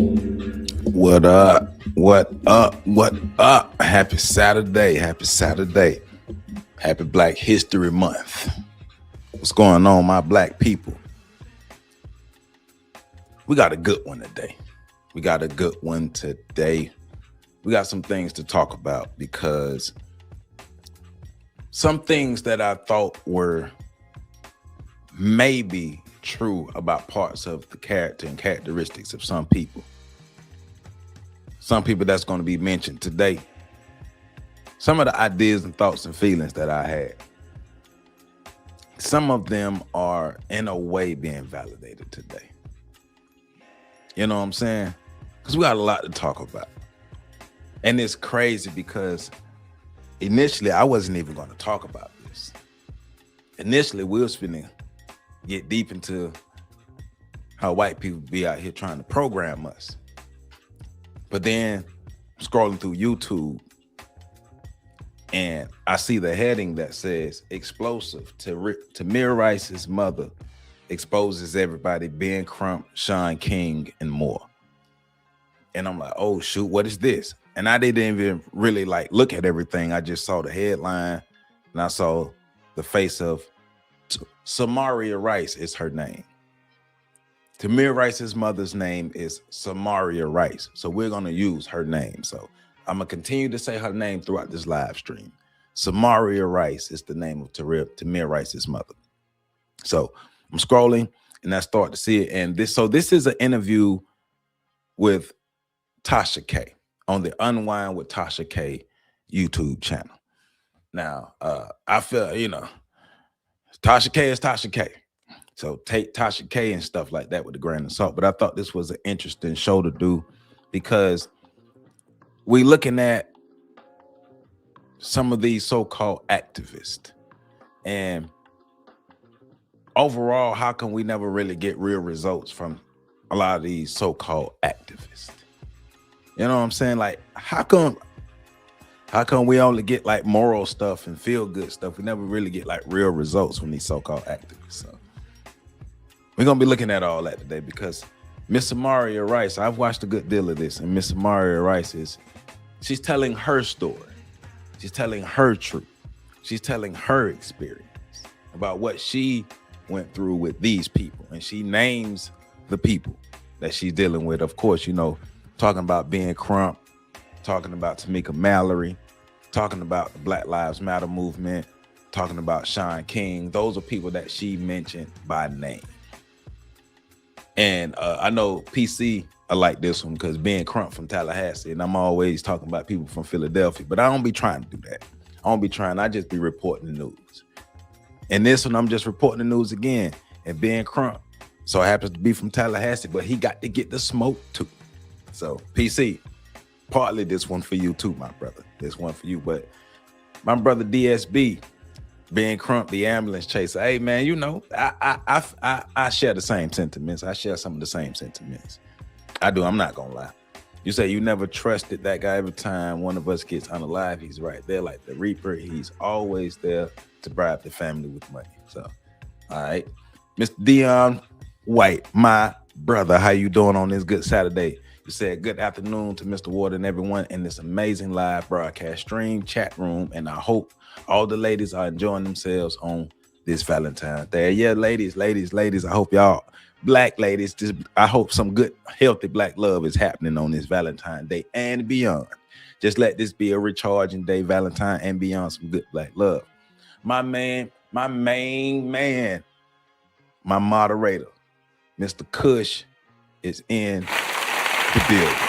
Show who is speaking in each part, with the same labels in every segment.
Speaker 1: What up? What up? What up? Happy Saturday. Happy Saturday. Happy Black History Month. What's going on, my black people? We got a good one today. We got some things to talk about because some things that I thought were maybe true about parts of the character and characteristics of some people that's going to be mentioned today. Some of the ideas and thoughts and feelings that I had, some of them are in a way being validated today. You know what I'm saying? Because we got a lot to talk about. And it's crazy because initially I wasn't even going to talk about this. Initially we was finna get deep into how white people be out here trying to program us. But then scrolling through YouTube and I see the heading that says explosive Tamir Rice's mother exposes everybody, Ben Crump, Sean King, and more. And I'm like, oh shoot, what is this? And I didn't even really look at everything. I just saw the headline and I saw the face of Samaria Rice is her name. Tamir Rice's mother's name is Samaria Rice. So we're going to use her name. So I'm going to continue to say her name throughout this live stream. Samaria Rice is the name of Tamir Rice's mother. So I'm scrolling and I start to see it. And this is an interview with Tasha K on the Unwind with Tasha K YouTube channel. Now, I feel, Tasha K is Tasha K. So take Tasha K and stuff like that with a grain of salt. But I thought this was an interesting show to do because we looking at some of these so-called activists. And overall, how can we never really get real results from a lot of these so-called activists? You know what I'm saying? Like, how come we only get moral stuff and feel good stuff? We never really get real results from these so-called activists. So we're going to be looking at all that today because Miss Samaria Rice, I've watched a good deal of this, and Miss Samaria Rice she's telling her story. She's telling her truth. She's telling her experience about what she went through with these people. And she names the people that she's dealing with. Of course, talking about Ben Crump, talking about Tamika Mallory, talking about the Black Lives Matter movement, talking about Sean King. Those are people that she mentioned by name. And I know PC, I like this one because Ben Crump from Tallahassee, and I'm always talking about people from Philadelphia, but I don't be trying to do that. I just be reporting the news. And this one, I'm just reporting the news again. And Ben Crump so happens to be from Tallahassee, but he got to get the smoke too. So PC, partly this one for you too, my brother. This one for you, but my brother DSB, Ben Crump, the ambulance chaser. Hey man, I share the same sentiments. I share some of the same sentiments. I do. I'm not gonna lie. You say you never trusted that guy. Every time one of us gets unalive, he's right there like the Reaper. He's always there to bribe the family with money. So, all right, Mr. Dion White, my brother, how you doing on this good Saturday? You said good afternoon to Mr. Ward and everyone in this amazing live broadcast stream chat room, and I hope all the ladies are enjoying themselves on this Valentine's Day. Yeah, ladies, I hope y'all, black ladies, I hope some good, healthy black love is happening on this Valentine's Day and beyond. Just let this be a recharging day, Valentine, and beyond, some good black love. My man, my main man, my moderator, Mr. Kush, is in the building.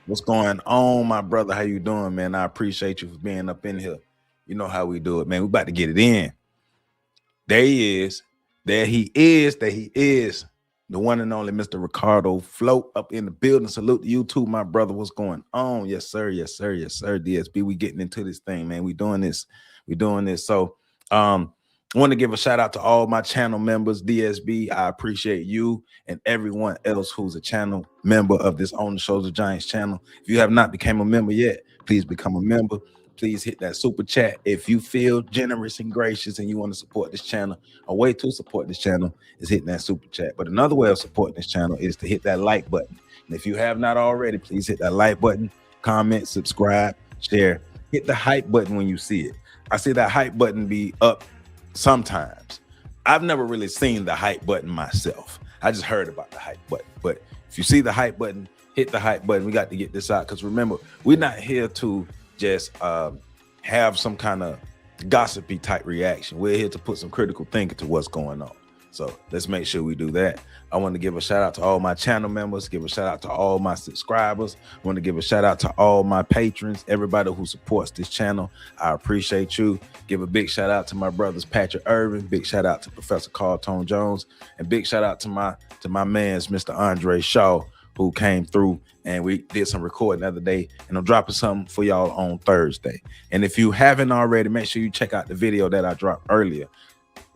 Speaker 1: What's going on, my brother? How you doing, man? I appreciate you for being up in here. You know how we do it, man. We about to get it in. There he is. There he is. The one and only Mr. Ricardo Float up in the building. Salute to you too, my brother. What's going on? Yes, sir. DSB, we getting into this thing, man. We doing this. So I want to give a shout out to all my channel members, DSB. I appreciate you and everyone else who's a channel member of this On the Shoulders of Giants channel. If you have not become a member yet, please become a member. please hit that super chat. If you feel generous and gracious and you want to support this channel, a way to support this channel is hitting that super chat. But another way of supporting this channel is to hit that like button. And if you have not already, please hit that like button, comment, subscribe, share. Hit the hype button when you see it. I see that hype button be up sometimes. I've never really seen the hype button myself. I just heard about the hype button. But if you see the hype button, hit the hype button. We got to get this out, because remember, we're not here to just have some kind of gossipy type reaction. We're here to put some critical thinking to what's going on. So let's make sure we do that. I want to give a shout out to all my channel members, give a shout out to all my subscribers. I want to give a shout out to all my patrons, everybody who supports this channel. I appreciate you. Give a big shout out to my brothers Patrick Irvin, big shout out to Professor Carl Tone Jones, and big shout out to my man's Mr. Andre Shaw, who came through and we did some recording the other day, and I'm dropping something for y'all on Thursday. And if you haven't already, make sure you check out the video that I dropped earlier.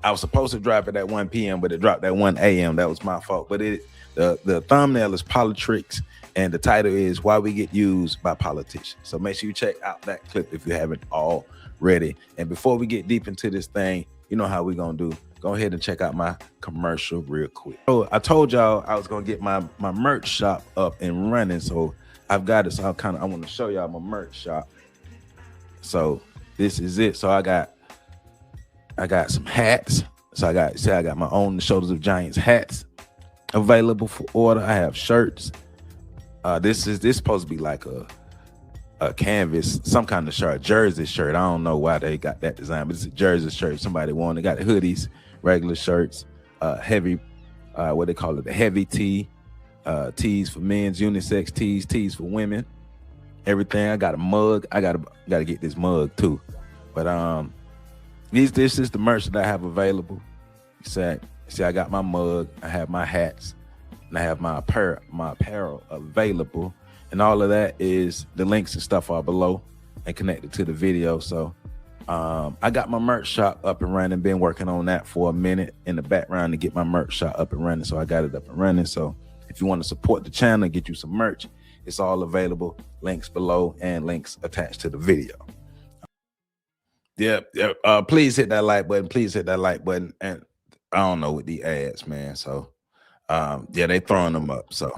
Speaker 1: I was supposed to drop it at 1 p.m., but it dropped at 1 a.m. That was my fault. But the thumbnail is Politics, and the title is Why We Get Used by Politicians. So make sure you check out that clip if you haven't already. And before we get deep into this thing, you know how we're going to do. Go ahead and check out my commercial real quick. So I told y'all I was going to get my merch shop up and running. So I've got it. So I want to show y'all my merch shop. So this is it. So I got some hats. So I got my own The Shoulders of Giants hats available for order. I have shirts. This supposed to be like a canvas, some kind of shirt, jersey shirt. I don't know why they got that design, but it's a jersey shirt. Somebody wanted. Got hoodies, regular shirts, heavy, what they call it, the heavy tee, tees for men's, unisex tees for women, everything. I got a mug. I gotta get this mug too. But this is the merch that I have available. See, I got my mug, I have my hats, and I have my apparel available. And all of that is, the links and stuff are below and connected to the video. So I got my merch shop up and running, been working on that for a minute in the background to get my merch shop up and running. So I got it up and running. So if you want to support the channel, get you some merch, it's all available. Links below and links attached to the video. Yeah. Please hit that like button. Please hit that like button. And I don't know with the ads, man. So yeah, they throwing them up. So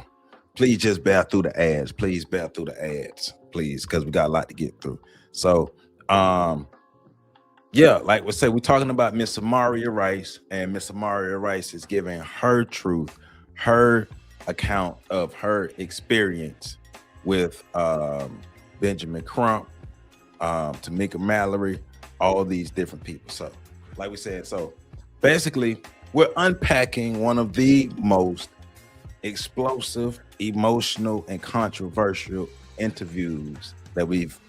Speaker 1: please just bear through the ads. Please bear through the ads, please, because we got a lot to get through. So yeah, like we said, we're talking about Miss Samaria Rice, and Miss Samaria Rice is giving her truth, her account of her experience with Benjamin Crump, Tamika Mallory, all these different people. So like we said, so basically we're unpacking one of the most explosive, emotional, and controversial interviews that we've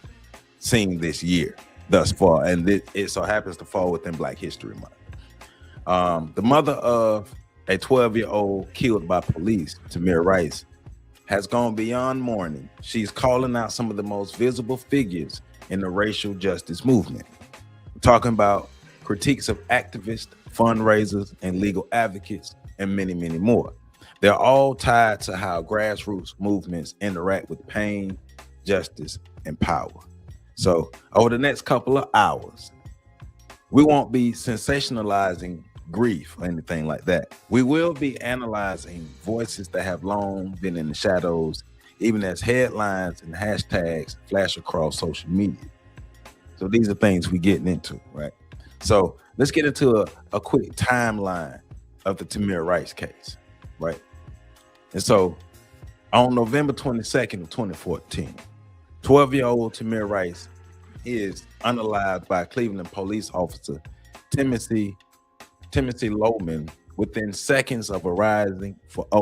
Speaker 1: seen this year thus far, and it so happens to fall within Black History Month. The mother of a 12-year-old killed by police, Tamir Rice, has gone beyond mourning. She's calling out some of the most visible figures in the racial justice movement. We're talking about critiques of activists, fundraisers, and legal advocates, and many, many more. They're all tied to how grassroots movements interact with pain, justice, and power. So over the next couple of hours, we won't be sensationalizing grief or anything like that. We will be analyzing voices that have long been in the shadows, even as headlines and hashtags flash across social media. So these are things we're getting into, right? So let's get into a quick timeline of the Tamir Rice case, right? And so on November 22nd of 2014, 12-year-old Tamir Rice is unalived by Cleveland police officer Timothy Lohman within seconds of arriving at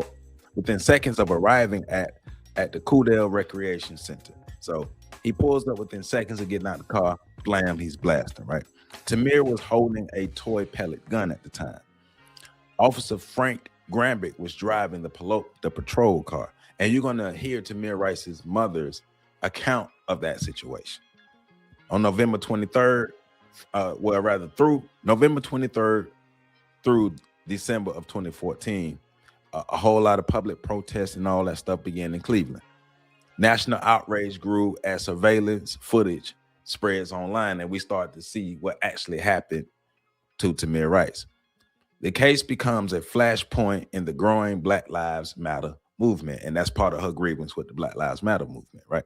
Speaker 1: the Coudell Recreation Center. So he pulls up within seconds of getting out of the car, blam, he's blasting, right? Tamir was holding a toy pellet gun at the time. Officer Frank Grambick was driving the patrol car, and you're gonna hear Tamir Rice's mother's account of that situation. On November 23rd, through November 23rd through December of 2014, a whole lot of public protests and all that stuff began in Cleveland. National outrage grew as surveillance footage spreads online and we start to see what actually happened to Tamir Rice. The case becomes a flashpoint in the growing Black Lives Matter movement, and that's part of her grievance with the Black Lives Matter movement, right?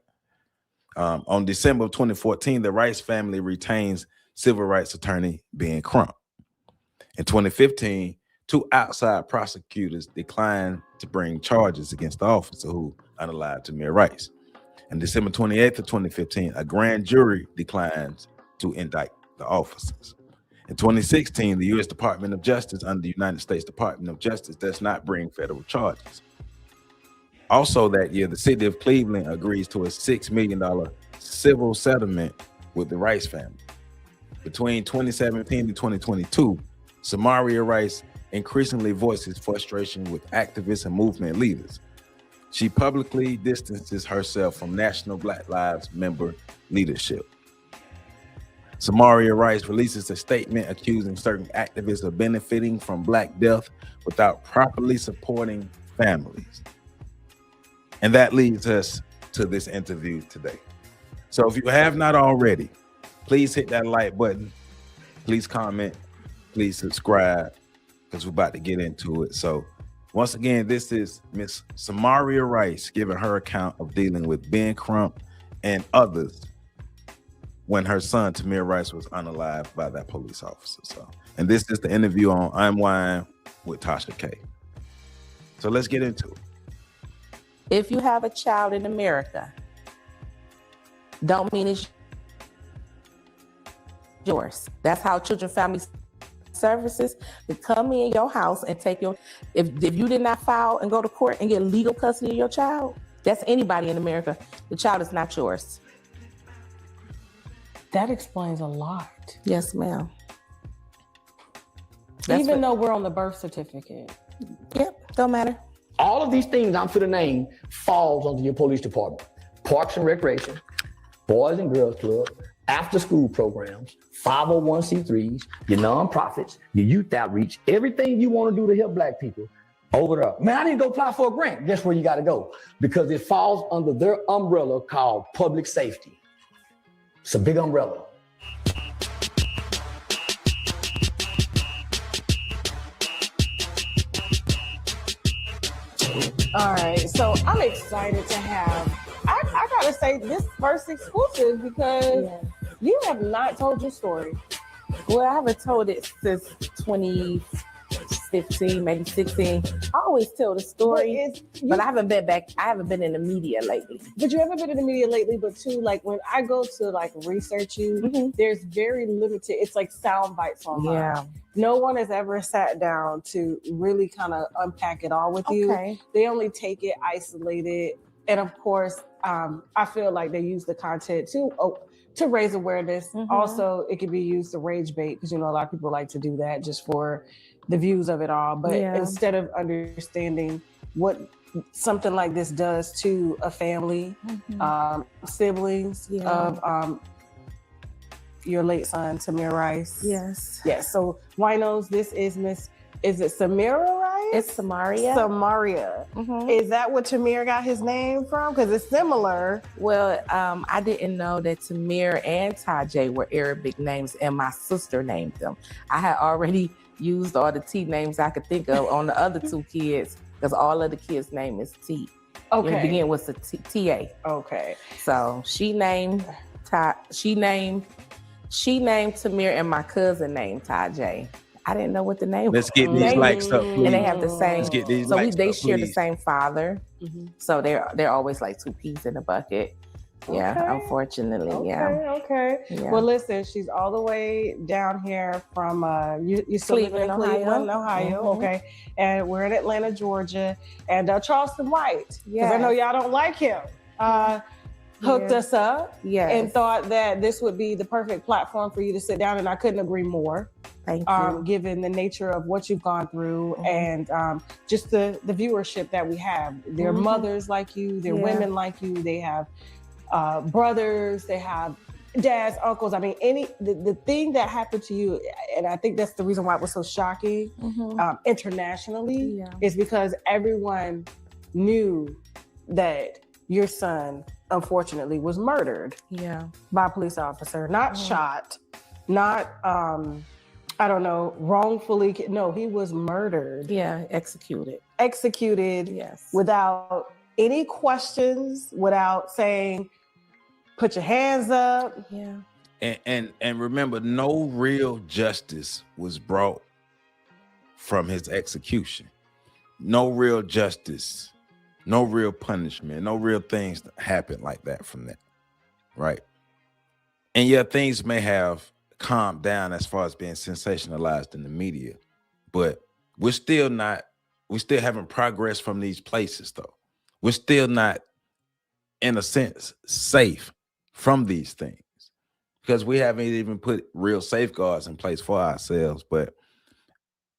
Speaker 1: On December of 2014, the Rice family retains civil rights attorney Ben Crump. In 2015, 2 outside prosecutors declined to bring charges against the officer who unalived Tamir Rice. On December 28th of 2015, a grand jury declines to indict the officers. In 2016, the U.S. Department of Justice under the United States Department of Justice does not bring federal charges. Also that year, the city of Cleveland agrees to a $6 million civil settlement with the Rice family. Between 2017 and 2022, Samaria Rice increasingly voices frustration with activists and movement leaders. She publicly distances herself from National Black Lives member leadership. Samaria Rice releases a statement accusing certain activists of benefiting from Black death without properly supporting families. And that leads us to this interview today. So if you have not already, please hit that like button, please comment, please subscribe, because we're about to get into it. So once again, this is Miss Samaria Rice giving her account of dealing with Ben Crump and others when her son Tamir Rice was unalived by that police officer. So, and this is the interview on Unwind with Tasha K. So let's get into it.
Speaker 2: If you have a child in America, don't mean it's yours. That's how Children Family Services can come in your house and take your, if you did not file and go to court and get legal custody of your child, that's anybody in America. The child is not yours.
Speaker 3: That explains a lot.
Speaker 2: Yes, ma'am.
Speaker 3: Even though we're on the birth certificate.
Speaker 2: Yep, don't matter.
Speaker 4: All of these things I'm finna name falls under your police department. Parks and Recreation, Boys and Girls Club, after school programs, 501c3s, your nonprofits, your youth outreach, everything you want to do to help Black people. Over there. Man, I need to go apply for a grant. Guess where you got to go? Because it falls under their umbrella called public safety. It's a big umbrella.
Speaker 3: All right, so I'm excited to have, I gotta say, this first exclusive because you have not told your story.
Speaker 2: Well, I haven't told it since 2015, maybe 16. I always tell the story, but I haven't been back. I haven't been in the media lately.
Speaker 3: But you haven't been in the media lately, but too, like when I go to like research you, there's very limited, it's like sound bites online.
Speaker 2: Yeah.
Speaker 3: No one has ever sat down to really kind of unpack it all with you. They only take it isolated. And of course, I feel like they use the content to raise awareness. Also, it can be used to rage bait because, you know, a lot of people like to do that just for the views of it all. But instead of understanding what something like this does to a family, siblings of your late son, Tamir Rice.
Speaker 2: Yes.
Speaker 3: So winos, this is is it Samaria Rice?
Speaker 2: It's Samaria.
Speaker 3: Samaria. Is that what Tamir got his name from? Because it's similar.
Speaker 2: Well, I didn't know that Tamir and Taj were Arabic names, and my sister named them. I had already used all the T names I could think of on the other 2 kids, because all of the kids' name is T.
Speaker 3: Okay.
Speaker 2: It began with a TA.
Speaker 3: Okay.
Speaker 2: So she named Tamir, and my cousin named Taj. I didn't know what the name was.
Speaker 1: Let's get these likes up, please.
Speaker 2: And they have the same.
Speaker 1: Let's get these
Speaker 2: so
Speaker 1: likes
Speaker 2: they
Speaker 1: up,
Speaker 2: share
Speaker 1: please.
Speaker 2: the same father. So they're always like 2 peas in a bucket. Yeah, unfortunately.
Speaker 3: Okay.
Speaker 2: Yeah.
Speaker 3: Well, listen, she's all the way down here from you still live in Cleveland, Ohio. Okay. And we're in Atlanta, Georgia. And Charleston White, because I know y'all don't like him, hooked us up and thought that this would be the perfect platform for you to sit down, and I couldn't agree more.
Speaker 2: Thank you.
Speaker 3: Given the nature of what you've gone through and just the viewership that we have. There are mothers like you, there are women like you, they have brothers, they have dads, uncles. I mean, the thing that happened to you, and I think that's the reason why it was so shocking internationally, is because everyone knew that your son, unfortunately, was murdered.
Speaker 2: Yeah.
Speaker 3: By a police officer, not shot, not, I don't know, wrongfully. No, he was murdered.
Speaker 2: Yeah, executed.
Speaker 3: Yes. Without any questions, without saying, put your hands up.
Speaker 2: Yeah.
Speaker 1: And remember, no real justice was brought from his execution. No real justice, no real punishment, no real things happened like that from that, right? And yeah, things may have calmed down as far as being sensationalized in the media, but we still haven't progressed from these places though. We're still not, in a sense, safe from these things because we haven't even put real safeguards in place for ourselves. But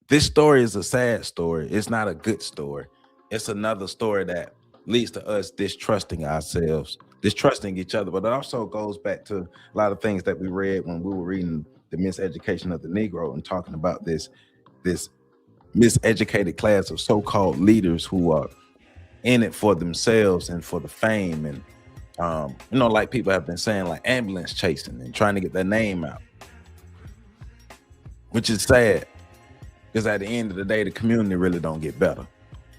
Speaker 1: this story is a sad story. It's not a good story. It's another story that leads to us distrusting ourselves, distrusting each other. But it also goes back to a lot of things that we read when we were reading The Miseducation of the Negro and talking about this miseducated class of so-called leaders who are in it for themselves and for the fame. And, like people have been saying, like ambulance chasing and trying to get their name out, which is sad. Because at the end of the day, the community really don't get better.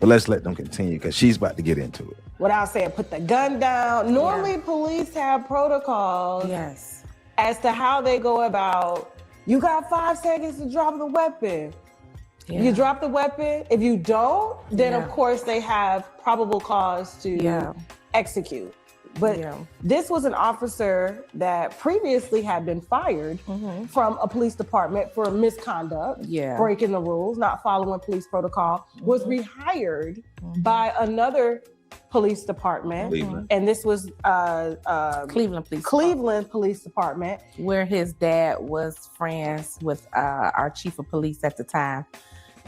Speaker 1: But let's let them continue because she's about to get into it.
Speaker 3: Without saying, put the gun down. Normally, police have protocols as to how they go about, you got 5 seconds to drop the weapon. Yeah. You drop the weapon. If you don't, then of course they have probable cause to execute. But this was an officer that previously had been fired from a police department for misconduct, breaking the rules, not following police protocol, was rehired by another police department. And this was Cleveland Police Department.
Speaker 2: Where his dad was friends with our chief of police at the time.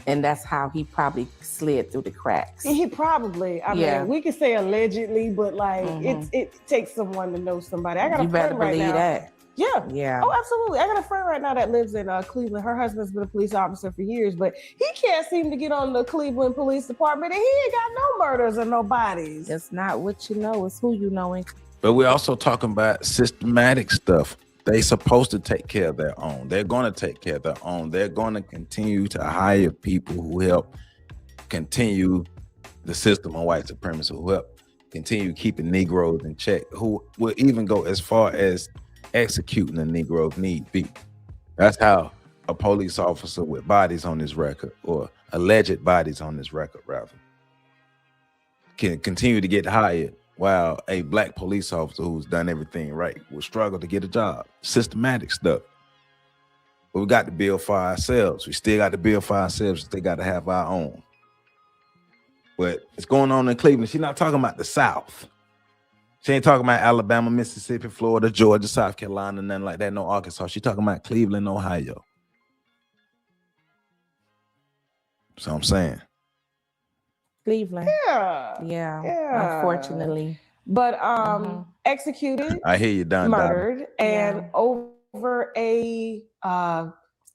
Speaker 2: And that's how he probably slid through the cracks.
Speaker 3: He probably, I mean, we could say allegedly, but like it takes someone to know somebody. I got a friend right now.
Speaker 2: That.
Speaker 3: Yeah. Oh, absolutely. I got a friend right now that lives in Cleveland. Her husband's been a police officer for years, but he can't seem to get on the Cleveland Police Department, and he ain't got no murders or no bodies.
Speaker 2: It's not what you know, it's who you know.
Speaker 1: But we're also talking about systematic stuff. They supposed to take care of their own. They're going to take care of their own. They're going to continue to hire people who help continue the system of white supremacy, who help continue keeping Negroes in check, who will even go as far as executing a Negro if need be. That's how a police officer with bodies on his record, or alleged bodies on his record rather, can continue to get hired, while a black police officer who's done everything right will struggle to get a job. Systematic stuff. But we got to build for ourselves. We still got to build for ourselves. We still got to have our own. But it's going on in Cleveland. She's not talking about the South. She ain't talking about Alabama, Mississippi, Florida, Georgia, South Carolina, nothing like that. No Arkansas. She's talking about Cleveland, Ohio. So I'm saying.
Speaker 2: Cleveland. Yeah. Unfortunately.
Speaker 3: But executed.
Speaker 1: I hear you, Don.
Speaker 3: Murdered and over a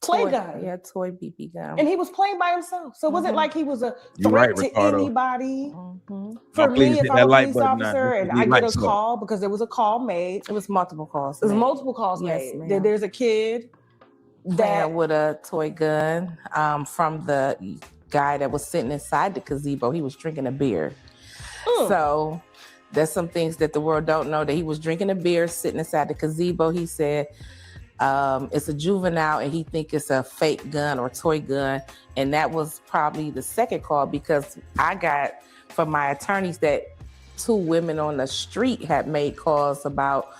Speaker 3: play gun.
Speaker 2: Yeah, toy BB gun.
Speaker 3: And he was playing by himself. So it wasn't like he was a threat to anybody. For me, if I'm a police officer and I get a call, because there was a call made.
Speaker 2: It was multiple calls.
Speaker 3: There was multiple calls made. There's a kid
Speaker 2: that with a toy gun from the guy that was sitting inside the gazebo. He was drinking a beer. So there's some things that the world don't know, that he was drinking a beer sitting inside the gazebo. He said it's a juvenile and he think it's a fake gun or toy gun. And that was probably the second call, because I got from my attorneys that 2 women on the street had made calls about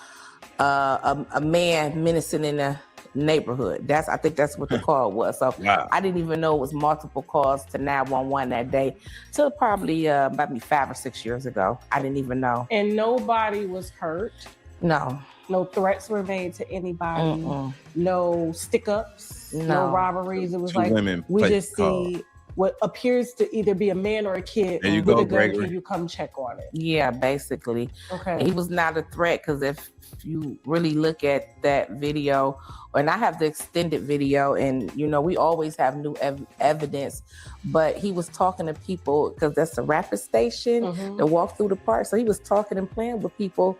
Speaker 2: a man menacing in the neighborhood. I think that's what the call was. So I didn't even know it was multiple calls to 911 that day, till probably maybe 5 or 6 years ago. I didn't even know.
Speaker 3: And nobody was hurt.
Speaker 2: No
Speaker 3: threats were made to anybody. No stick-ups. No robberies. It was
Speaker 1: 2
Speaker 3: like
Speaker 1: women
Speaker 3: we just see what appears to either be a man or a kid
Speaker 1: There you
Speaker 3: with
Speaker 1: go,
Speaker 3: a gun,
Speaker 1: Gregory.
Speaker 3: and you come check on it.
Speaker 2: Yeah, basically.
Speaker 3: Okay.
Speaker 2: He was not a threat because if you really look at that video, and I have the extended video, and you know, we always have new evidence, but he was talking to people because that's a rapid station that walk through the park. So he was talking and playing with people,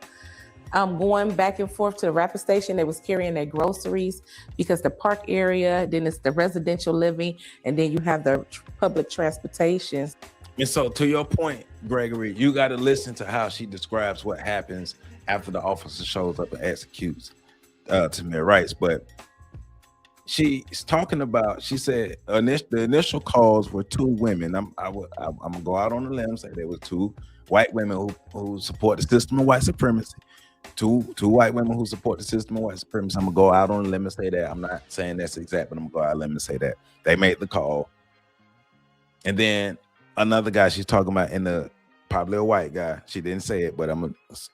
Speaker 2: going back and forth to the rapid station. They was carrying their groceries because the park area, then it's the residential living, and then you have the public transportation.
Speaker 1: And so to your point, Gregory, you got to listen to how she describes what happens after the officer shows up and executes Tamir Rice. But she's talking about, she said the initial calls were two women. I'm gonna go out on a limb, say there were two white women who support the system of white supremacy. Two white women who support the system of white supremacy. I'm gonna go out on a limb and say that. I'm not saying that's exact, but I'm gonna go out on a limb and say that they made the call. And then another guy she's talking about, in the probably a white guy. She didn't say it, but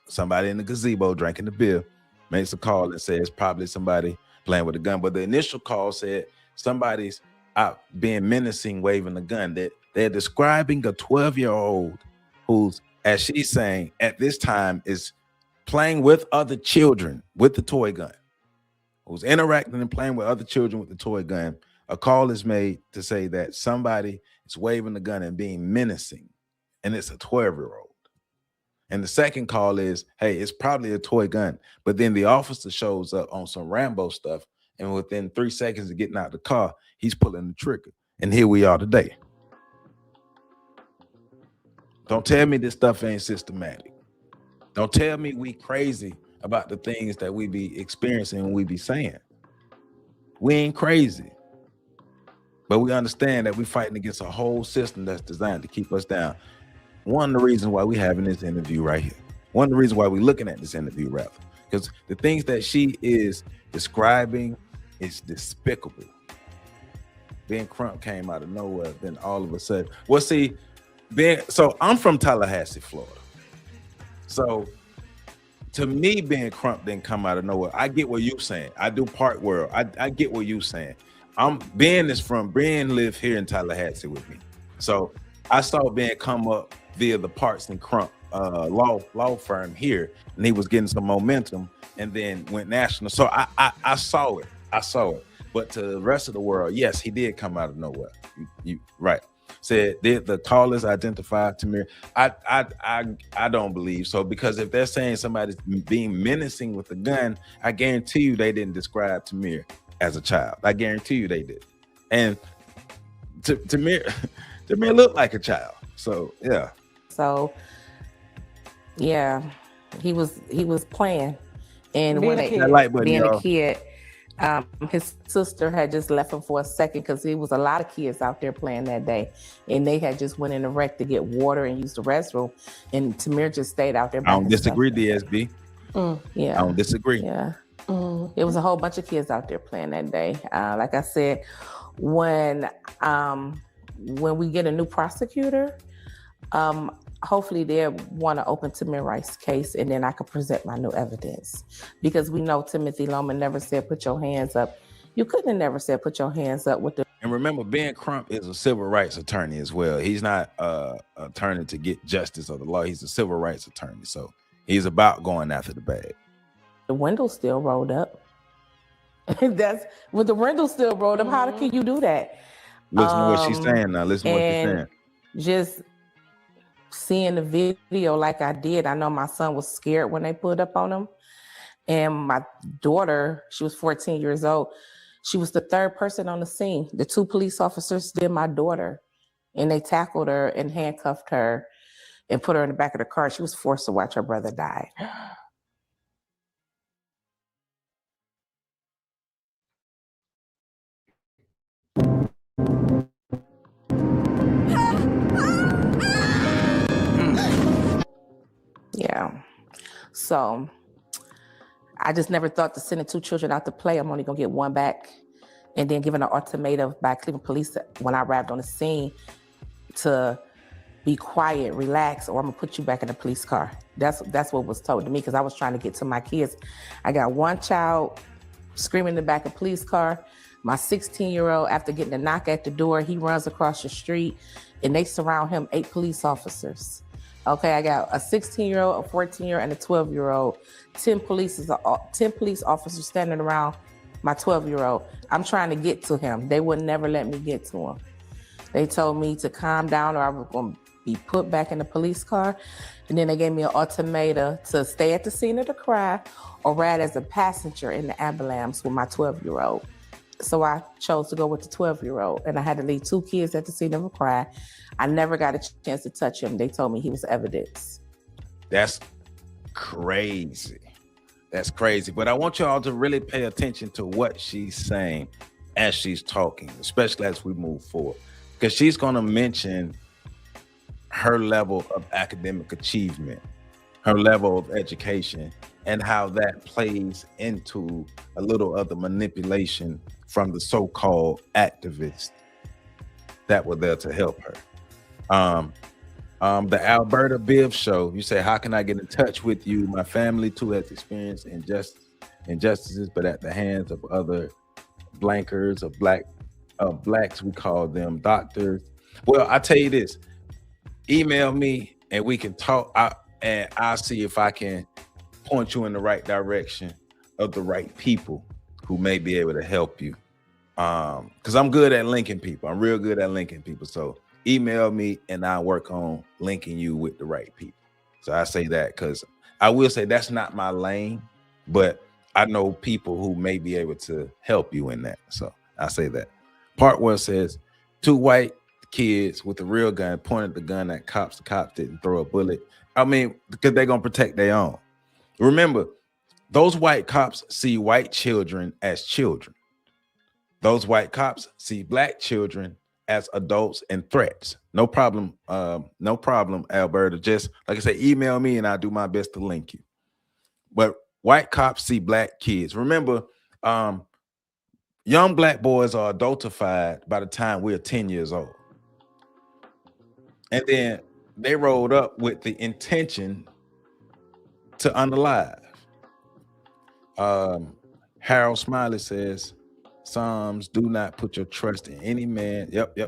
Speaker 1: somebody in the gazebo drinking the beer makes a call and says probably somebody playing with a gun. But the initial call said somebody's out being menacing, waving a gun. That they're describing a 12-year-old who's, as she's saying, at this time is playing with other children with the toy gun, who's interacting and playing with other children with the toy gun. A call is made to say that somebody is waving the gun and being menacing, and it's a 12-year-old. And the second call is, hey, it's probably a toy gun. But then the officer shows up on some Rambo stuff, and within 3 seconds of getting out of the car, he's pulling the trigger. And here we are today. Don't tell me this stuff ain't systematic. Don't tell me we crazy about the things that we be experiencing and we be saying. We ain't crazy. But we understand that we're fighting against a whole system that's designed to keep us down. One of the reasons why we're having this interview right here. One of the reasons why we're looking at this interview, rather. Because the things that she is describing is despicable. Ben Crump came out of nowhere, then all of a sudden. Well, see, so I'm from Tallahassee, Florida. So to me, Ben Crump didn't come out of nowhere. I get what you're saying. I do Park World. I get what you're saying. Ben lived here in Tallahassee with me. So I saw Ben come up via the Parks and Crump law firm here, and he was getting some momentum and then went national. So I saw it. But to the rest of the world, yes, he did come out of nowhere. You right. Said did the callers identify Tamir? I don't believe so, because if they're saying somebody's being menacing with a gun, I guarantee you they didn't describe Tamir as a child. I guarantee you they did. And Tamir looked like a child. So yeah.
Speaker 2: So yeah, he was playing, and when being a kid, his sister had just left him for a second because there was a lot of kids out there playing that day, and they had just went in the wreck to get water and use the restroom, and Tamir just stayed out there.
Speaker 1: I don't disagree, DSB.
Speaker 2: Yeah,
Speaker 1: I don't disagree.
Speaker 2: Yeah, it was a whole bunch of kids out there playing that day. Like I said, when we get a new prosecutor, hopefully they'll want to open Tamir Rice's case, and then I can present my new evidence. Because we know Timothy Loman never said, put your hands up. You couldn't have never said, put your hands up with the...
Speaker 1: And remember, Ben Crump is a civil rights attorney as well. He's not an attorney to get justice of the law. He's a civil rights attorney. So he's about going after the bag.
Speaker 2: The window still rolled up. That's with the window still rolled up. How can you do that?
Speaker 1: Listen to what she's saying now. Listen to what she's saying.
Speaker 2: Just seeing the video like I did, I know my son was scared when they put up on him. And my daughter, she was 14 years old. She was the third person on the scene. The two police officers did my daughter, and they tackled her and handcuffed her and put her in the back of the car. She was forced to watch her brother die. Yeah. So I just never thought to sending two children out to play, I'm only gonna get one back. And then given an ultimatum by Cleveland police when I arrived on the scene to be quiet, relax, or I'm gonna put you back in the police car. That's what was told to me, because I was trying to get to my kids. I got one child screaming in the back of the police car. My 16-year-old, after getting a knock at the door, he runs across the street and they surround him, 8 police officers. Okay, I got a 16-year-old, a 14-year-old, and a 12-year-old. 10 police officers standing around my 12-year-old. I'm trying to get to him. They would never let me get to him. They told me to calm down or I was going to be put back in the police car. And then they gave me an ultimatum to stay at the scene of the crime or ride as a passenger in the ambulance with my 12-year-old. So I chose to go with the 12-year-old, and I had to leave 2 kids at the scene of a crime. I never got a chance to touch him. They told me he was evidence.
Speaker 1: That's crazy. That's crazy. But I want y'all to really pay attention to what she's saying as she's talking, especially as we move forward, because she's going to mention her level of academic achievement, her level of education, and how that plays into a little of the manipulation from the so-called activists that were there to help her. The Alberta Biv Show, you say, how can I get in touch with you? My family too has experienced injustices, but at the hands of other blankers or blacks, we call them doctors. Well, I tell you this, email me and we can talk, and I'll see if I can point you in the right direction of the right people who may be able to help you. Because I'm good at linking people. I'm real good at linking people. So email me and I'll work on linking you with the right people. So I say that because I will say that's not my lane, but I know people who may be able to help you in that. So I say that. Part 1 says 2 white kids with a real gun pointed the gun at cops. The cops didn't throw a bullet. I mean, because they're going to protect their own. Remember, those white cops see white children as children. Those white cops see black children as adults and threats. No problem. No problem, Alberta. Just like I say, email me and I'll do my best to link you. But white cops see black kids. Remember, young black boys are adultified by the time we're 10 years old. And then they rolled up with the intention to unalive. Harold Smiley says, Psalms, do not put your trust in any man. Yep.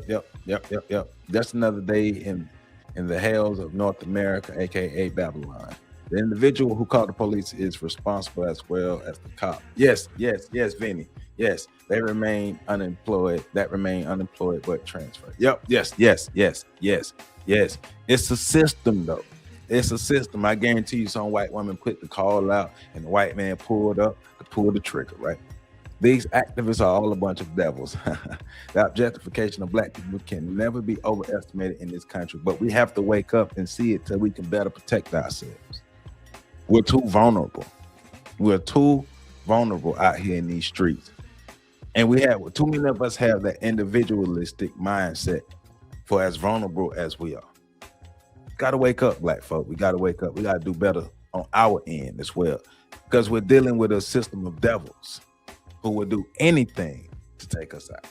Speaker 1: That's another day in the hells of North America, aka Babylon. The individual who called the police is responsible as well as the cop. Yes, Vinny. Yes, they remain unemployed. That remain unemployed but transferred. Yep. Yes. It's a system though. It's a system. I guarantee you some white woman put the call out and the white man pulled up to pull the trigger, right? These activists are all a bunch of devils. The objectification of black people can never be overestimated in this country, but we have to wake up and see it so we can better protect ourselves. We're too vulnerable. We're too vulnerable out here in these streets. And too many of us have that individualistic mindset for as vulnerable as we are. Got to wake up, black folk. We got to wake up. We got to do better on our end as well, because we're dealing with a system of devils who will do anything to take us out.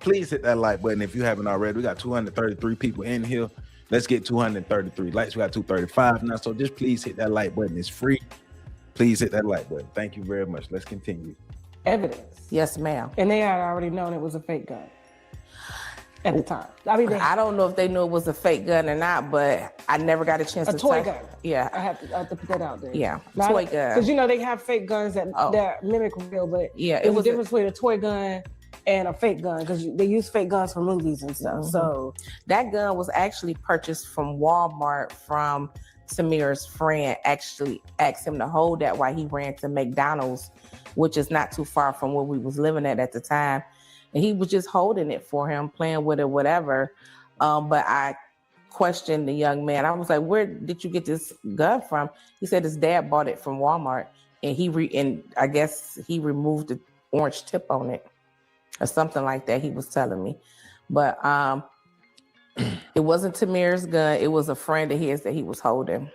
Speaker 1: Please hit that like button if you haven't already. We got 233 people in here. Let's get 233 likes. We got 235 now. So just please hit that like button. It's free. Please hit that like button. Thank you very much. Let's continue.
Speaker 3: Evidence.
Speaker 2: Yes, ma'am.
Speaker 3: And they had already known it was a fake gun at the time. I mean,
Speaker 2: I don't know if they knew it was a fake gun or not, but I never got a chance to
Speaker 3: toy gun.
Speaker 2: Yeah.
Speaker 3: I have to put that out there.
Speaker 2: Yeah, toy gun.
Speaker 3: Because they have fake guns that mimic real, but
Speaker 2: yeah,
Speaker 3: it was a difference between a toy gun and a fake gun, because they use fake guns for movies and stuff. Mm-hmm. So
Speaker 2: that gun was actually purchased from Walmart from Tamir's friend. Actually asked him to hold that while he ran to McDonald's, which is not too far from where we was living at the time. And he was just holding it for him, playing with it, whatever. But I questioned the young man. I was like, where did you get this gun from? He said his dad bought it from Walmart, and I guess he removed the orange tip on it or something like that, he was telling me. But it wasn't Tamir's gun. It was a friend of his that he was holding,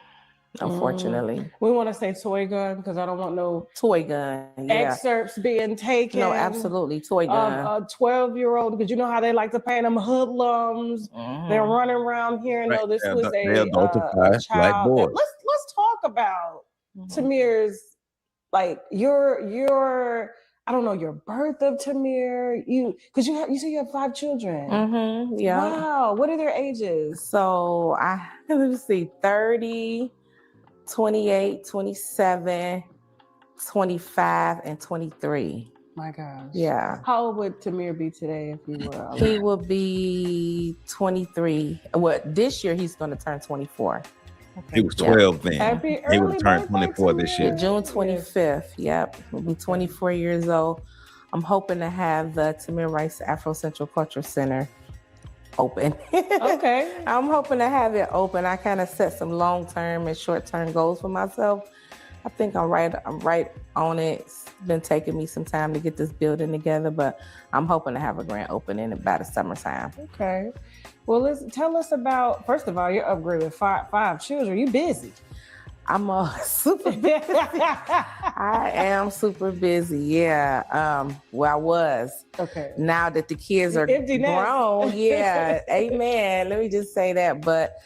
Speaker 2: unfortunately.
Speaker 3: We want to say toy gun because I don't want no
Speaker 2: toy gun
Speaker 3: excerpts being taken.
Speaker 2: No, absolutely, toy gun.
Speaker 3: A 12-year-old, because you know how they like to paint them hoodlums. They're running around here. No, this was a child. Let's talk about Tamir's, like your I don't know, your birth of Tamir. Because you say you have 5 children.
Speaker 2: Mm-hmm, yeah.
Speaker 3: Wow. What are their ages?
Speaker 2: So let's see, 30, 28, 27, 25, and 23.
Speaker 3: My gosh.
Speaker 2: Yeah.
Speaker 3: How old would Tamir be today if he were alive?
Speaker 2: He will be 23. This year he's going to turn 24.
Speaker 3: Okay.
Speaker 1: He was 12 then.
Speaker 3: Happy
Speaker 1: He
Speaker 3: early
Speaker 1: would turn
Speaker 3: birthday,
Speaker 1: 24 this year.
Speaker 3: Tamir.
Speaker 2: June 25th. Yep. He'll be 24 years old. I'm hoping to have the Tamir Rice Afro Central Culture Center open.
Speaker 3: Okay.
Speaker 2: I'm hoping to have it open. I kind of set some long-term and short-term goals for myself. I think I'm right on it. It's been taking me some time to get this building together, but I'm hoping to have a grand opening by the summertime.
Speaker 3: Okay. Well, tell us about, first of all, you're upgraded with five children. You busy.
Speaker 2: I'm super busy. I am super busy. Yeah. Well, I was.
Speaker 3: Okay.
Speaker 2: Now that the kids are
Speaker 3: Empty nest.
Speaker 2: grown, yeah. Amen. Let me just say that. But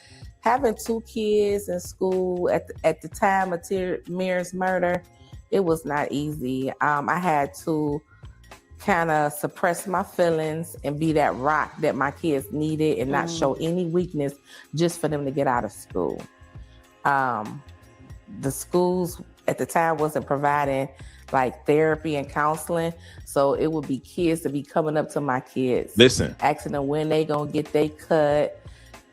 Speaker 2: having 2 kids in school at the time of Tamir's murder, it was not easy. I had to kind of suppress my feelings and be that rock that my kids needed and not show any weakness just for them to get out of school. The schools at the time wasn't providing like therapy and counseling. So it would be kids to be coming up to my kids.
Speaker 1: Listen.
Speaker 2: Asking them when they gonna get they cut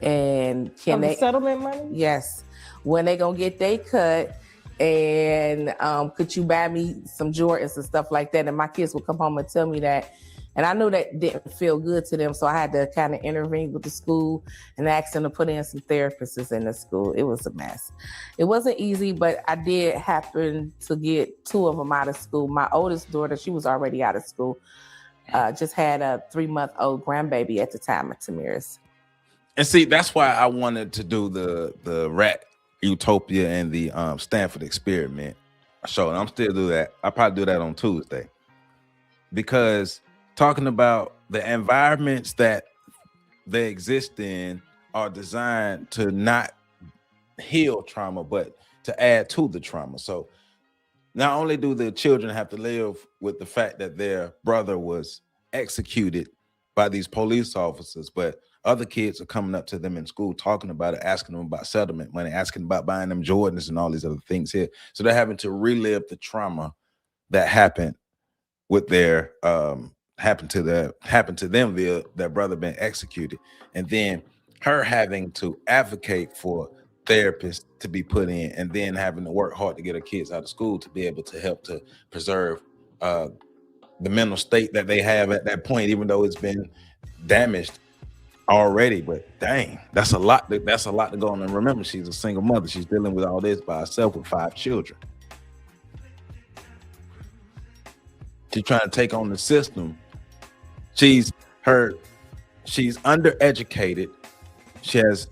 Speaker 2: and can they
Speaker 3: settlement money?
Speaker 2: Yes. When they gonna get they cut and could you buy me some Jordans and stuff like that? And my kids would come home and tell me that. And I knew that didn't feel good to them. So I had to kind of intervene with the school and ask them to put in some therapists in the school. It was a mess. It wasn't easy, but I did happen to get 2 of them out of school. My oldest daughter, she was already out of school, just had a 3-month-old grandbaby at the time of Tamir's.
Speaker 1: And see, that's why I wanted to do the Rat Utopia and the Stanford Experiment show. And I'm still do that. I'll probably do that on Tuesday. Because talking about the environments that they exist in are designed to not heal trauma, but to add to the trauma. So not only do the children have to live with the fact that their brother was executed by these police officers, but other kids are coming up to them in school, talking about it, asking them about settlement money, asking about buying them Jordans and all these other things here. So they're having to relive the trauma that happened with their happened to them via their brother being executed, and then her having to advocate for therapists to be put in, and then having to work hard to get her kids out of school to be able to help to preserve the mental state that they have at that point, even though it's been damaged already. But dang, that's a lot to go on. And remember, she's a single mother. She's dealing with all this by herself with 5 children. She's trying to take on the system. She's undereducated. She has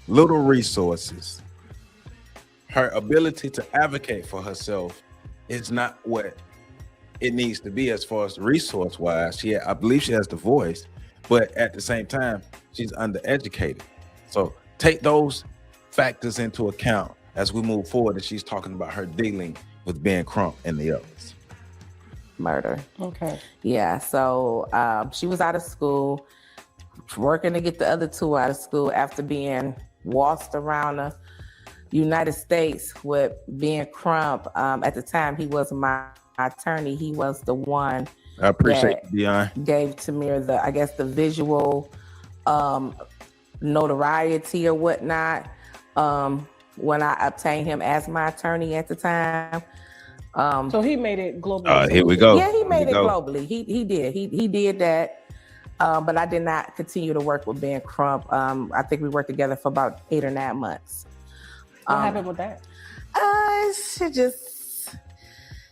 Speaker 1: little resources. Her ability to advocate for herself is not what it needs to be as far as resource wise. I believe she has the voice, but at the same time, she's undereducated. So take those factors into account as we move forward. And she's talking about her dealing with Ben Crump and the others.
Speaker 2: Murder.
Speaker 3: Okay.
Speaker 2: Yeah. So she was out of school, working to get the other 2 out of school after being waltzed around the United States with Ben Crump. At the time, he was my attorney. He was the one
Speaker 1: I appreciate you, Dion.
Speaker 2: Gave Tamir the visual notoriety or whatnot when I obtained him as my attorney at the time.
Speaker 3: So he made it globally.
Speaker 1: Here we go.
Speaker 2: Yeah, he made it globally. He did. He did that. But I did not continue to work with Ben Crump. I think we worked together for about 8 or 9 months.
Speaker 3: What happened with that?
Speaker 2: It just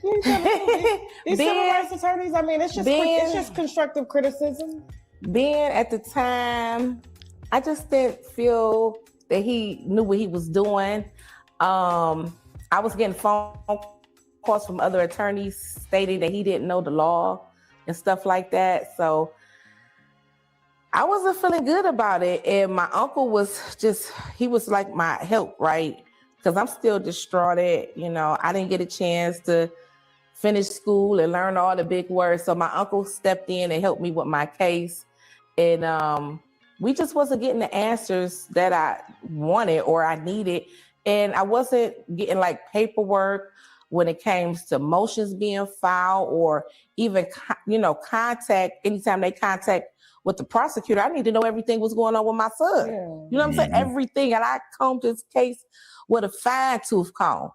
Speaker 3: these civil rights attorneys. I mean, it's just constructive criticism.
Speaker 2: Ben at the time, I just didn't feel that he knew what he was doing. I was getting phone calls from other attorneys stating that he didn't know the law and stuff like that. So I wasn't feeling good about it. And my uncle he was like my help, right? Because I'm still distraught. I didn't get a chance to finish school and learn all the big words. So my uncle stepped in and helped me with my case. And we just wasn't getting the answers that I wanted or I needed. And I wasn't getting like paperwork when it came to motions being filed or even, contact. Anytime they contact with the prosecutor, I need to know everything was going on with my son.
Speaker 3: Yeah.
Speaker 2: You know what I'm saying? Everything. And I combed this case with a fine tooth comb.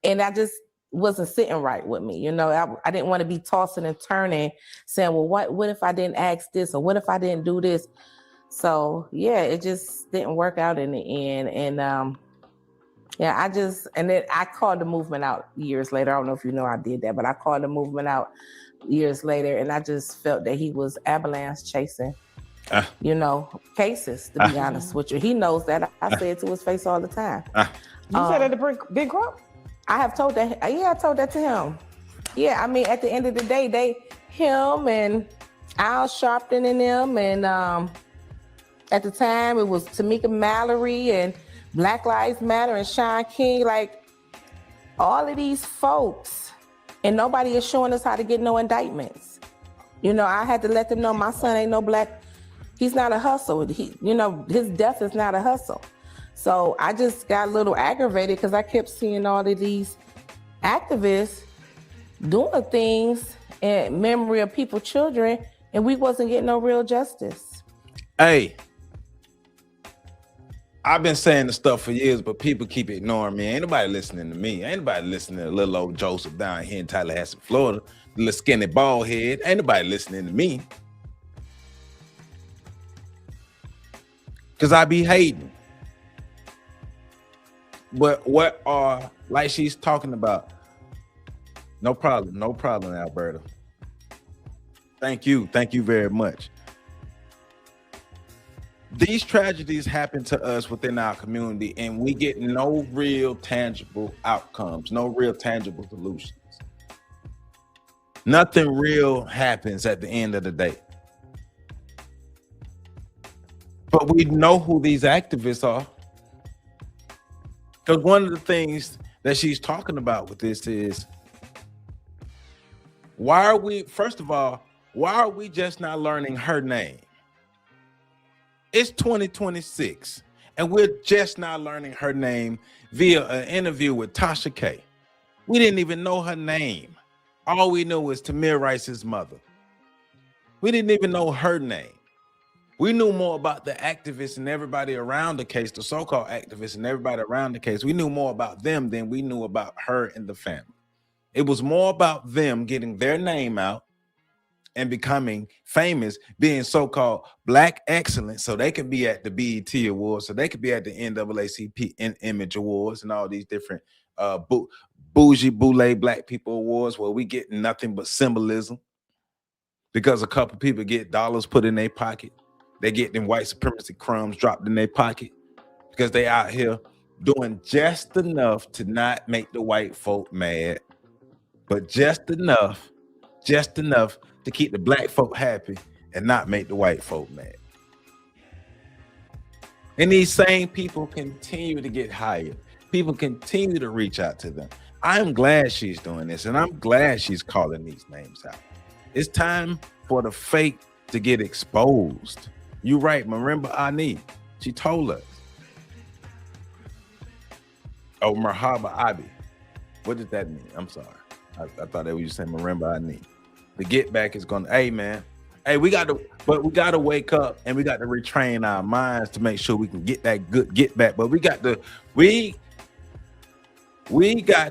Speaker 2: And I just wasn't sitting right with me. I didn't want to be tossing and turning saying, well, what if I didn't ask this? Or what if I didn't do this? So yeah, it just didn't work out in the end. And then I called the movement out years later. I don't know if you know I did that, but I called the movement out years later, and I just felt that he was avalanche chasing, cases, to be honest with you. He knows that. I say it to his face all the time.
Speaker 3: You said that to Big Crump?
Speaker 2: I have told that. Yeah, I told that to him. Yeah, I mean, at the end of the day, him and Al Sharpton and them, and at the time it was Tamika Mallory and Black Lives Matter and Sean King, like all of these folks, and nobody is showing us how to get no indictments. I had to let them know my son ain't no black. He's not a hustle. His death is not a hustle. So I just got a little aggravated because I kept seeing all of these activists doing things in memory of people's children, and we wasn't getting no real justice.
Speaker 1: Hey, I've been saying the stuff for years, but people keep ignoring me. Ain't nobody listening to me. Ain't nobody listening to little old Joseph down here in Tallahassee, Florida, the little skinny bald head. Ain't nobody listening to me. Because I be hating. But what are, like she's talking about, no problem, Alberta. Thank you very much. These tragedies happen to us within our community, and we get no real tangible outcomes, no real tangible solutions. Nothing real happens at the end of the day. But we know who these activists are. Because one of the things that she's talking about with this is, why are we just not learning her name? It's 2026, and we're just now learning her name via an interview with Tasha K. We didn't even know her name. All we knew was Tamir Rice's mother. We didn't even know her name. We knew more about the activists and everybody around the case, the so-called activists and everybody around the case. We knew more about them than we knew about her and the family. It was more about them getting their name out and becoming famous, being so-called Black excellence, so they could be at the BET Awards, so they could be at the NAACP Image Awards and all these different bougie boule Black people awards where we get nothing but symbolism because a couple people get dollars put in their pocket. They get them white supremacy crumbs dropped in their pocket because they out here doing just enough to not make the white folk mad, but just enough to keep the Black folk happy and not make the white folk mad. And these same people continue to get hired. People continue to reach out to them. I'm glad she's doing this, and I'm glad she's calling these names out. It's time for the fake to get exposed. You're right, Marimba Ani. She told us. Oh, Merhaba Abi. What does that mean? I'm sorry. I thought that was you saying Marimba Ani. The get back is gonna, hey man. Hey, we gotta wake up and we got to retrain our minds to make sure we can get that good get back. But we got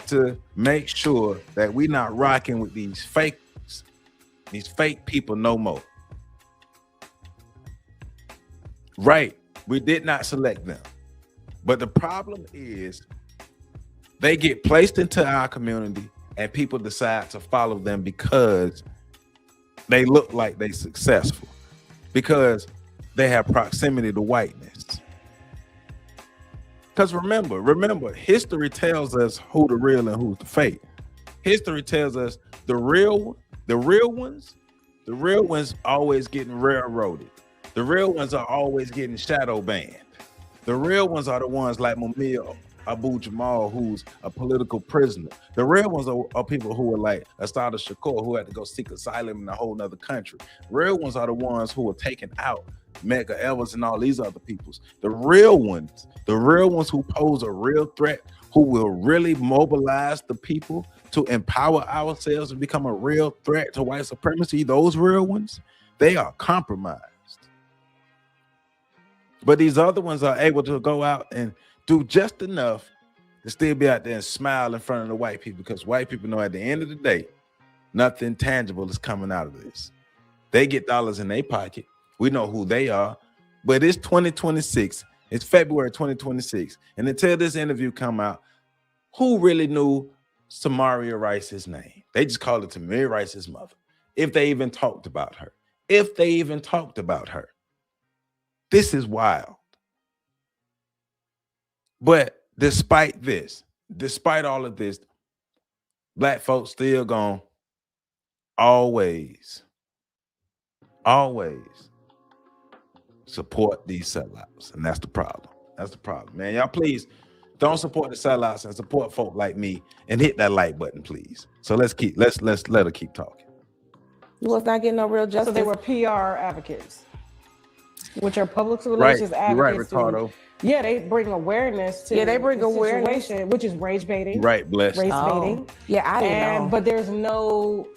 Speaker 1: to make sure that we're not rocking with these fake people no more. Right. We did not select them. But the problem is they get placed into our community and people decide to follow them because they look like they successful, because they have proximity to whiteness. Because remember, history tells us who the real and who's the fake. History tells us the real ones always getting railroaded. The real ones are always getting shadow banned. The real ones are the ones like Mumia Abu Jamal, who's a political prisoner. The real ones are people who are like Asada Shakur, who had to go seek asylum in a whole nother country. Real ones are the ones who are taken out, Medgar Evers and all these other peoples. The real ones who pose a real threat, who will really mobilize the people to empower ourselves and become a real threat to white supremacy, those real ones, they are compromised. But these other ones are able to go out and do just enough to still be out there and smile in front of the white people, because white people know at the end of the day, nothing tangible is coming out of this. They get dollars in their pocket. We know who they are, but it's 2026. It's February 2026. And until this interview come out, who really knew Samaria Rice's name? They just called it Tamir Rice's mother. If they even talked about her. This is wild. But despite all of this, black folks still gonna always support these sellouts. And that's the problem. Man. Y'all please don't support the sellouts and support folk like me and hit that like button, please. So let's let her keep talking.
Speaker 2: You was not getting no real justice.
Speaker 3: So they were PR advocates, which are public relations advocates.
Speaker 1: You're right, Ricardo.
Speaker 3: Yeah, they bring awareness to the situation, which is rage baiting.
Speaker 1: Right, bless.
Speaker 3: Race baiting.
Speaker 2: Yeah, I didn't know.
Speaker 3: But there's no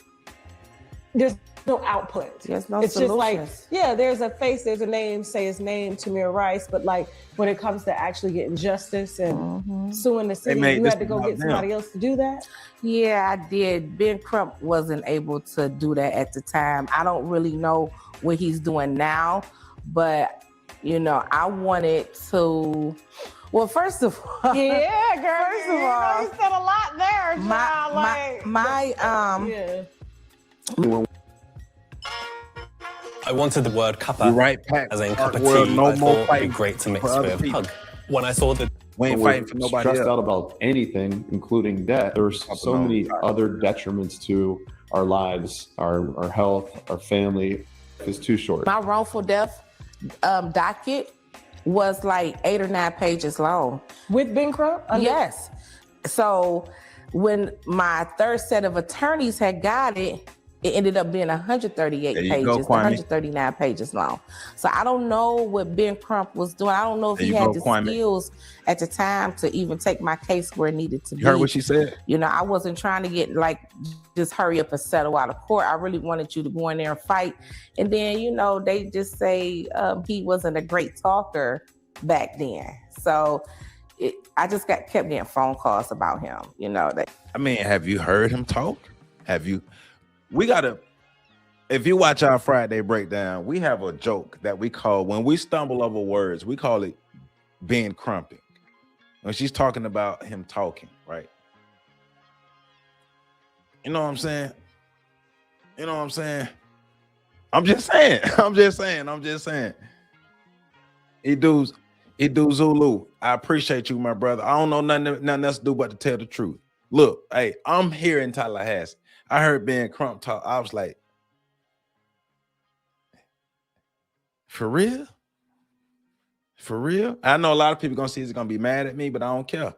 Speaker 3: output.
Speaker 2: There's no
Speaker 3: it's
Speaker 2: solutions.
Speaker 3: Just like, there's a face, there's a name, say his name, Tamir Rice, but like when it comes to actually getting justice and suing the city, you had to go get somebody else to do that?
Speaker 2: Yeah, I did. Ben Crump wasn't able to do that at the time. I don't really know what he's doing now, but I wanted to. Well, first of all,
Speaker 3: yeah, girl. First of all, you said a lot there,
Speaker 5: I wanted the word cuppa,
Speaker 1: right, Pat,
Speaker 5: as in cup of
Speaker 1: world,
Speaker 5: tea.
Speaker 1: no
Speaker 5: I
Speaker 1: more
Speaker 5: thought it'd be great to mix with hug. When I saw the
Speaker 1: we ain't fighting for nobody
Speaker 6: stressed
Speaker 1: else.
Speaker 6: out about anything, including death. There's so many other detriments to our lives, our health, our family. It's too short.
Speaker 2: My wrongful death docket was like 8 or 9 pages long.
Speaker 3: With Ben Crump?
Speaker 2: Yes. So when my third set of attorneys had got it, it ended up being 138 pages, 139 pages long. So I don't know what Ben Crump was doing. I don't know if he had the skills at the time to even take my case where it needed to be.
Speaker 1: You heard what she said?
Speaker 2: I wasn't trying to get just hurry up and settle out of court. I really wanted you to go in there and fight. And then, they just say he wasn't a great talker back then. So I just kept getting phone calls about him,
Speaker 1: Have you heard him talk? If you watch our Friday breakdown, we have a joke that we call, when we stumble over words, we call it Ben Crumping. When she's talking about him talking, right? You know what I'm saying? I'm just saying. He do Zulu. I appreciate you, my brother. I don't know nothing else to do but to tell the truth. Look, hey, I'm here in Tallahassee. I heard Ben Crump talk. I was like, for real? I know a lot of people gonna be mad at me, but I don't care.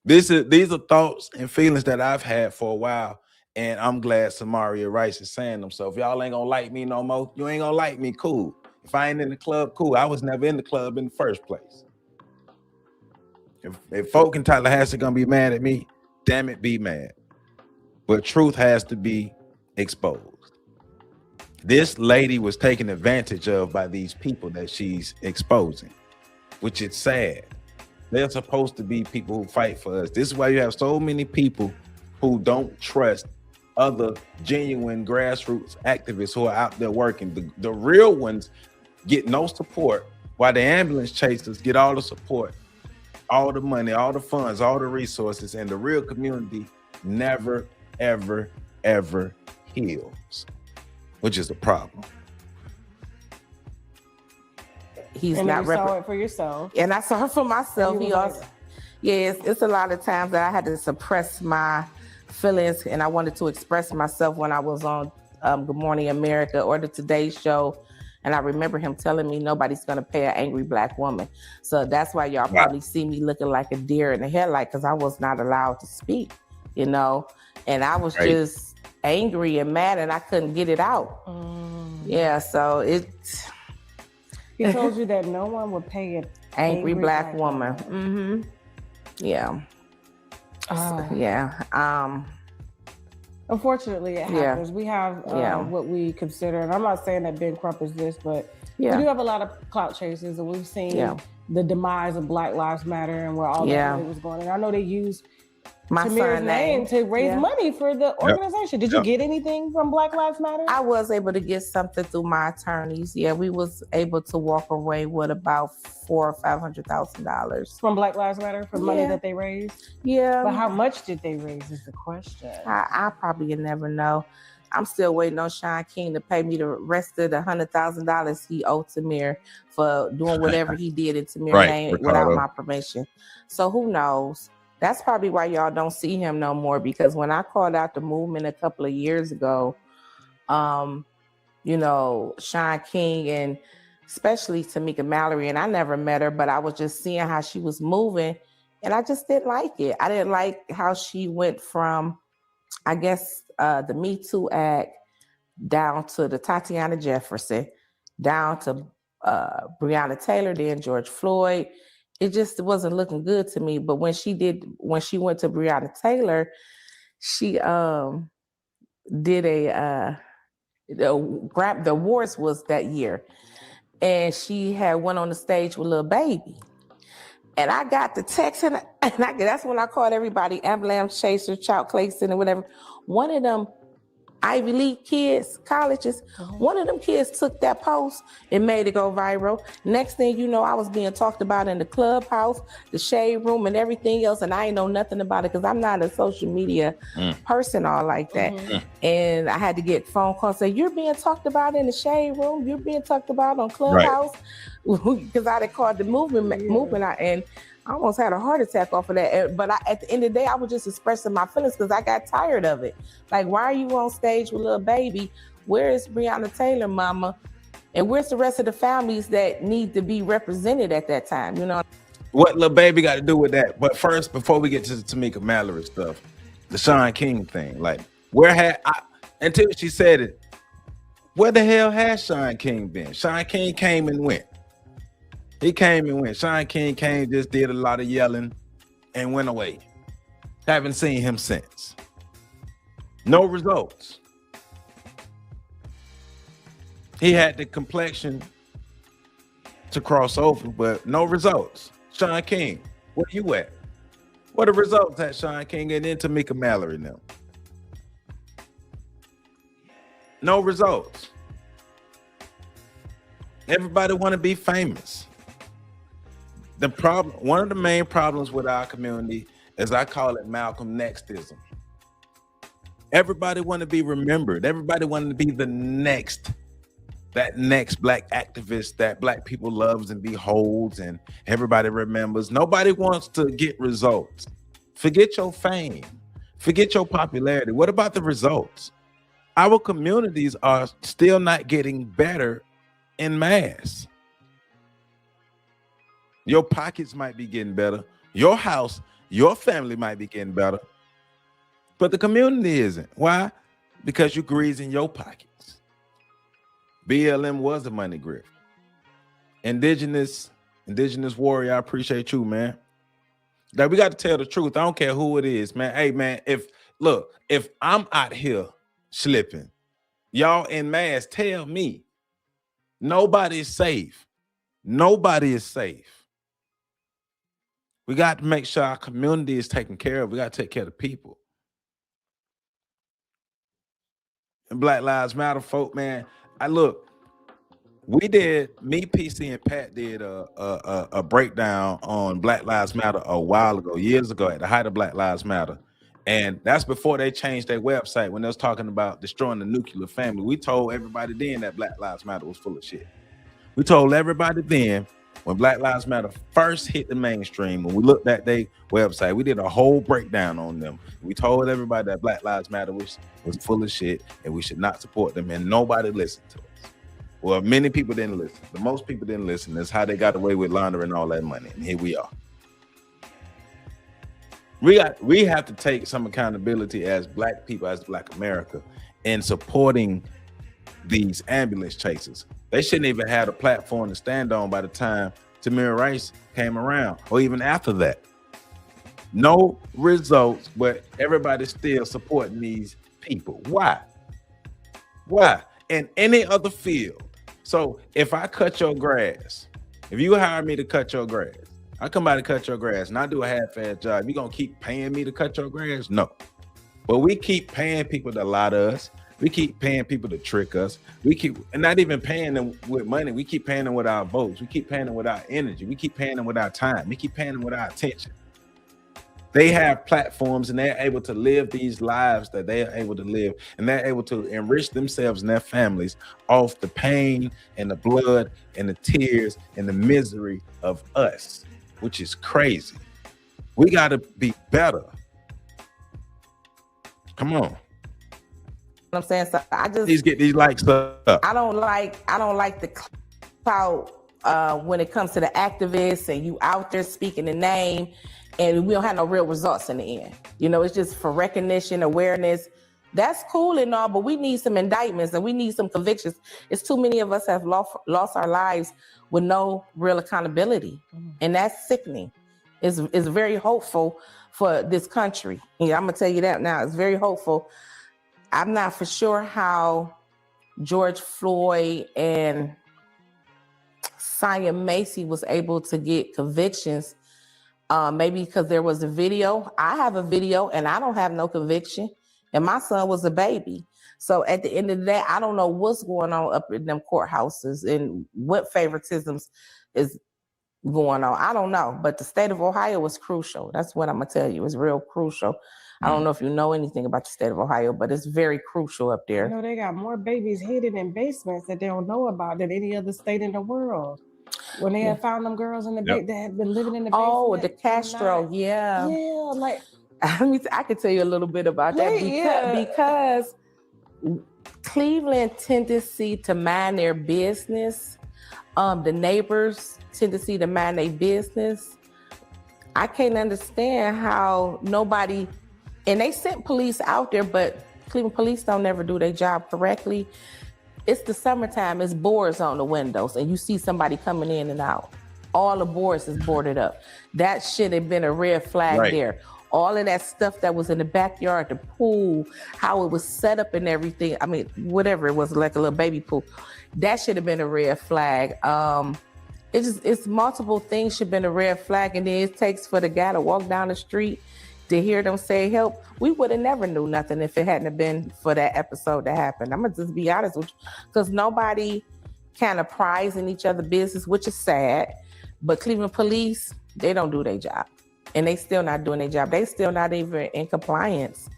Speaker 1: These are thoughts and feelings that I've had for a while, and I'm glad Samaria Rice is saying them. So if y'all ain't gonna like me no more, you ain't gonna like me, cool. If I ain't in the club, cool. I was never in the club in the first place. If folk in Tallahassee gonna be mad at me, damn it, be mad. But truth has to be exposed. This lady was taken advantage of by these people that she's exposing, which is sad. They're supposed to be people who fight for us. This is why you have so many people who don't trust other genuine grassroots activists who are out there working. The real ones get no support, while the ambulance chasers get all the support, all the money, all the funds, all the resources, and the real community never, ever heals, which is a problem.
Speaker 2: He's
Speaker 3: and
Speaker 2: not
Speaker 3: you saw it for yourself.
Speaker 2: And I saw it for myself. It's a lot of times that I had to suppress my feelings, and I wanted to express myself when I was on Good Morning America or the Today Show. And I remember him telling me nobody's going to pay an angry Black woman. So that's why y'all probably see me looking like a deer in the headlight, because I was not allowed to speak, you know, and I was just angry and mad and I couldn't get it out. Yeah, so
Speaker 3: he told you that no one would pay an
Speaker 2: angry Black woman. Yeah. Yeah.
Speaker 3: Unfortunately, it happens. We have what we consider, and I'm not saying that Ben Crump is this, but we do have a lot of clout chasers, and we've seen the demise of Black Lives Matter and where all that money was going. And I know they used Tamir's name to raise money for the organization. Did you get anything from Black Lives Matter?
Speaker 2: I was able to get something through my attorneys. Yeah, we was able to walk away with about $400,000 or $500,000
Speaker 3: from Black Lives Matter for money that they raised.
Speaker 2: Yeah,
Speaker 3: but how much did they raise is the question.
Speaker 2: I probably never know. I'm still waiting on Sean King to pay me the rest of the $100,000 he owed Tamir for doing whatever he did in Tamir's name without my permission. So who knows? That's probably why y'all don't see him no more, because when I called out the movement a couple of years ago, you know, Sean King and especially Tamika Mallory, and I never met her, but I was just seeing how she was moving and I just didn't like it. I didn't like how she went from, I guess, the Me Too Act down to the Tatiana Jefferson, down to Breonna Taylor, then George Floyd. It just wasn't looking good to me. But when she went to Breonna Taylor, she did the awards was that year, and she had went on the stage with Lil Baby, and I got the text, and that's when I called everybody ambulance chaser, clout-chasing, and whatever. One of them Ivy League kids, colleges, one of them kids took that post and made it go viral. Next thing you know, I was being talked about in the clubhouse, the shade room, and everything else, and I ain't know nothing about it because I'm not a social media person all like that. And I had to get phone calls say, you're being talked about in the shade room, you're being talked about on clubhouse, because I had called the movement, and I almost had a heart attack off of that. But at the end of the day, I was just expressing my feelings because I got tired of it. Like, why are you on stage with Lil Baby? Where is Breonna Taylor, mama? And where's the rest of the families that need to be represented at that time? You know
Speaker 1: what Lil Baby got to do with that? But first, before we get to the Tamika Mallory stuff, the Sean King thing, like, until she said it, where the hell has Sean King been? Sean King came and went. He came and went. Sean King came, just did a lot of yelling and went away. Haven't seen him since. No results. He had the complexion to cross over, but no results. Sean King, where you at? What are the results at Sean King and then Tamika Mallory now? No results. Everybody want to be famous. The problem, one of the main problems with our community is, I call it Malcolm Nextism. Everybody want to be remembered. Everybody want to be the next, that next Black activist that Black people loves and beholds and everybody remembers. Nobody wants to get results. Forget your fame. Forget your popularity. What about the results? Our communities are still not getting better in mass. Your pockets might be getting better. Your house, your family might be getting better. But the community isn't. Why? Because you're greasing your pockets. BLM was a money grip. Indigenous warrior, I appreciate you, man. Now, we got to tell the truth. I don't care who it is, man. Hey, man, if I'm out here slipping, y'all in mass, tell me. Nobody is safe. Nobody is safe. We got to make sure our community is taken care of. We got to take care of the people. And Black Lives Matter, folk, man. We did, me, PC, and Pat did a breakdown on Black Lives Matter a while ago, years ago, at the height of Black Lives Matter. And that's before they changed their website when they was talking about destroying the nuclear family. We told everybody then that Black Lives Matter was full of shit. We told everybody then, when Black Lives Matter first hit the mainstream, when we looked at their website, we did a whole breakdown on them. We told everybody that Black Lives Matter was full of shit and we should not support them, and nobody listened to us. Well, many people didn't listen. But most people didn't listen. That's how they got away with laundering all that money. And here we are. We have to take some accountability as Black people, as Black America, in supporting these ambulance chasers. They shouldn't even have a platform to stand on by the time Tamir Rice came around, or even after that. No results, but everybody's still supporting these people. Why? In any other field. So if I cut your grass, if you hire me to cut your grass, I come by to cut your grass and I do a half-ass job, you gonna keep paying me to cut your grass? No. But we keep paying people to lie to us. We keep paying people to trick us. We keep, and not even paying them with money. We keep paying them with our votes. We keep paying them with our energy. We keep paying them with our time. We keep paying them with our attention. They have platforms and they're able to live these lives that they are able to live, and they're able to enrich themselves and their families off the pain and the blood and the tears and the misery of us, which is crazy. We got to be better. Come on.
Speaker 2: I'm saying, so I just
Speaker 1: Please get these likes up.
Speaker 2: I don't like the clout when it comes to the activists and you out there speaking the name, and we don't have no real results in the end. You know, it's just for recognition, awareness. That's cool and all, but we need some indictments and we need some convictions. It's too many of us have lost our lives with no real accountability, and that's sickening. It's very hopeful for this country. Yeah, I'm gonna tell you that now. It's very hopeful. I'm not for sure how George Floyd and Sia Macy was able to get convictions. Maybe because there was a video. I have a video and I don't have no conviction. And my son was a baby. So at the end of the day, I don't know what's going on up in them courthouses and what favoritisms is going on. I don't know. But the state of Ohio was crucial. That's what I'm going to tell you. It's real crucial. I don't know if you know anything about the state of Ohio, but it's very crucial up there.
Speaker 3: You know, they got more babies hidden in basements that they don't know about than any other state in the world. When they had found them girls in the that had been living in the basement.
Speaker 2: Oh, the Castro, yeah.
Speaker 3: Yeah, like
Speaker 2: I could tell you a little bit about that because Cleveland tendency to mind their business, the neighbors tendency to mind their business. I can't understand how nobody, and they sent police out there, but Cleveland police don't ever do their job correctly. It's the summertime, it's boards on the windows, and you see somebody coming in and out. All the boards is boarded up. That should have been a red flag there. All of that stuff that was in the backyard, the pool, how it was set up and everything. I mean, whatever, it was like a little baby pool. That should have been a red flag. It's multiple things should have been a red flag, and then it takes for the guy to walk down the street to hear them say help. We would have never knew nothing if it hadn't been for that episode that happened. I'm gonna just be honest with you, because nobody kind of pries in each other's business, which is sad. But Cleveland police, they don't do their job, and they still not doing their job. They still not even in compliance.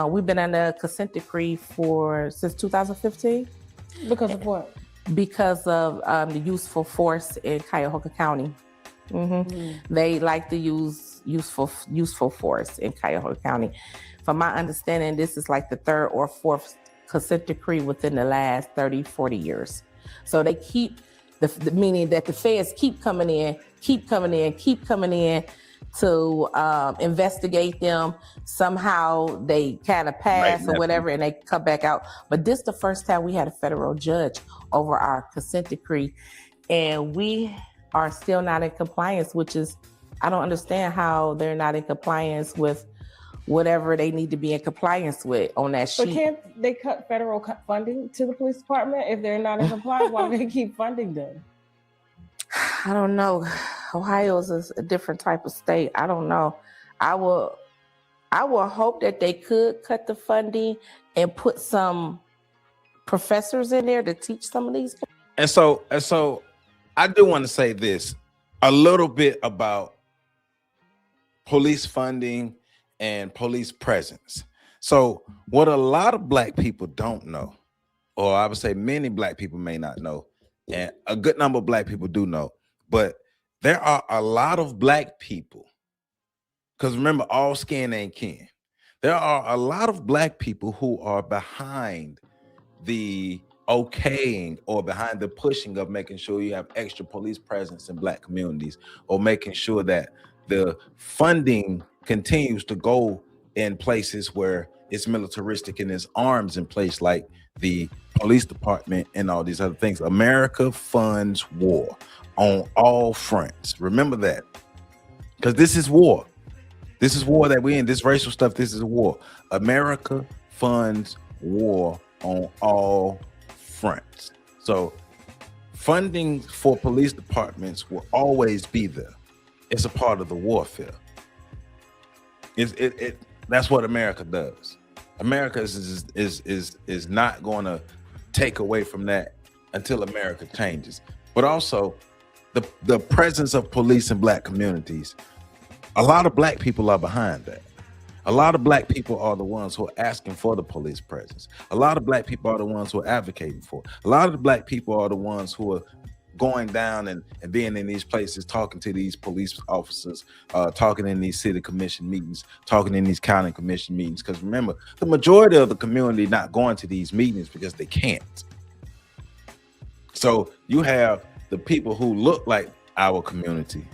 Speaker 2: We've been under a consent decree since 2015.
Speaker 3: Because of what?
Speaker 2: Because of the useful force in Cuyahoga County. They like to use useful force in Cuyahoga County. From my understanding, this is like the third or fourth consent decree within the last 30, 40 years. So they keep, meaning that the feds keep coming in to investigate them. Somehow they kind of pass or whatever, and they come back out. But this is the first time we had a federal judge over our consent decree, and we are still not in compliance, which is, I don't understand how they're not in compliance with whatever they need to be in compliance with on that sheet.
Speaker 3: But can't they cut federal funding to the police department if they're not in compliance? Why do they keep funding them?
Speaker 2: I don't know. Ohio is a different type of state. I don't know. I will hope that they could cut the funding and put some professors in there to teach some of these.
Speaker 1: And so I do want to say this a little bit about police funding and police presence. So what a lot of Black people don't know, or I would say many Black people may not know, and a good number of Black people do know, but there are a lot of Black people, because remember, all skin ain't kin. There are a lot of Black people who are behind the okaying or behind the pushing of making sure you have extra police presence in Black communities, or making sure that the funding continues to go in places where it's militaristic and there's arms in place, like the police department and all these other things. America funds war on all fronts. Remember that, because this is war. This is war that we're in. This racial stuff, this is war. America funds war on all fronts. So funding for police departments will always be there. It's a part of the warfare. That's what America does. America is not going to take away from that until America changes. But also the presence of police in Black communities, a lot of Black people are behind that. A lot of Black people are the ones who are asking for the police presence. A lot of Black people are the ones who are advocating for it. A lot of the Black people are the ones who are going down and being in these places, talking to these police officers, talking in these city commission meetings, talking in these county commission meetings. Because remember, the majority of the community not going to these meetings because they can't. So you have the people who look like our community,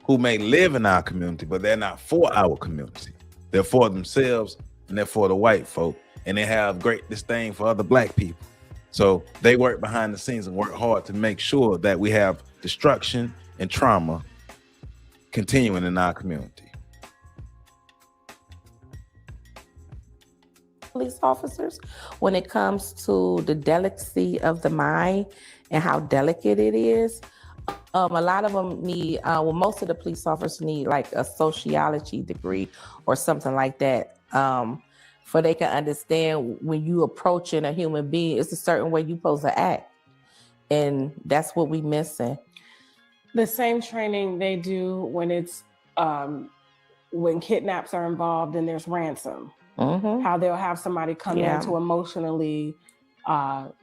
Speaker 1: who may live in our community, but they're not for our community. They're for themselves and they're for the white folk, and they have great disdain for other Black people. So they work behind the scenes and work hard to make sure that we have destruction and trauma continuing in our community.
Speaker 2: Police officers, when it comes to the delicacy of the mind and how delicate it is, a lot of them need, most of the police officers need like a sociology degree or something like that, for they can understand when you approaching a human being, it's a certain way you're supposed to act. And that's what we missing.
Speaker 3: The same training they do when it's, when kidnaps are involved and there's ransom, how they'll have somebody come in to emotionally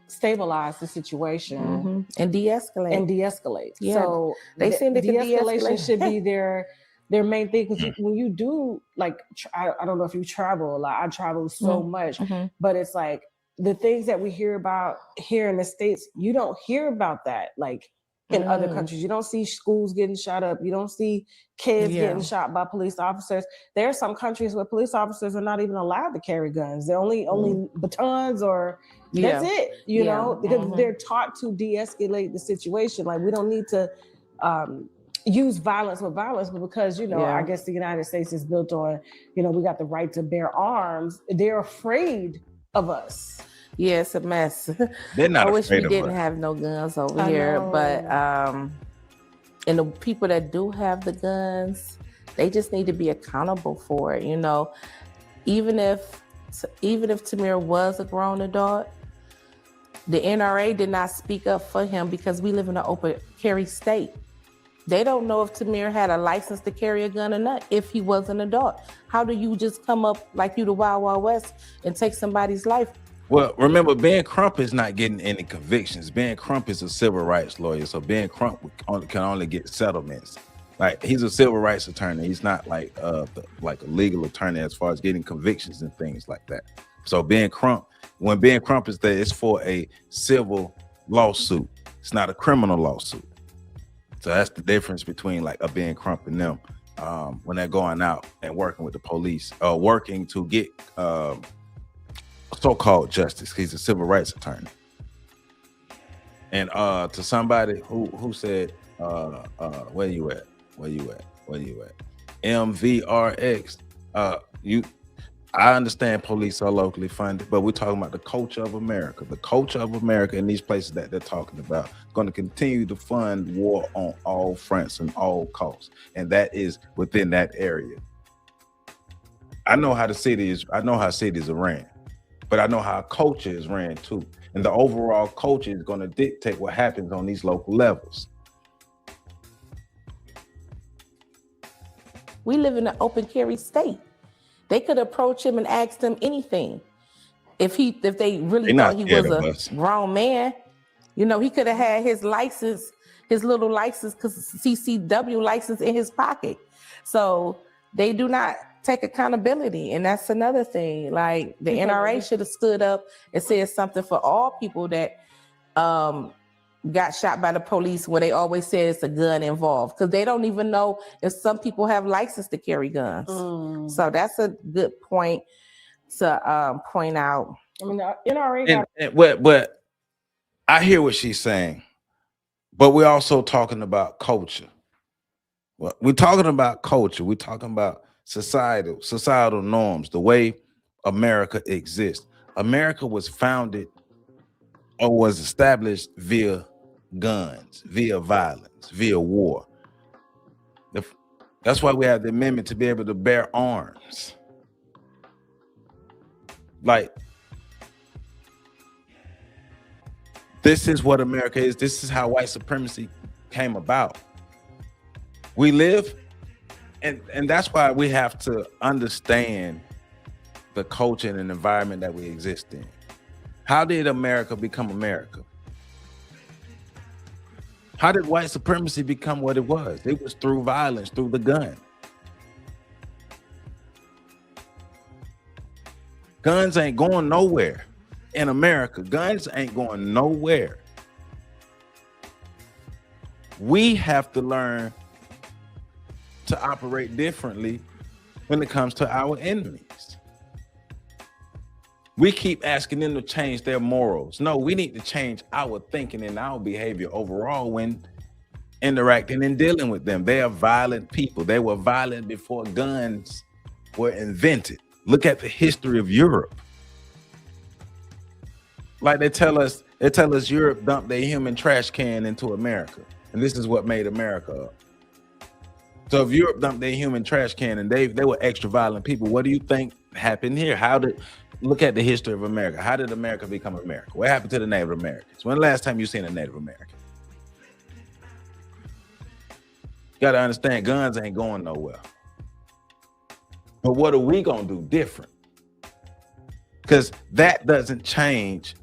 Speaker 3: stabilize the situation
Speaker 2: and de-escalate.
Speaker 3: Yeah. So
Speaker 2: they seem to
Speaker 3: de-escalation should be their main thing. Because when you do, like, I don't know if you travel a lot. I travel so much, but it's like the things that we hear about here in the States, you don't hear about that. Like in other countries, you don't see schools getting shot up. You don't see kids getting shot by police officers. There are some countries where police officers are not even allowed to carry guns. They're only batons or that's it, you know, because they're taught to de-escalate the situation. Like, we don't need to use violence with violence, but because, you know, I guess the United States is built on, you know, we got the right to bear arms. They're afraid of us.
Speaker 2: Yeah, it's a mess.
Speaker 1: They're not
Speaker 2: I wish we
Speaker 1: afraid of
Speaker 2: didn't
Speaker 1: us.
Speaker 2: have no guns over here, but and the people that do have the guns, they just need to be accountable for it. You know, even if Tamir was a grown adult, the NRA did not speak up for him because we live in an open carry state. They don't know if Tamir had a license to carry a gun or not if he was an adult. How do you just come up like you the Wild Wild West and take somebody's life?
Speaker 1: Well, remember, Ben Crump is not getting any convictions. Ben Crump is a civil rights lawyer, so Ben Crump can only get settlements. Like, he's a civil rights attorney. He's not like a legal attorney as far as getting convictions and things like that. So Ben Crump, when Ben Crump is there, it's for a civil lawsuit. It's not a criminal lawsuit. So that's the difference between like a Ben Crump and them when they're going out and working with the police, working to get so-called justice. He's a civil rights attorney. And to somebody who said, where you at? MVRX. I understand police are locally funded, but we're talking about the culture of America. The culture of America in these places that they're talking about going to continue to fund war on all fronts and all costs. And that is within that area. I know how cities are ran, but I know how culture is ran too. And the overall culture is going to dictate what happens on these local levels.
Speaker 2: We live in an open carry state. They could approach him and ask him anything. If they really thought he was a grown man, you know, he could have had his license, his little license, CCW license in his pocket. So they do not take accountability. And that's another thing. Like the NRA should have stood up and said something for all people that got shot by the police, where they always say it's a gun involved, because they don't even know if some people have license to carry guns. So that's a good point to point out.
Speaker 3: I mean, the NRA
Speaker 1: but I hear what she's saying, but we're also talking about culture. Well, we're talking about culture. We're talking about societal norms, the way America exists. America was founded or was established via guns, via violence, via war. That's why we have the amendment to be able to bear arms. Like, this is what America is. This is how white supremacy came about. We live, and that's why we have to understand the culture and the environment that we exist in. How did America become America? How did white supremacy become what it was? It was through violence, through the gun. Guns ain't going nowhere in America. Guns ain't going nowhere. We have to learn to operate differently when it comes to our enemies. We keep asking them to change their morals. No, we need to change our thinking and our behavior overall when interacting and dealing with them. They are violent people. They were violent before guns were invented. Look at the history of Europe. Like they tell us Europe dumped their human trash can into America, and this is what made America up. So if Europe dumped their human trash can and they were extra violent people, what do you think happened here? Look at the history of America. How did America become America? What happened to the Native Americans? When the last time you seen a Native American? You got to understand, guns ain't going nowhere. But what are we going to do different? Because that doesn't change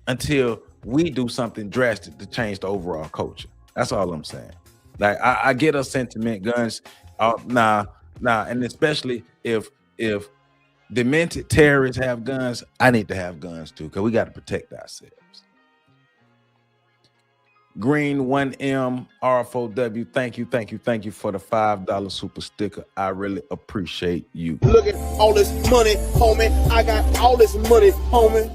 Speaker 1: until we do something drastic to change the overall culture. That's all I'm saying. Like, I get a sentiment, guns, nah, and especially if demented terrorists have guns, I need to have guns too, because we got to protect ourselves. Green 1M R4W, thank you for the $5 super sticker. I really appreciate you.
Speaker 7: Look at all this money, homie. I got all this money, homie.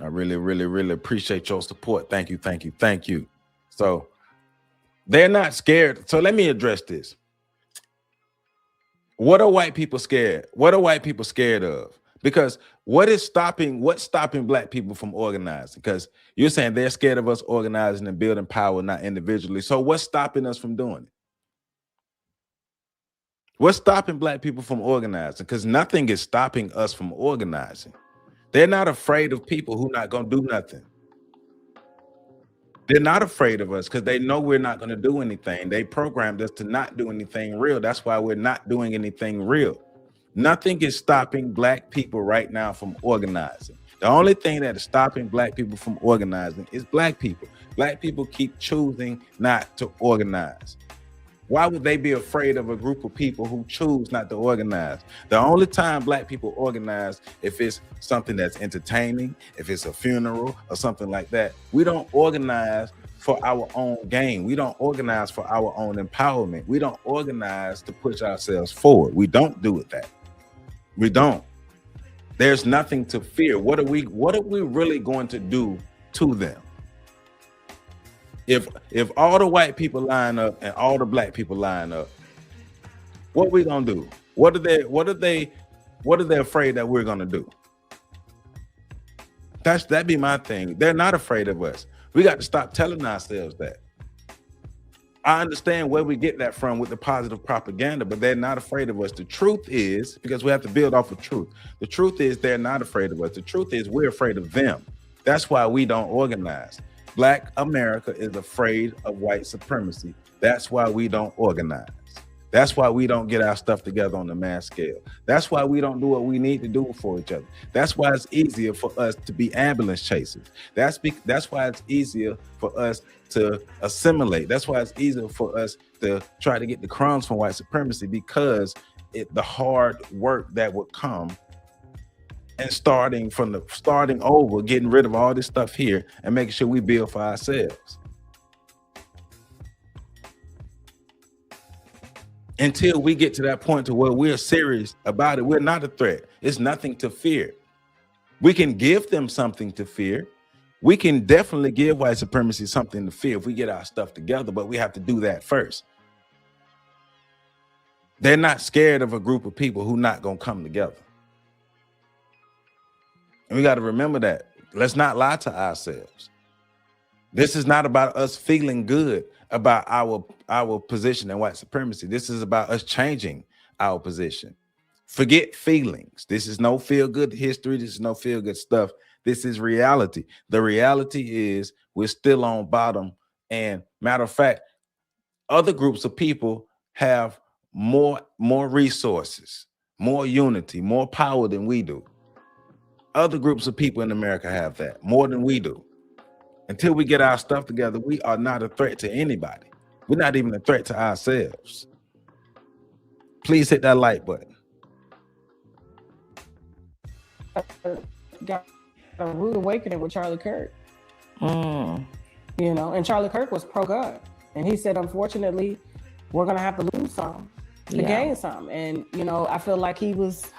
Speaker 1: I really appreciate your support. Thank you. So they're not scared. So let me address this. What are white people scared? What are white people scared of? Because what's stopping black people from organizing? Because you're saying they're scared of us organizing and building power, not individually. So what's stopping us from doing it? What's stopping black people from organizing? Because nothing is stopping us from organizing. They're not afraid of people who not going to do nothing. They're not afraid of us because they know we're not going to do anything. They programmed us to not do anything real. That's why we're not doing anything real. Nothing is stopping black people right now from organizing. The only thing that is stopping black people from organizing is black people. Black people keep choosing not to organize. Why would they be afraid of a group of people who choose not to organize? The only time black people organize if it's something that's entertaining, if it's a funeral or something like that. We don't organize for our own gain. We don't organize for our own empowerment. We don't organize to push ourselves forward. We don't do it that. We don't. There's nothing to fear. What are we really going to do to them? If all the white people line up and all the black people line up, what we gonna do? What are they afraid that we're gonna do? That'd be my thing. They're not afraid of us. We got to stop telling ourselves that. I understand where we get that from with the positive propaganda, but they're not afraid of us. The truth is, because we have to build off of truth. The truth is they're not afraid of us. The truth is we're afraid of them. That's why we don't organize. Black America is afraid of white supremacy. That's why we don't organize. That's why we don't get our stuff together on the mass scale. That's why we don't do what we need to do for each other. That's why it's easier for us to be ambulance chasers. That's why it's easier for us to assimilate. That's why it's easier for us to try to get the crumbs from white supremacy, because the hard work that would come and starting over, getting rid of all this stuff here and making sure we build for ourselves. Until we get to that point to where we're serious about it, we're not a threat. It's nothing to fear. We can give them something to fear. We can definitely give white supremacy something to fear if we get our stuff together, but we have to do that first. They're not scared of a group of people who not gonna come together. And we got to remember that. Let's not lie to ourselves. This is not about us feeling good about our position in white supremacy. This is about us changing our position. Forget feelings. This is no feel-good history. This is no feel-good stuff. This is reality. The reality is we're still on bottom. And matter of fact, other groups of people have more resources, more unity, more power than we do. Other groups of people in America have that more than we do. Until we get our stuff together, we are not a threat to anybody. We're not even a threat to ourselves. Please hit that like button.
Speaker 3: Got a rude awakening with Charlie Kirk. You know, and Charlie Kirk was pro-gun. And he said, unfortunately, we're going to have to lose some to gain some. And, you know, I feel like he was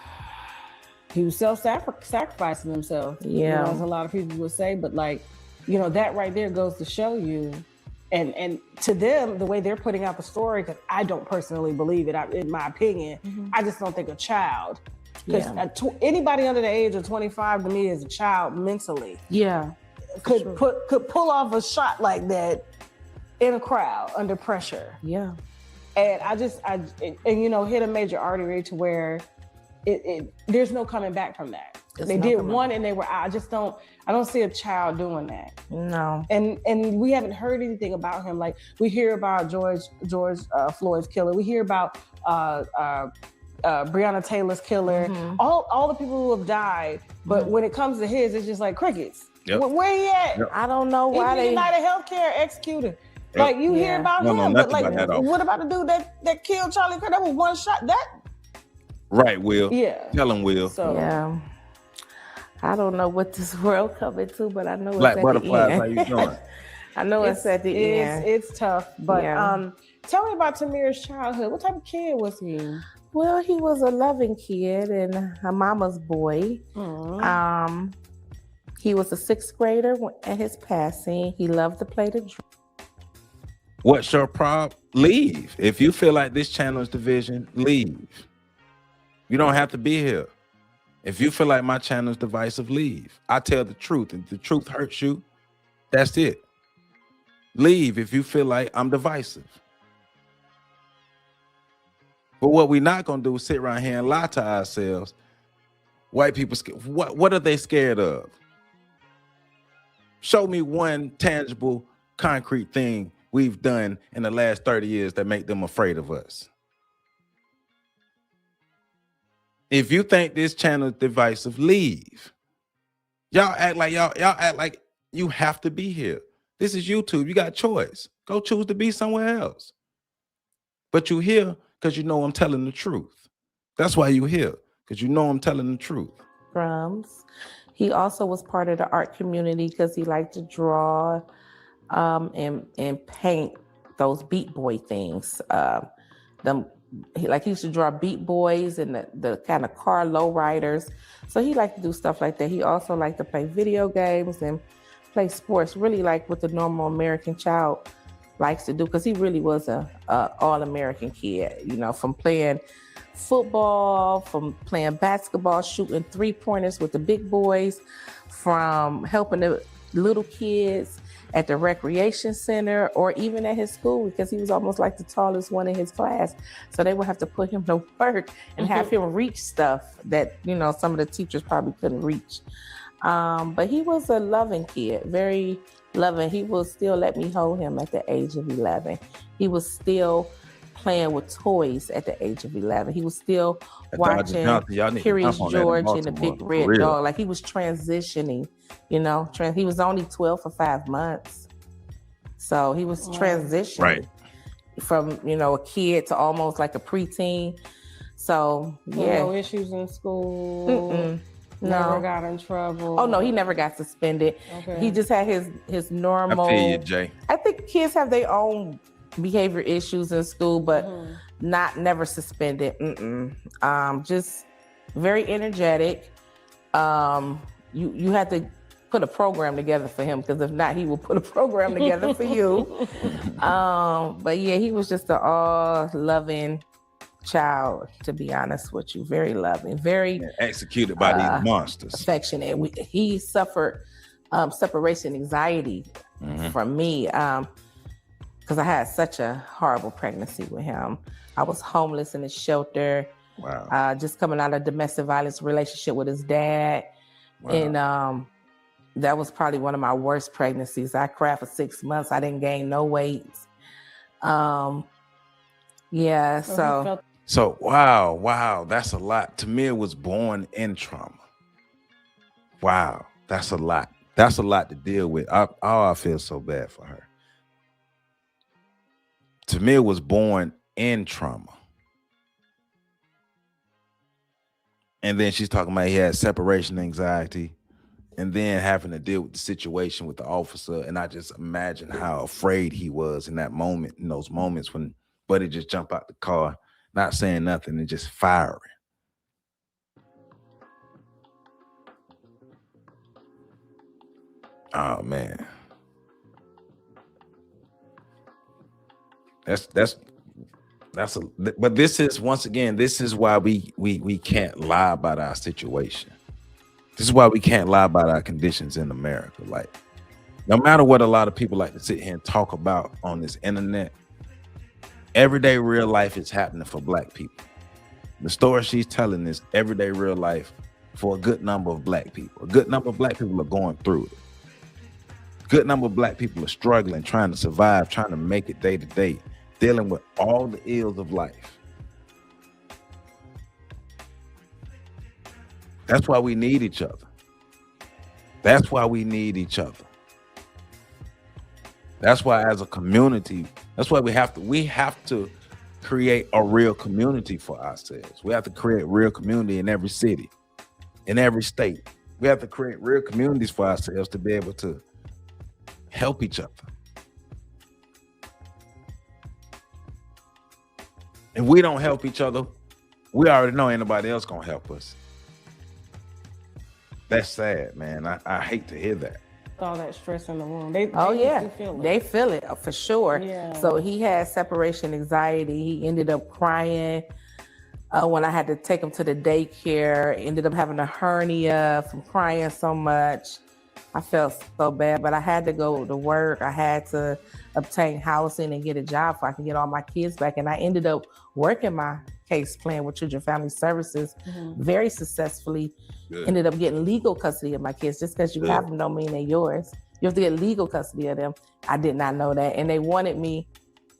Speaker 3: self-sacrificing himself.
Speaker 2: Yeah.
Speaker 3: You know, as a lot of people would say, but like, you know, that right there goes to show you, and to them, the way they're putting out the story, because I don't personally believe it, in my opinion, I just don't think a child, because anybody under the age of 25 to me is a child mentally.
Speaker 2: Yeah.
Speaker 3: Could pull off a shot like that in a crowd under pressure.
Speaker 2: Yeah.
Speaker 3: And and you know, hit a major artery to where there's no coming back from that. They did one and they were out. I don't see a child doing that.
Speaker 2: No.
Speaker 3: And we haven't heard anything about him. Like, we hear about George Floyd's killer. We hear about Breonna Taylor's killer. All the people who have died. But when it comes to his, it's just like crickets.
Speaker 1: Yep.
Speaker 3: Where he at?
Speaker 1: Yep.
Speaker 2: I don't know why
Speaker 3: Even United Healthcare executed.
Speaker 1: Yep.
Speaker 3: Like, you hear about him, but like,
Speaker 1: about
Speaker 3: what about the dude that killed Charlie Kirk? That was one shot.
Speaker 1: Right, Will.
Speaker 3: Yeah.
Speaker 1: Tell him, Will.
Speaker 3: So
Speaker 2: yeah. I don't know what this world coming to, but I know it's
Speaker 1: Black
Speaker 2: at
Speaker 1: butterflies,
Speaker 2: the end.
Speaker 1: how you doing?
Speaker 2: I know it's at the end.
Speaker 3: It's tough. But
Speaker 2: Yeah.
Speaker 3: tell me about Tamir's childhood. What type of kid was he?
Speaker 2: Well, he was a loving kid and a mama's boy. He was a 6th grader at his passing. He loved to play the drum.
Speaker 1: What's your problem? Leave. If you feel like this channel is division, leave. You don't have to be here. If you feel like my channel is divisive, leave. I tell the truth. If the truth hurts you, that's it. Leave if you feel like I'm divisive. But what we're not going to do is sit around here and lie to ourselves. White people, what are they scared of? Show me one tangible, concrete thing we've done in the last 30 years that make them afraid of us. If you think this channel is divisive, leave. Y'all act like you have to be here. This is YouTube. You got a choice. Go choose to be somewhere else. But you here because you know I'm telling the truth. That's why you here, because you know I'm telling the truth.
Speaker 2: Drums. He also was part of the art community because he liked to draw and paint those Beat Boy things. He used to draw Beat Boys and the kind of car lowriders. So he liked to do stuff like that. He also liked to play video games and play sports, really like what the normal American child likes to do, because he really was a all-American kid, you know, from playing football, from playing basketball, shooting 3-pointers with the big boys, from helping the little kids at the recreation center or even at his school, because he was almost like the tallest one in his class. So they would have to put him to work and have him reach stuff that, you know, some of the teachers probably couldn't reach. But he was a loving kid, very loving. He will still let me hold him at the age of 11. He was still playing with toys at the age of 11. He was still watching Curious George and the Big Red Dog. Like, he was transitioning, you know. He was only 12 for 5 months. So he was transitioning from, you know, a kid to almost like a preteen. So yeah,
Speaker 3: no issues in school. Never
Speaker 2: No.
Speaker 3: got in trouble.
Speaker 2: Oh no, he never got suspended.
Speaker 3: Okay.
Speaker 2: He just had his normal.
Speaker 1: I feel you, Jay.
Speaker 2: I think kids have their own behavior issues in school, but never suspended. Just very energetic. You had to put a program together for him, because if not, he will put a program together for you. But yeah, he was just an all-loving child, to be honest with you. Very loving, very
Speaker 1: executed by these monsters.
Speaker 2: Affectionate. He suffered separation anxiety from me, because I had such a horrible pregnancy with him. I was homeless in a shelter.
Speaker 1: Wow.
Speaker 2: Just coming out of domestic violence relationship with his dad.
Speaker 1: Wow.
Speaker 2: And that was probably one of my worst pregnancies. I cried for 6 months. I didn't gain no weight. Yeah,
Speaker 1: So wow, that's a lot. Tamir was born in trauma. Wow, that's a lot. That's a lot to deal with. I feel so bad for her. Tamir was born in trauma. And then she's talking about he had separation anxiety, and then having to deal with the situation with the officer. And I just imagine how afraid he was in that moment, in those moments when Buddy just jumped out the car, not saying nothing and just firing. Oh man. But this is, once again, this is why we can't lie about our situation. This is why we can't lie about our conditions in America. Like, no matter what a lot of people like to sit here and talk about on this internet, everyday real life is happening for Black people. The story she's telling is everyday real life for a good number of Black people. A good number of Black people are going through it. A good number of Black people are struggling, trying to survive, trying to make it day to day, dealing with all the ills of life. That's why we need each other. That's why we need each other. That's why, as a community, that's why we have to create a real community for ourselves. We have to create real community in every city, in every state. We have to create real communities for ourselves to be able to help each other. If we don't help each other, we already know ain't nobody else gonna help us. That's sad, man. I hate to hear that.
Speaker 3: All that stress in the room.
Speaker 2: They feel it for sure.
Speaker 3: Yeah.
Speaker 2: So he had separation anxiety. He ended up crying when I had to take him to the daycare. Ended up having a hernia from crying so much. I felt so bad, but I had to go to work. I had to obtain housing and get a job so I could get all my kids back. And I ended up working my case plan with Children and Family Services very successfully. Good. Ended up getting legal custody of my kids. Just because you have them don't mean they're yours. You have to get legal custody of them. I did not know that. And they wanted me,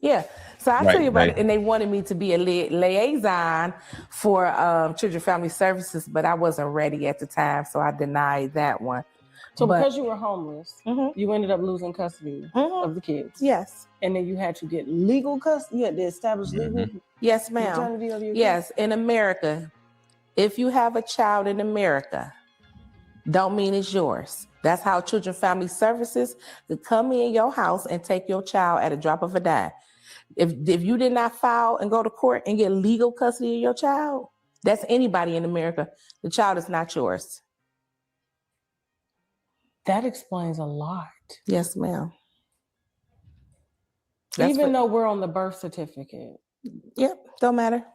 Speaker 2: So I'll tell you about it. And they wanted me to be a liaison for Children and Family Services, but I wasn't ready at the time, so I denied that one.
Speaker 3: So because you were homeless, you ended up losing custody of the kids.
Speaker 2: Yes.
Speaker 3: And then you had to get legal custody. You had to establish legal.
Speaker 2: Yes, ma'am. Yes, in America, if you have a child in America, don't mean it's yours. That's how Children and Family Services could come in your house and take your child at a drop of a dime. If you did not file and go to court and get legal custody of your child, that's anybody in America. The child is not yours.
Speaker 3: That explains a lot.
Speaker 2: Yes, ma'am.
Speaker 3: Even though we're on the birth certificate.
Speaker 2: Yep, don't matter.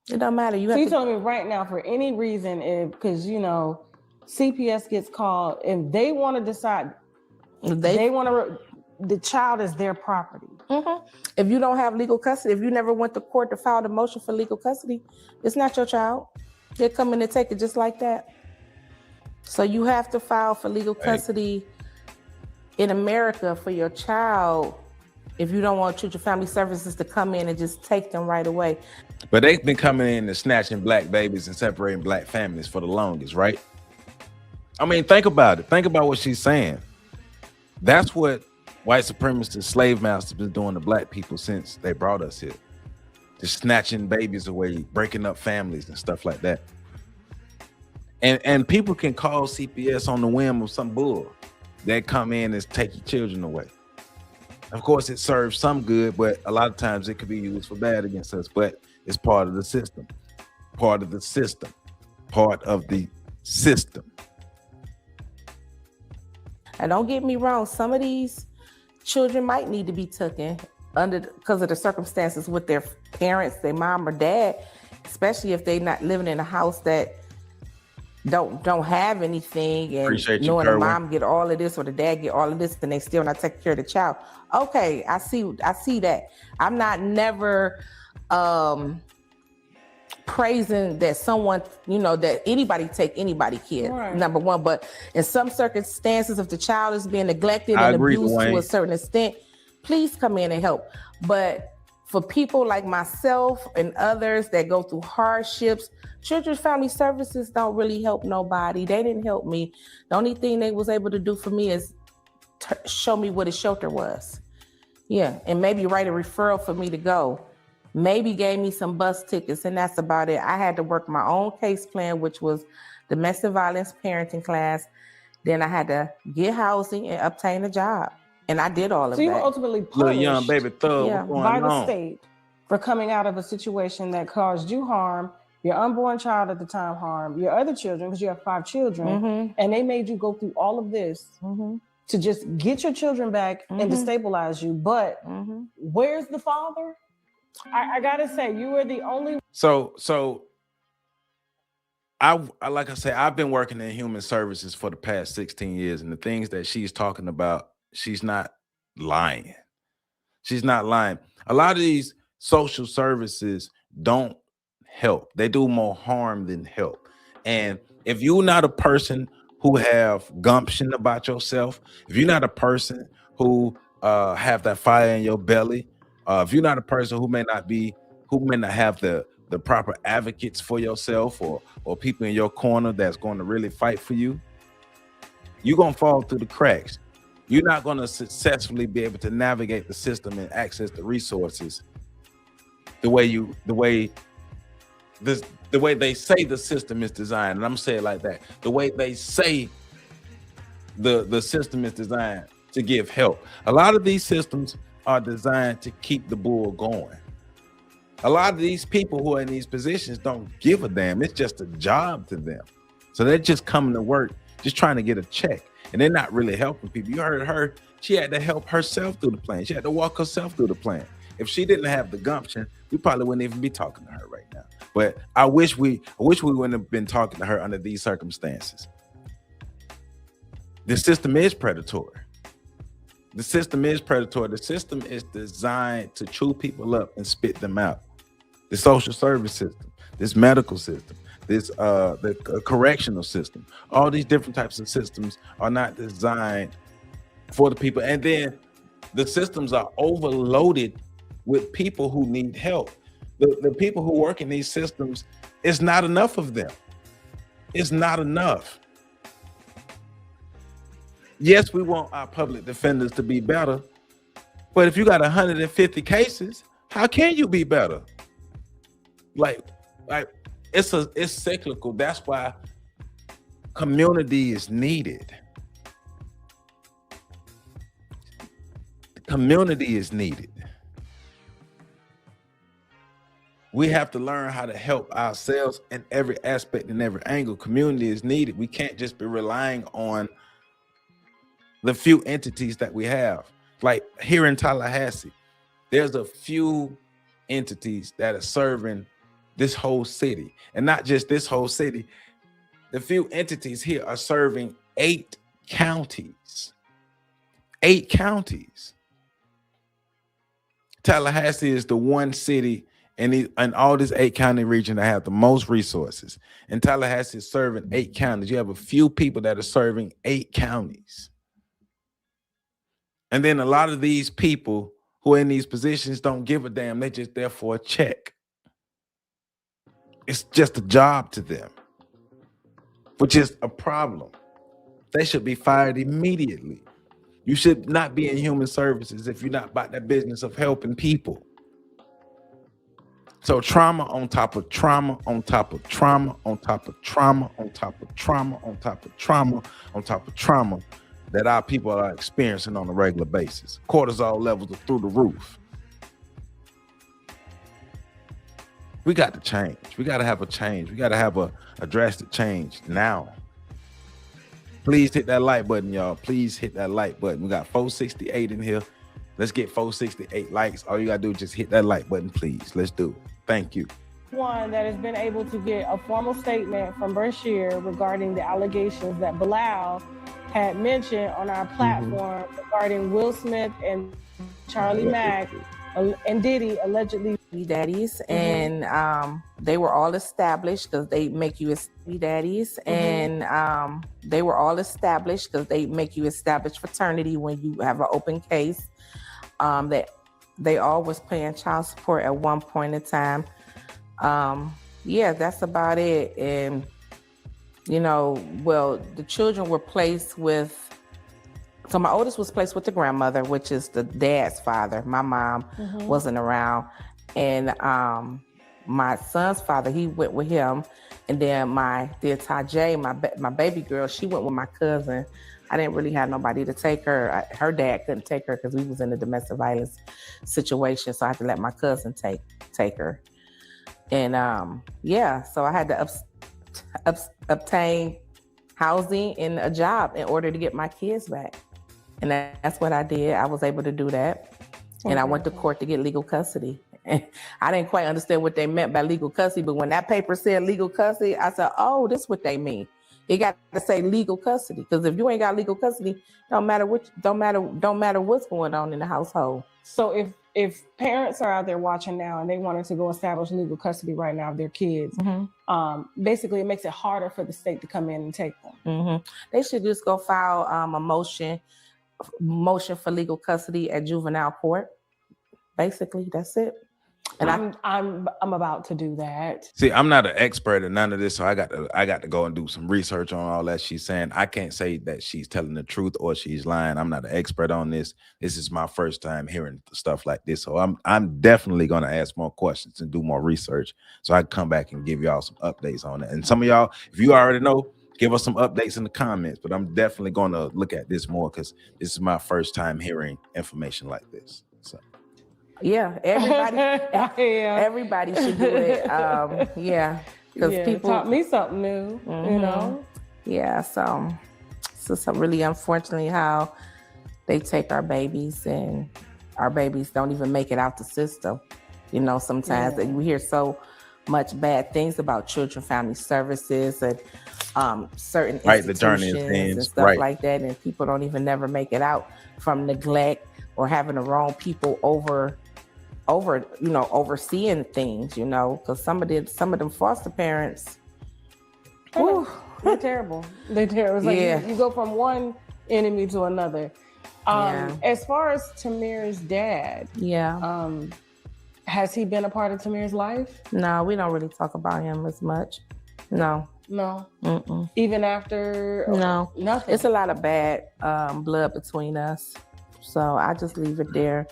Speaker 2: It don't matter.
Speaker 3: You telling me right now, for any reason, because CPS gets called and they want to decide, the child is their property.
Speaker 2: If you don't have legal custody, if you never went to court to file the motion for legal custody, it's not your child. They're coming to take it just like that. So you have to file for legal custody in America for your child if you don't want Children and Family Services to come in and just take them right away.
Speaker 1: But they've been coming in and snatching Black babies and separating Black families for the longest, right? I mean, think about it. Think about what she's saying. That's what white supremacist slave masters been doing to Black people since they brought us here. just snatching babies away, breaking up families and stuff like that. And people can call CPS on the whim of some bull that come in and take your children away. Of course, it serves some good, but a lot of times it could be used for bad against us. But it's part of the system. Part of the system. Part of the system.
Speaker 2: And don't get me wrong, some of these children might need to be taken because of the circumstances with their parents, their mom or dad, especially if they're not living in a house that don't have anything, and knowing the mom get all of this or the dad get all of this and they still not taking care of the child. Okay, I see that. I'm not never praising that someone, that anybody take anybody kid, right. Number one, but in some circumstances, if the child is being neglected and abused to a certain extent, please come in and help. But for people like myself and others that go through hardships, Children's Family Services don't really help nobody. They didn't help me. The only thing they was able to do for me is show me what a shelter was. Yeah, and maybe write a referral for me to go. Maybe gave me some bus tickets, and that's about it. I had to work my own case plan, which was domestic violence parenting class. Then I had to get housing and obtain a job. And I did all of that.
Speaker 3: So you were ultimately punished
Speaker 1: little young baby thug
Speaker 3: by the state for coming out of a situation that caused you harm, your unborn child at the time harm, your other children, because you have 5 children, and they made you go through all of this to just get your children back and to stabilize you. But where's the father? I gotta say, you were the only.
Speaker 1: So I like I say, I've been working in human services for the past 16 years, and the things that she's talking about, she's not lying. She's not lying. A lot of these social services don't help. They do more harm than help. And if you're not a person who have gumption about yourself, if you're not a person who have that fire in your belly, if you're not a person who may not have the proper advocates for yourself or people in your corner that's going to really fight for you, you're going to fall through the cracks. You're not going to successfully be able to navigate the system and access the resources the way they say the system is designed. And I'm saying it like that. The way they say the system is designed to give help. A lot of these systems are designed to keep the bull going. A lot of these people who are in these positions don't give a damn. It's just a job to them. So they're just coming to work, just trying to get a check. And they're not really helping people. You heard her, she had to help herself through the plan. She had to walk herself through the plan. If she didn't have the gumption, we probably wouldn't even be talking to her right now. But I wish we wouldn't have been talking to her under these circumstances. The system is predatory. The system is predatory. The system is designed to chew people up and spit them out. The social service system, this medical system, this the correctional system, all these different types of systems are not designed for the people. And then the systems are overloaded with people who need help. The people who work in these systems, it's not enough of them. It's not enough. Yes, we want our public defenders to be better, but if you got 150 cases, how can you be better? Like it's cyclical. That's why community is needed. Community is needed. We have to learn how to help ourselves in every aspect and every angle. Community is needed. We can't just be relying on the few entities that we have. Like here in Tallahassee, there's a few entities that are serving this whole city. And not just this whole city. The few entities here are serving 8 counties. 8 counties. Tallahassee is the one city in all this 8 county region that have the most resources. And Tallahassee is serving 8 counties. You have a few people that are serving 8 counties. And then a lot of these people who are in these positions don't give a damn. They're just there for a check. It's just a job to them, which is a problem. They should be fired immediately. You should not be in human services if you're not about that business of helping people. So trauma on top of trauma on top of trauma on top of trauma on top of trauma on top of trauma on top of trauma that our people are experiencing on a regular basis. Cortisol levels are through the roof. We got to change. We got to have a change. We got to have a drastic change now. Please hit that like button, y'all. Please hit that like button. We got 468 in here. Let's get 468 likes. All you got to do is just hit that like button, please. Let's do it. Thank you.
Speaker 3: One that has been able to get a formal statement from Bashir regarding the allegations that Bilal had mentioned on our platform regarding Will Smith and Charlie Mack and Diddy allegedly
Speaker 2: daddies, and they were all established because they make you daddies, and they were all established because they make you establish fraternity when you have an open case. That they all was paying child support at one point in time. Yeah, that's about it. And you know, well, the children were placed with. So my oldest was placed with the grandmother, which is the dad's father. My mom wasn't around. And my son's father, he went with him. And then my dear Tajay, my baby girl, she went with my cousin. I didn't really have nobody to take her. Her dad couldn't take her because we was in a domestic violence situation. So I had to let my cousin take her. And yeah, so I had to obtain housing and a job in order to get my kids back. And that's what I did. I was able to do that. And I went to court to get legal custody. And I didn't quite understand what they meant by legal custody, but when that paper said legal custody, I said, oh, this is what they mean. It got to say legal custody, because if you ain't got legal custody, don't matter what's going on in the household.
Speaker 3: So if parents are out there watching now and they wanted to go establish legal custody right now of their kids, basically it makes it harder for the state to come in and take them.
Speaker 2: They should just go file a motion for legal custody at juvenile court. Basically, that's it. And
Speaker 3: I'm about to do that.
Speaker 1: See, I'm not an expert in none of this, so I got to go and do some research on all that she's saying. I can't say that she's telling the truth or she's lying. I'm not an expert on this. This is my first time hearing stuff like this, so I'm definitely going to ask more questions and do more research, so I can come back and give y'all some updates on it. And some of y'all, if you already know, give us some updates in the comments. But I'm definitely going to look at this more because this is my first time hearing information like this. So.
Speaker 2: Yeah, everybody should do it. Yeah, because people
Speaker 3: taught me something new. You know.
Speaker 2: Yeah, so it's really unfortunately how they take our babies, and our babies don't even make it out the system. You know, sometimes we hear so much bad things about children, family services, and certain institutions and stuff like that, and people don't even never make it out from neglect or having the wrong people overseeing things, you know, because some of them foster parents,
Speaker 3: they're terrible. They're terrible. It's like you go from one enemy to another. As far as Tamir's dad, has he been a part of Tamir's life?
Speaker 2: No, we don't really talk about him as much. No.
Speaker 3: Even after?
Speaker 2: No,
Speaker 3: nothing.
Speaker 2: It's a lot of bad blood between us, so I just leave it there.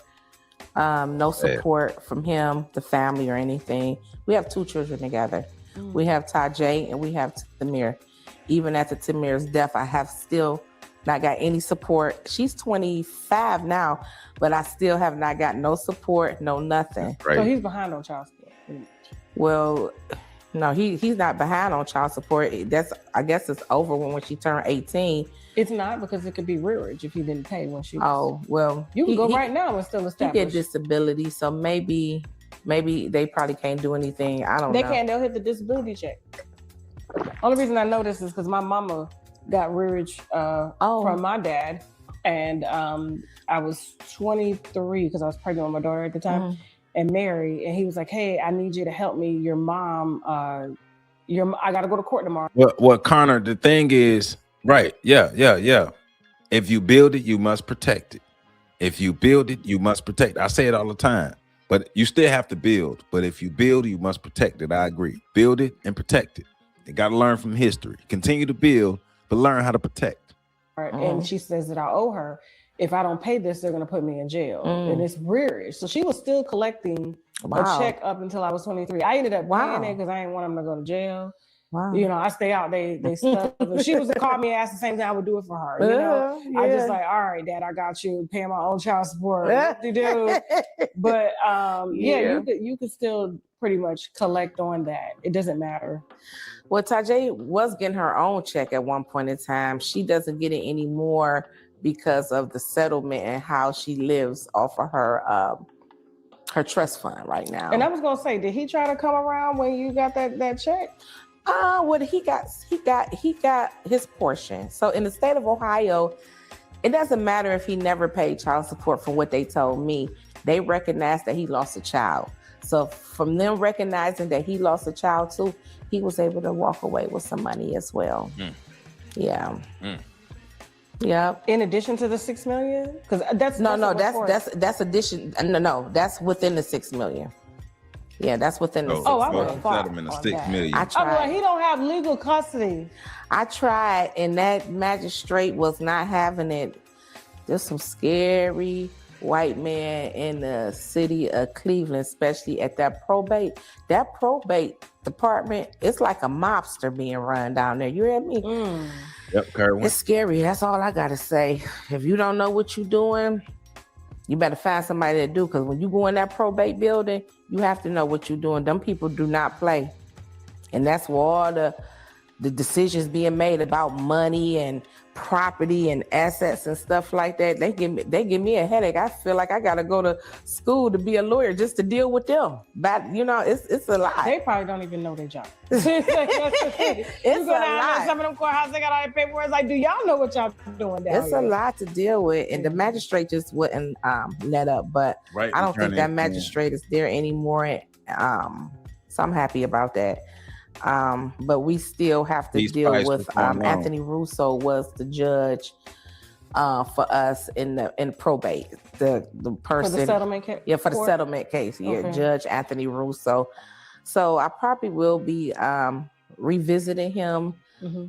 Speaker 2: No support from him, the family, or anything. We have 2 children together. We have Tajay and we have Tamir. Even after Tamir's death, I have still not got any support. She's 25 now, but I still have not got no support, no nothing.
Speaker 3: Right. So he's behind on child support.
Speaker 2: Well, no, he's not behind on child support. I guess it's over when she turned 18.
Speaker 3: It's not, because it could be rearage if he didn't pay when she was.
Speaker 2: Oh, well.
Speaker 3: You can go right now and still establish.
Speaker 2: He get disability, so maybe they probably can't do anything. I don't know.
Speaker 3: They can't. They'll hit the disability check. Only reason I know this is because my mama got rearage from my dad. And I was 23 because I was pregnant with my daughter at the time and married. And he was like, hey, I need you to help me. Your mom, I got to go to court tomorrow.
Speaker 1: Well, Connor, the thing is, right. Yeah. If you build it, you must protect it. If you build it, you must protect it. I say it all the time, but you still have to build. But if you build, you must protect it. I agree. Build it and protect it. You got to learn from history. Continue to build, but learn how to protect.
Speaker 3: And she says that I owe her. If I don't pay this, they're going to put me in jail. And it's rearage. So she was still collecting
Speaker 2: Wow.
Speaker 3: a check up until I was 23. I ended up paying it because I didn't want him to go to jail.
Speaker 2: Wow.
Speaker 3: You know, I stay out. They stuff. If she was to call me and ask the same thing, I would do it for her. You know, I just like, all right, Dad, I got you. Paying my own child support. What to do? But you could still pretty much collect on that. It doesn't matter.
Speaker 2: Well, Tajay was getting her own check at one point in time. She doesn't get it anymore because of the settlement and how she lives off of her trust fund right now.
Speaker 3: And I was gonna say, did he try to come around when you got that check?
Speaker 2: Well, he got his portion. So in the state of Ohio, it doesn't matter if he never paid child support. From what they told me, they recognize that he lost a child. So from them recognizing that he lost a child too, he was able to walk away with some money as well. Yeah. Yeah.
Speaker 3: In addition to the $6 million, because that's
Speaker 2: addition. No, that's within the $6 million. Yeah, that's within the.
Speaker 3: I would have thought
Speaker 1: settlement of $6 million.
Speaker 2: I tried.
Speaker 3: Like, he don't have legal custody.
Speaker 2: I tried, and that magistrate was not having it. There's some scary white man in the city of Cleveland, especially at that probate. That probate department, it's like a mobster being run down there. You hear me?
Speaker 1: Yep, Kerwin.
Speaker 2: It's scary. That's all I gotta say. If you don't know what you're doing, you better find somebody to do. Because when you go in that probate building, you have to know what you're doing. Them people do not play, and that's where all the decisions being made about money and property and assets and stuff like that. They give me a headache. I feel like I gotta go to school to be a lawyer just to deal with them. But it's a lot.
Speaker 3: They probably don't even know their job. It's a lot. Some of them courthouses, they got all their paperwork. It's like, do y'all know what y'all doing down
Speaker 2: It's
Speaker 3: here?
Speaker 2: a lot to deal with, and the magistrate just wouldn't let up. But
Speaker 1: Right,
Speaker 2: I don't think that magistrate is there anymore. So I'm happy about that. But we still have to deal with Anthony Russo was the judge for us in probate. The person
Speaker 3: for the settlement case.
Speaker 2: Yeah, for the settlement case. Yeah,
Speaker 3: Okay.
Speaker 2: Judge Anthony Russo. So I probably will be revisiting him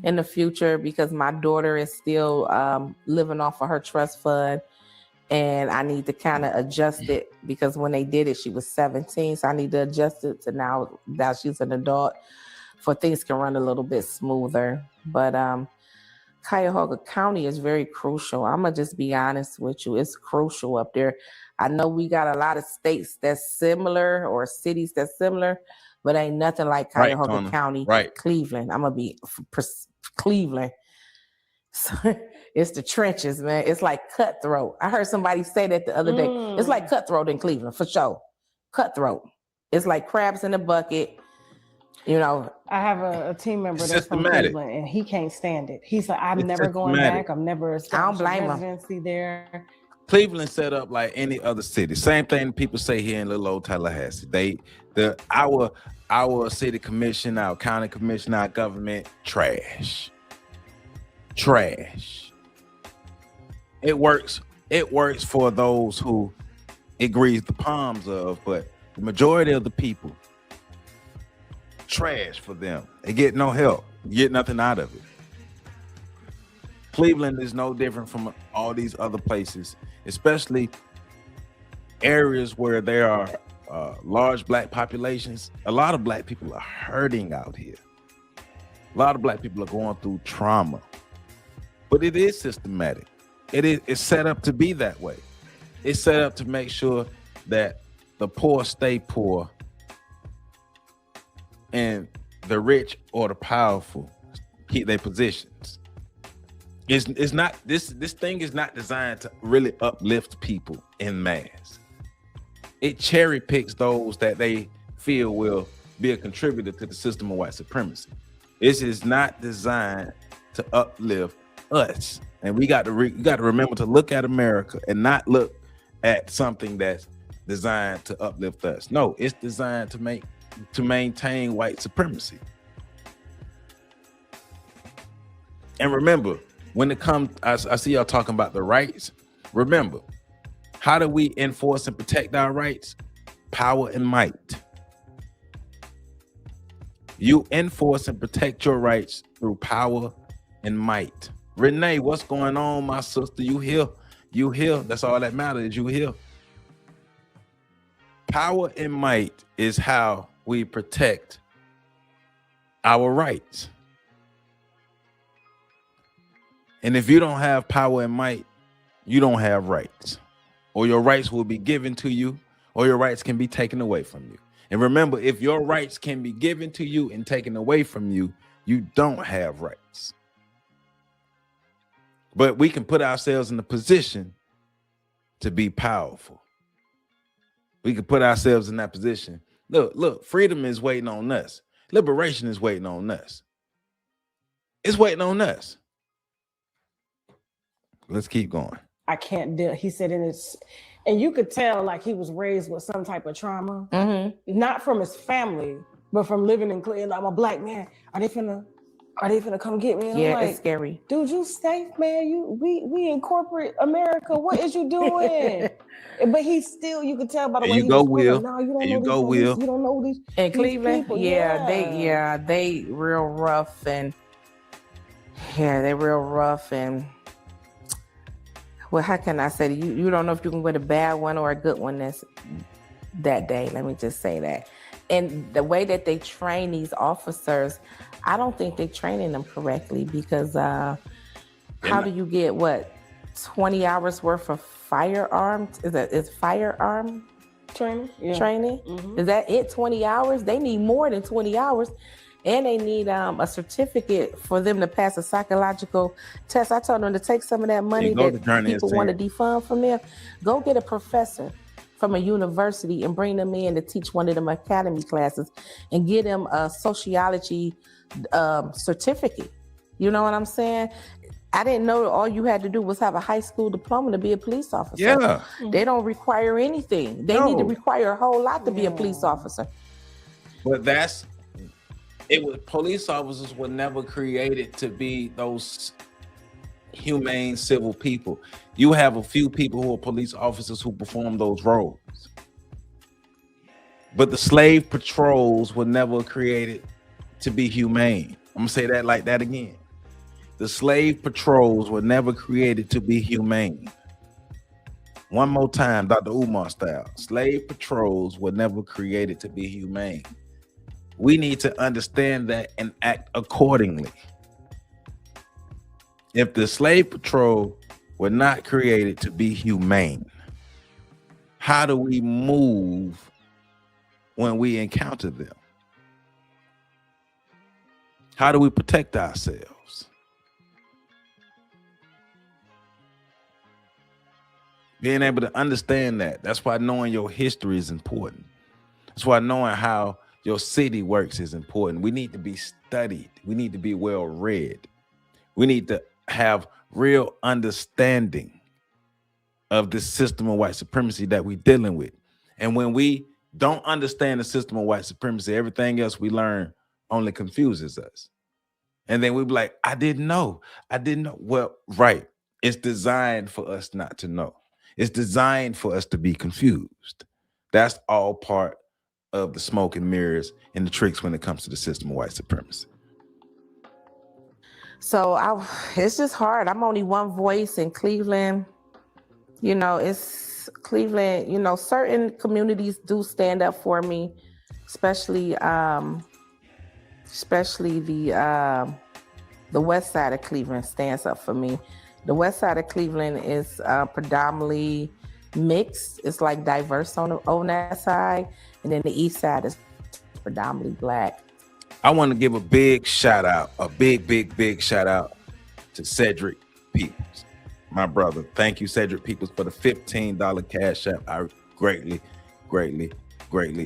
Speaker 2: in the future because my daughter is still living off of her trust fund. And I need to kind of adjust it because when they did it, she was 17. So I need to adjust it to now she's an adult for things can run a little bit smoother. But Cuyahoga County is very crucial. I'm going to just be honest with you. It's crucial up there. I know we got a lot of states that's similar or cities that's similar, but ain't nothing like Cuyahoga County, Cleveland. I'm going to be Cleveland. So, it's the trenches, man. It's like cutthroat. I heard somebody say that the other day. It's like cutthroat in Cleveland, for sure. Cutthroat. It's like crabs in a bucket. I
Speaker 3: have a team member that's from Cleveland, and he can't stand it. He's like, I'm never going back. I'm never establishing residency there.
Speaker 1: Cleveland set up like any other city. Same thing people say here in little old Tallahassee. Our city commission, our county commission, our government, trash. It works for those who it grieves the palms of, but the majority of the people, trash for them. They get no help. You get nothing out of it. Cleveland is no different from all these other places, especially areas where there are large black populations. A lot of black people are hurting out here. A lot of black people are going through trauma, but it is systematic. It's set up to be that way. It's set up to make sure that the poor stay poor and the rich or the powerful keep their positions. It's not this thing is not designed to really uplift people en masse. It cherry picks those that they feel will be a contributor to the system of white supremacy. This is not designed to uplift us. And we got to remember to look at America and not look at something that's designed to uplift us. No, it's designed to maintain white supremacy. And remember, when it comes, I see y'all talking about the rights. Remember, how do we enforce and protect our rights? Power and might. You enforce and protect your rights through power and might. Renee, what's going on, my sister? You here? That's all that matters. You here? Power and might is how we protect our rights. And if you don't have power and might, you don't have rights, or your rights will be given to you, or your rights can be taken away from you. And remember, if your rights can be given to you and taken away from you, you don't have rights. But we can put ourselves in a position to be powerful. We can put ourselves in that position. Look, freedom is waiting on us. Liberation is waiting on us. It's waiting on us. Let's keep going.
Speaker 3: I can't deal. He said in his, and you could tell like he was raised with some type of trauma, not from his family, but from living in Cleveland. I'm a black man. Are they finna come get me? And
Speaker 2: yeah,
Speaker 3: I'm like,
Speaker 2: it's scary.
Speaker 3: Dude, you safe, man. We in corporate America. What is you doing? But he still, you could tell by the way
Speaker 1: you
Speaker 3: he
Speaker 1: go,
Speaker 3: was
Speaker 1: Will.
Speaker 3: No, you don't
Speaker 1: And
Speaker 3: know
Speaker 1: you
Speaker 3: these
Speaker 1: go,
Speaker 3: police.
Speaker 1: Will.
Speaker 3: You don't know these.
Speaker 2: In Cleveland,
Speaker 3: people.
Speaker 2: they real rough and they're real rough and well, how can I say you don't know if you can get a bad one or a good one that day. Let me just say that. And the way that they train these officers, I don't think they're training them correctly because how do you get 20 hours worth of firearms? Is firearm
Speaker 3: training?
Speaker 2: Training? Is that it? 20 hours? They need more than 20 hours. And they need a certificate for them to pass a psychological test. I told them to take some of that money that people want to defund from them. Go get a professor from a university and bring them in to teach one of them academy classes and get them a sociology certificate. You know what I'm saying? I didn't know all you had to do was have a high school diploma to be a police officer.
Speaker 1: Yeah.
Speaker 2: They don't require anything. They need to require a whole lot to be a police officer.
Speaker 1: But police officers were never created to be those humane civil people. You have a few people who are police officers who perform those roles. But the slave patrols were never created to be humane. I'm gonna say that like that again. The slave patrols were never created to be humane. One more time, Dr. Umar style. Slave patrols were never created to be humane. We need to understand that and act accordingly. If the slave patrol were not created to be humane, how do we move when we encounter them? How do we protect ourselves? Being able to understand that's why knowing your history is important. That's why knowing how your city works is important. We need to be studied. We need to be well read. We need to have real understanding of the system of white supremacy that we're dealing with. And when we don't understand the system of white supremacy, everything else we learn only confuses us. And then we be like, I didn't know. Well, right. It's designed for us not to know. It's designed for us to be confused. That's all part of the smoke and mirrors and the tricks when it comes to the system of white supremacy.
Speaker 2: So it's just hard. I'm only one voice in Cleveland. You know, it's Cleveland, you know, certain communities do stand up for me, especially the west side of Cleveland stands up for me. The west side of Cleveland is predominantly mixed. It's like diverse on that side. And then the east side is predominantly black.
Speaker 1: I want to give a big shout out, a big shout out to Cedric Peoples, my brother. Thank you, Cedric Peoples, for the $15 cash app. I greatly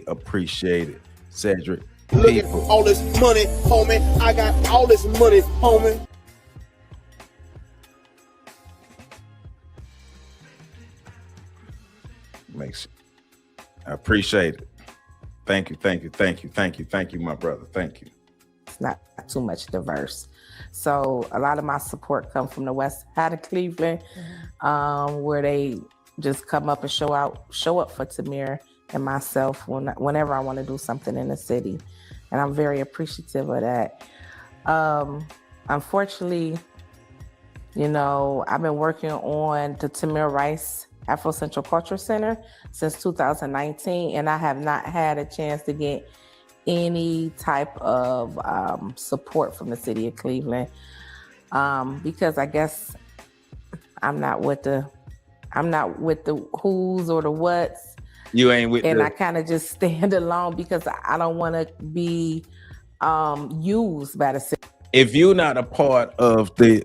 Speaker 1: appreciate it. Cedric
Speaker 7: Look at
Speaker 1: Peoples.
Speaker 7: all this money, homie. I got all this money, homie.
Speaker 1: I appreciate it. Thank you, my brother. Thank you.
Speaker 2: It's not too much diverse. So a lot of my support comes from the west side of Cleveland, where they just come up and show up for Tamir and myself whenever I want to do something in the city. And I'm very appreciative of that. Unfortunately, you know, I've been working on the Tamir Rice Afro Central Culture Center since 2019, and I have not had a chance to get any type of support from the city of Cleveland because I guess I'm not with the who's or the what's.
Speaker 1: You ain't with
Speaker 2: and I kind of just stand alone because I don't want to be used by the city.
Speaker 1: If you're not a part of the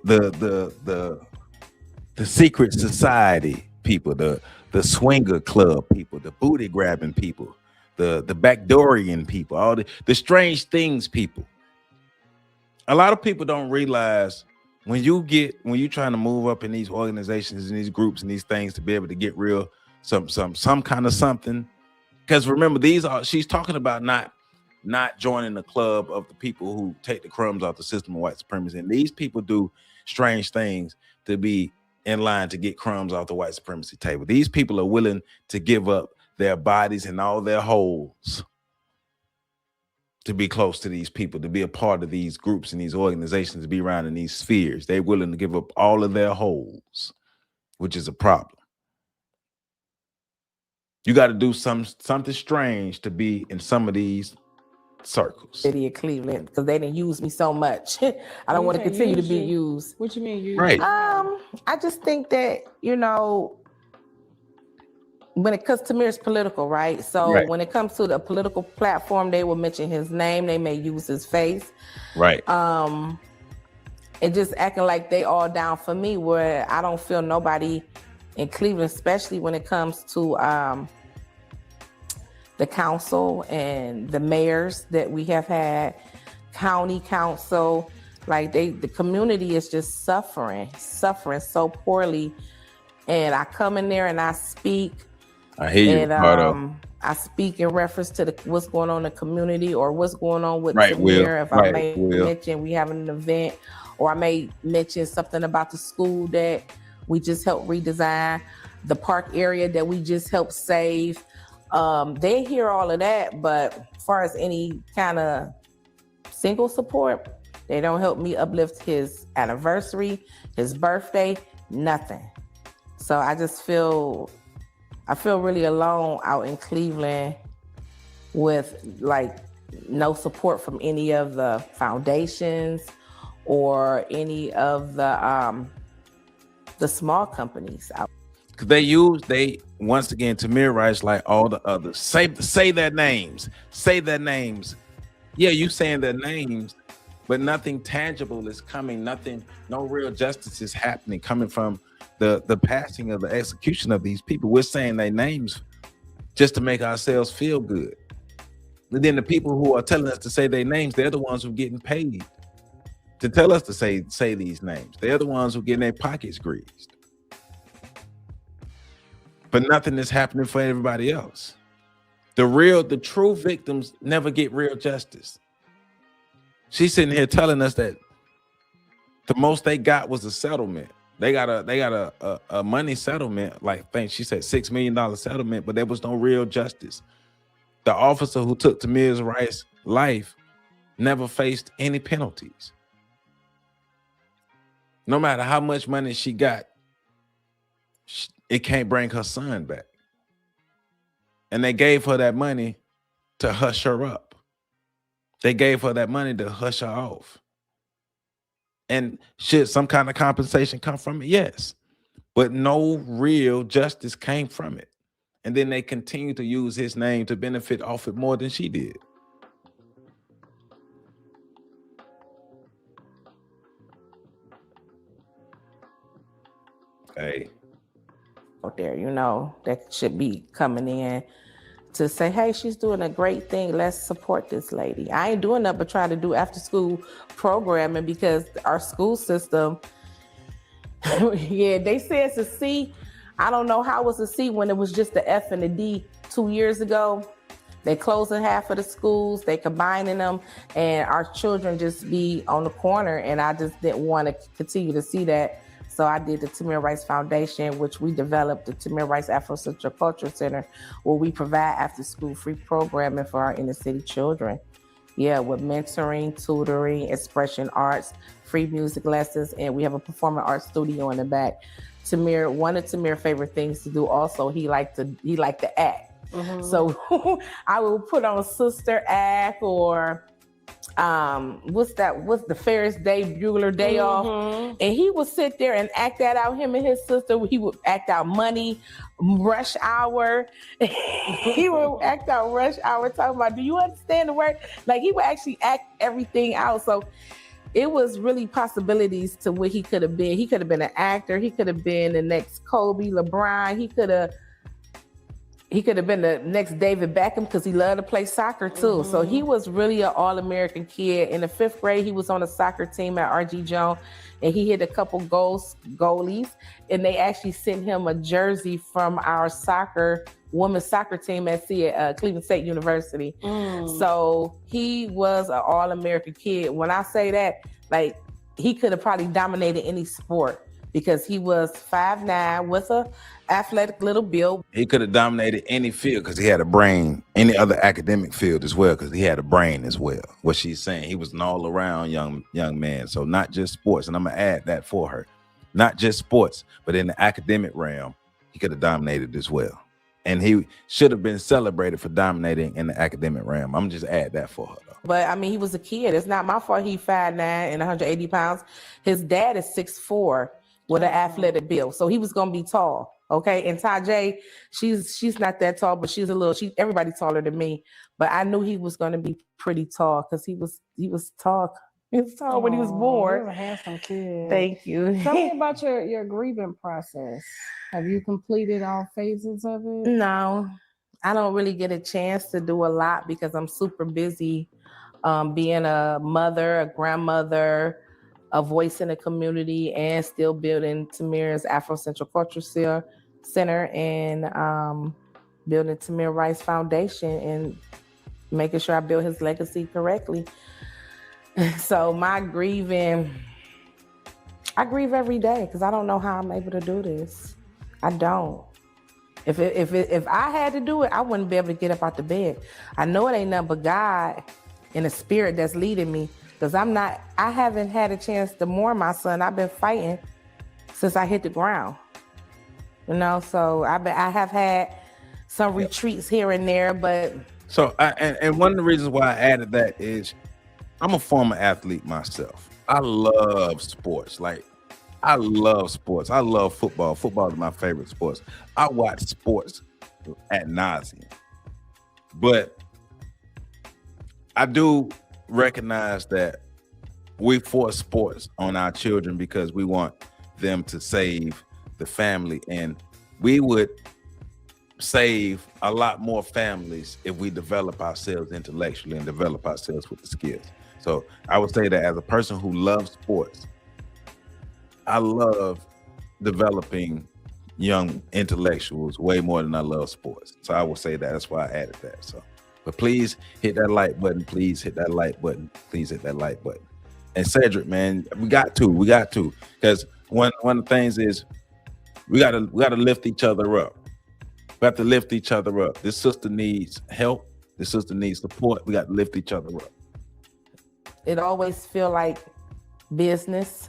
Speaker 1: secret society people, the swinger club people, the booty grabbing people, the backdoorian people, all the strange things people. A lot of people don't realize when you're trying to move up in these organizations and these groups and these things to be able to get real some kind of something. Because remember, she's talking about not joining the club of the people who take the crumbs off the system of white supremacy. And these people do strange things to be in line to get crumbs off the white supremacy table. These people are willing to give up their bodies and all their holes to be close to these people, to be a part of these groups and these organizations, to be around in these spheres. They're willing to give up all of their holes, which is a problem. You got to do something strange to be in some of these circles.
Speaker 2: City of Cleveland, because they didn't use me so much. I don't want to continue to be used.
Speaker 3: What you mean?
Speaker 1: Right.
Speaker 2: I just think that, when it comes to Tamir's political, right? So
Speaker 1: right.
Speaker 2: When it comes to the political platform, they will mention his name. They may use his face.
Speaker 1: Right.
Speaker 2: And just acting like they all down for me, where I don't feel nobody in Cleveland, especially when it comes to the council and the mayors that we have had, county council, like the community is just suffering so poorly. And I come in there and I speak.
Speaker 1: I hear you.
Speaker 2: And I speak in reference to what's going on in the community or what's going on with Tamir. If I may mention we have an event, or I may mention something about the school that we just helped redesign, the park area that we just helped save. They hear all of that, but as far as any kind of single support, they don't help me uplift his anniversary, his birthday, nothing. So I feel really alone out in Cleveland with no support from any of the foundations or any of the small companies out.
Speaker 1: They once again, Tamir Rice, like all the others, say their names. Yeah, you saying their names, but nothing tangible is coming. No real justice is happening coming from the passing of the execution of these people. We're saying their names just to make ourselves feel good. And then the people who are telling us to say their names, they're the ones who are getting paid to tell us to say these names. They're the ones who are getting their pockets greased. But nothing is happening for everybody else. The true victims never get real justice. She's sitting here telling us that the most they got was a settlement. They got a money settlement, like I think she said $6 million settlement, but there was no real justice. The officer who took Tamir Rice's life never faced any penalties. No matter how much money she got, it can't bring her son back. And they gave her that money to hush her up. They gave her that money to hush her off. And should some kind of compensation come from it? Yes. But no real justice came from it. And then they continue to use his name to benefit off it more than she did. Hey.
Speaker 2: Out there, that should be coming in to say, hey, she's doing a great thing. Let's support this lady. I ain't doing nothing but trying to do after school programming because our school system, yeah, they say it's a C. I don't know how it was a C when it was just the F and the D 2 years ago. They closing half of the schools, they combining them, and our children just be on the corner. And I just didn't want to continue to see that. So I did the Tamir Rice Foundation, which we developed the Tamir Rice Afro Central Culture Center, where we provide after school free programming for our inner city children. Yeah, with mentoring, tutoring, expression arts, free music lessons, and we have a performing arts studio in the back. Tamir, one of Tamir's favorite things to do also, he liked to act. So I will put on Sister Act or what's the Ferris Day Bueller Day Off, and he would sit there and act that out. Him and his sister, he would act out Money, Rush Hour. He would act out Rush Hour, talking about, do you understand the word? Like, he would actually act everything out. So it was really possibilities to what he could have been. He could have been an actor. He could have been the next Kobe, LeBron. He could have been the next David Beckham because he loved to play soccer too. So he was really an all-American kid. In the 5th grade, he was on a soccer team at R.G. Jones, and he hit a couple goalies, and they actually sent him a jersey from our women's soccer team at Cleveland State University. So he was an all-American kid. When I say that, like, he could have probably dominated any sport because he was 5'9" with a athletic little build.
Speaker 1: He could have dominated any field because he had a brain, any other academic field as well, because he had a brain as well. What she's saying, he was an all-around young man. So not just sports, and I'm gonna add that for her. Not just sports, but in the academic realm, he could have dominated as well. And he should have been celebrated for dominating in the academic realm. I'm just add that for her though.
Speaker 2: But I mean, he was a kid. It's not my fault he 5'9" and 180 pounds. His dad is 6'4" with an athletic build. So he was gonna be tall. Okay. And Tajay, she's not that tall, but everybody taller than me. But I knew he was gonna be pretty tall because he was tall. He was tall when he was born.
Speaker 3: He was a handsome kid.
Speaker 2: Thank you.
Speaker 3: Tell me about your grieving process. Have you completed all phases of it?
Speaker 2: No, I don't really get a chance to do a lot because I'm super busy being a mother, a grandmother, a voice in the community, and still building Tamir's Afro-Central Culture Center and building Tamir Rice Foundation and making sure I build his legacy correctly. So my grieving, I grieve every day because I don't know how I'm able to do this. I don't. If I had to do it, I wouldn't be able to get up out the bed. I know it ain't nothing but God and the spirit that's leading me. Because I haven't had a chance to mourn my son. I've been fighting since I hit the ground. You know, so I have had some retreats here and there, but.
Speaker 1: So, and one of the reasons why I added that is I'm a former athlete myself. I love sports. Like, I love sports. I love football. Football is my favorite sports. I watch sports ad nauseum. But I do recognize that we force sports on our children because we want them to save the family, and we would save a lot more families if we develop ourselves intellectually and develop ourselves with the skills. So I would say that as a person who loves sports, I love developing young intellectuals way more than I love sports. So I would say that's why I added that. So. But please hit that like button. Please hit that like button. Please hit that like button. And Cedric, man, we got to, because one of the things is we gotta lift each other up. We have to lift each other up. This sister needs help. This sister needs support. We got to lift each other up.
Speaker 2: It always feel like business.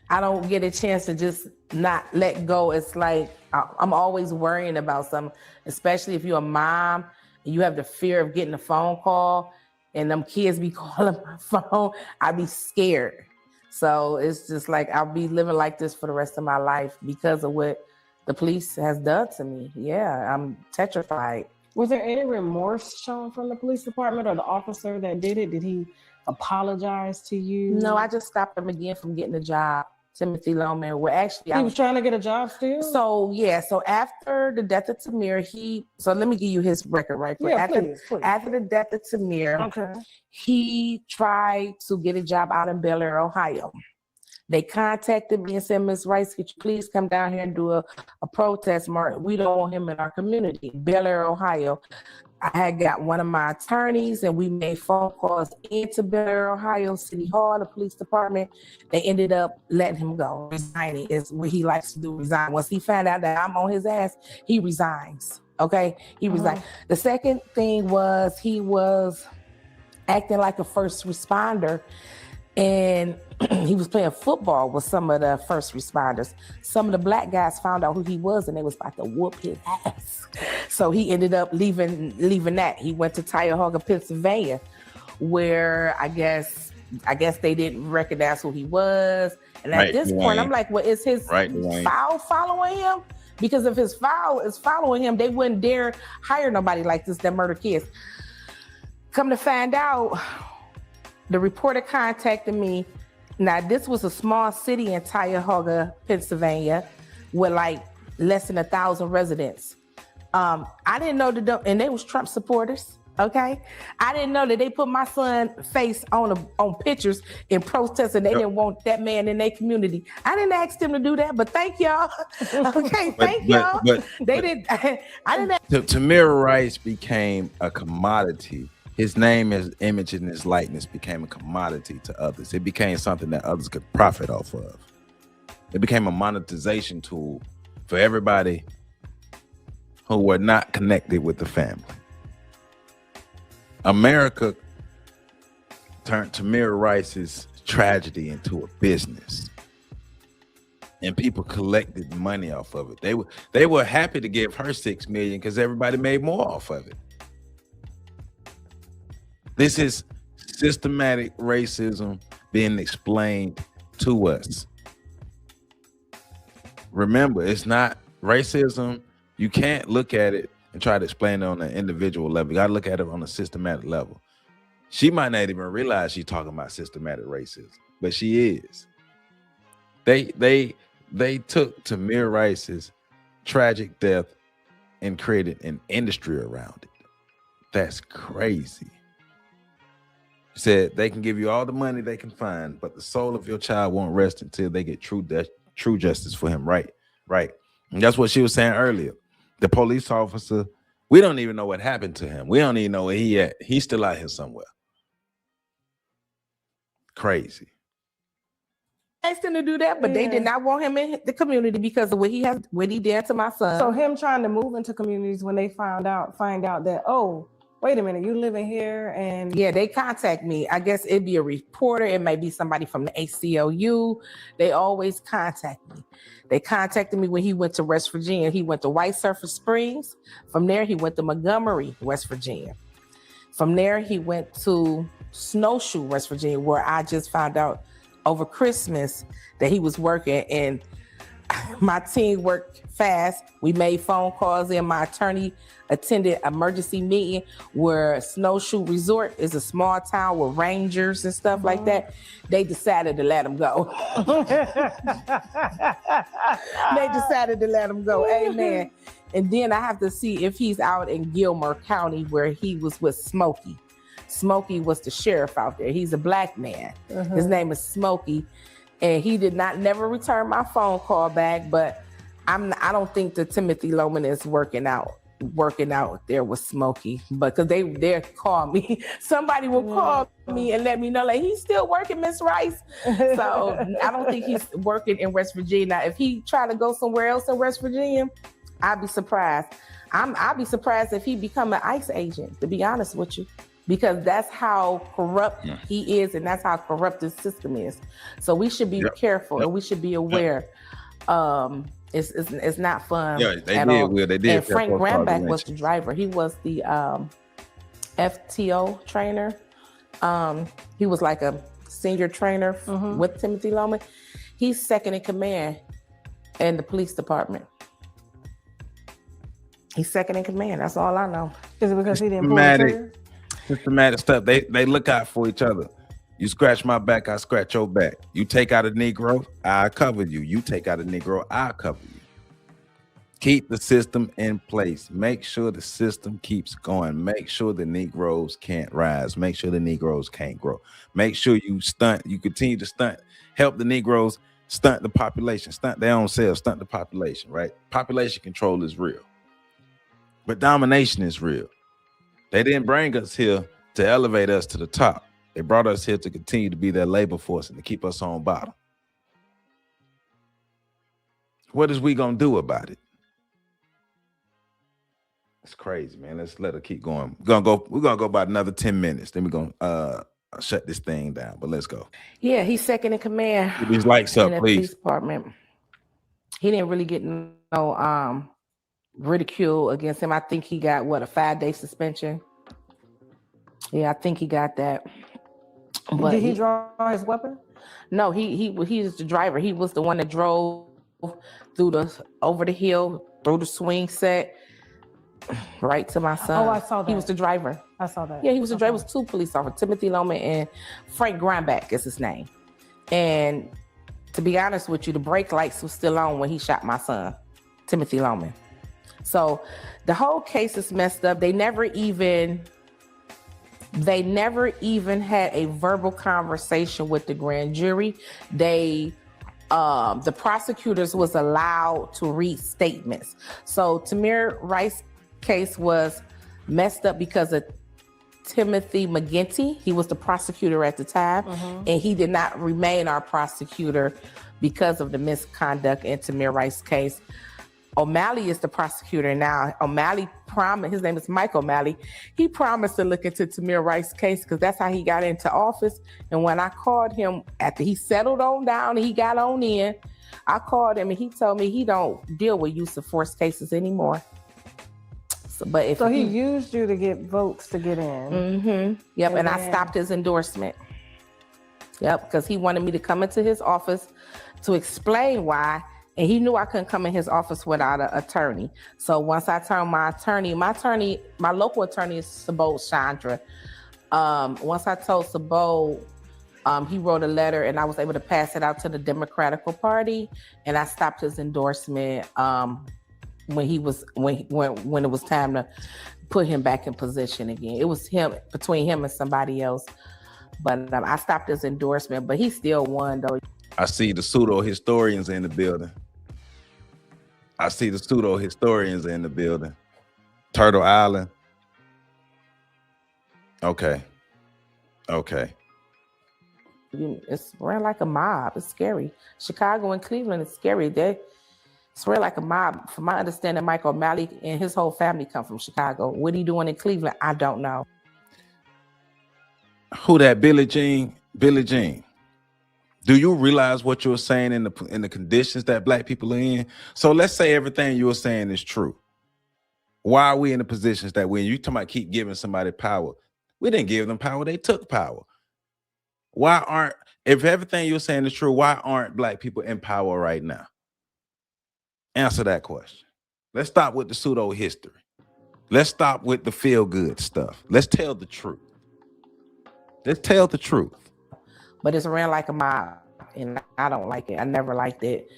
Speaker 2: I don't get a chance to just not let go. It's like I'm always worrying about something, especially if you're a mom. You have the fear of getting a phone call and them kids be calling my phone. I'd be scared. So it's just like, I'll be living like this for the rest of my life because of what the police has done to me. Yeah, I'm petrified.
Speaker 3: Was there any remorse shown from the police department or the officer that did it? Did he apologize to you?
Speaker 2: No, I just stopped him again from getting a job. Timothy Loman. Well, actually,
Speaker 3: he was trying to get a job still.
Speaker 2: So after the death of Tamir, so let me give you his record right quick.
Speaker 3: Yeah, please.
Speaker 2: After the death of Tamir, he tried to get a job out in Bel Air, Ohio. They contacted me and said, Ms. Rice, could you please come down here and do a protest march? We don't want him in our community. Bel Air, Ohio. I had got one of my attorneys and we made phone calls into Bel Air, Ohio City Hall, the police department. They ended up letting him go. Resigning is what he likes to do, resign. Once he found out that I'm on his ass, he resigns. Okay, he resigned. The second thing was he was acting like a first responder. And he was playing football with some of the first responders. Some of the black guys found out who he was and they was about to whoop his ass. So he ended up leaving that. He went to Cuyahoga, Pennsylvania, where I guess they didn't recognize who he was. And at this point, I'm like, well, is his file following him? Because if his file is following him, they wouldn't dare hire nobody like this that murder kids. Come to find out, the reporter contacted me. Now, this was a small city in Cuyahoga, Pennsylvania, with like less than 1,000 residents. I didn't know and they was Trump supporters. Okay, I didn't know that they put my son's face on pictures in protest, and they didn't want that man in their community. I didn't ask them to do that, but thank y'all. Okay, thank y'all. They didn't. I didn't.
Speaker 1: Tamir Rice became a commodity. His name, his image, and his likeness became a commodity to others. It became something that others could profit off of. It became a monetization tool for everybody who were not connected with the family. America turned Tamir Rice's tragedy into a business, and people collected money off of it. They were happy to give her $6 million because everybody made more off of it. This is systematic racism being explained to us. Remember, it's not racism. You can't look at it and try to explain it on an individual level. You got to look at it on a systematic level. She might not even realize she's talking about systematic racism, but she is. They took Tamir Rice's tragic death and created an industry around it. That's crazy. Said they can give you all the money they can find, but the soul of your child won't rest until they get true justice for him. Right. And that's what she was saying earlier. The police officer, we don't even know what happened to him. We don't even know where he at. He's still out here somewhere. Crazy.
Speaker 2: Asked him to do that, but they did not want him in the community because of what he did to my son.
Speaker 3: So him trying to move into communities when they find out that, oh, wait a minute, you living here, and
Speaker 2: yeah, they contact me. I guess it'd be a reporter. It may be somebody from the ACLU. They always contact me. They contacted me when he went to West Virginia. He went to White Surfer Springs. From there, he went to Montgomery, West Virginia. From there, he went to Snowshoe, West Virginia, where I just found out over Christmas that he was working, and my team worked fast. We made phone calls, and my attorney attended emergency meeting where Snowshoe Resort is a small town with rangers and stuff like that. They decided to let him go. They decided to let him go. Amen. And then I have to see if he's out in Gilmer County where he was with Smokey. Smokey was the sheriff out there. He's a black man. His name is Smokey. And he did not never return my phone call back, but I don't think that Timothy Loman is working out there with Smokey, but because they call me. Somebody will call me and let me know, like, he's still working, Miss Rice. So I don't think he's working in West Virginia. Now, if he try to go somewhere else in West Virginia, I'd be surprised. I'd be surprised if he become an ICE agent, to be honest with you, because that's how corrupt he is, and that's how corrupt the system is. So we should be careful and we should be aware. It's not fun. Yeah, they at did. All. Will they did? And Frank Grambach was the driver. He was the FTO trainer. He was like a senior trainer with Timothy Loman. He's second in command in the police department. He's second in command. That's all I know.
Speaker 3: Is it because he didn't pull the trigger?
Speaker 1: Systematic stuff. They look out for each other. You scratch my back, I scratch your back. You take out a Negro, I cover you. You take out a Negro, I cover you. Keep the system in place. Make sure the system keeps going. Make sure the Negroes can't rise. Make sure the Negroes can't grow. Make sure you continue to stunt. Help the Negroes stunt the population, stunt their own selves, stunt the population, right? Population control is real. But domination is real. They didn't bring us here to elevate us to the top. They brought us here to continue to be their labor force and to keep us on bottom. What is we gonna do about it? It's crazy, man. Let's let her keep going. We're gonna go about another 10 minutes. Then we're gonna shut this thing down. But let's go.
Speaker 2: Yeah, he's second in command.
Speaker 1: Keep these lights up,
Speaker 2: in the
Speaker 1: please.
Speaker 2: Police department. He didn't really get no ridicule against him. I think he got a 5-day suspension. Yeah, I think he got that. But
Speaker 3: did he draw his weapon?
Speaker 2: No, he was the driver. He was the one that drove over the hill, through the swing set, right to my son.
Speaker 3: Oh, I saw that.
Speaker 2: He was the driver.
Speaker 3: I saw that.
Speaker 2: Yeah, he was the driver. It was 2 police officers, Timothy Loman and Frank Grindback is his name. And to be honest with you, the brake lights was still on when he shot my son, Timothy Loman. So the whole case is messed up. They never even had a verbal conversation with the grand jury. The prosecutors was allowed to read statements. So Tamir Rice case was messed up because of Timothy McGinty. He was the prosecutor at the time, and he did not remain our prosecutor because of the misconduct in Tamir Rice case. O'Malley is the prosecutor now. O'Malley promised, his name is Mike O'Malley. He promised to look into Tamir Rice's case because that's how he got into office. And when I called him after he settled on down and he got on in, I called him and he told me he don't deal with use of force cases anymore. So
Speaker 3: he used you to get votes to get in.
Speaker 2: Yep, and I stopped his endorsement. Yep, because he wanted me to come into his office to explain why. And he knew I couldn't come in his office without an attorney. So once I turned my local attorney is Sabot Chandra. Once I told Sabot, he wrote a letter and I was able to pass it out to the Democratic Party. And I stopped his endorsement when it was time to put him back in position again. It was between him and somebody else. But I stopped his endorsement, but he still won though.
Speaker 1: I see the pseudo historians in the building. Turtle Island. Okay.
Speaker 2: It's ran like a mob. It's scary. Chicago and Cleveland is scary. It's ran like a mob. From my understanding, Mike O'Malley and his whole family come from Chicago. What he doing in Cleveland, I don't know.
Speaker 1: Who that? Billie Jean? Billie Jean. Do you realize what you're saying in the conditions that Black people are in? So let's say everything you're saying is true. Why are we in the positions that when you talking about keep giving somebody power? We didn't give them power, they took power. If everything you're saying is true, why aren't Black people in power right now? Answer that question. Let's stop with the pseudo history. Let's stop with the feel good stuff. Let's tell the truth.
Speaker 2: But it's ran like a mob, and I don't like it. I never liked it.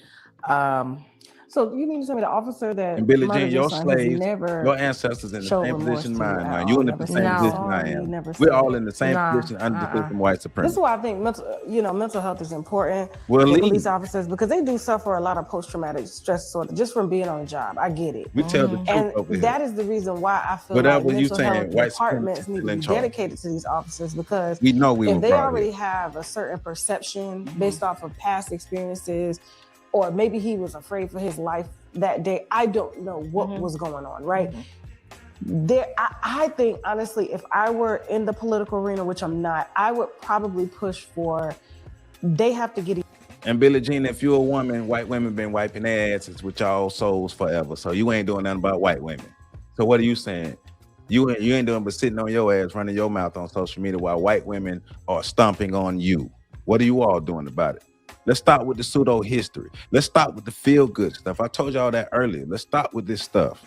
Speaker 3: So you mean to tell me the officer that
Speaker 1: and Billie Jean, your slaves, your ancestors in the same position mine now. You in the same position I am. We're all in the same position under the system white supremacy.
Speaker 3: This is why I think mental health is important
Speaker 1: for
Speaker 3: police officers because they do suffer a lot of post-traumatic stress disorder just from being on the job. I get it.
Speaker 1: We tell the truth
Speaker 3: and
Speaker 1: over here.
Speaker 3: That is the reason why I feel like mental health departments need to be dedicated to these officers because
Speaker 1: we know
Speaker 3: if they already have a certain perception based off of past experiences, or maybe he was afraid for his life that day. I don't know what was going on, right? I think, honestly, if I were in the political arena, which I'm not, I would probably push for, they have to get...
Speaker 1: And Billie Jean, if you're a woman, white women been wiping their asses with y'all souls forever. So you ain't doing nothing about white women. So what are you saying? You ain't doing but sitting on your ass, running your mouth on social media while white women are stomping on you. What are you all doing about it? Let's start with the pseudo history. Let's start with the feel good stuff. I told y'all that earlier. Let's start with this stuff.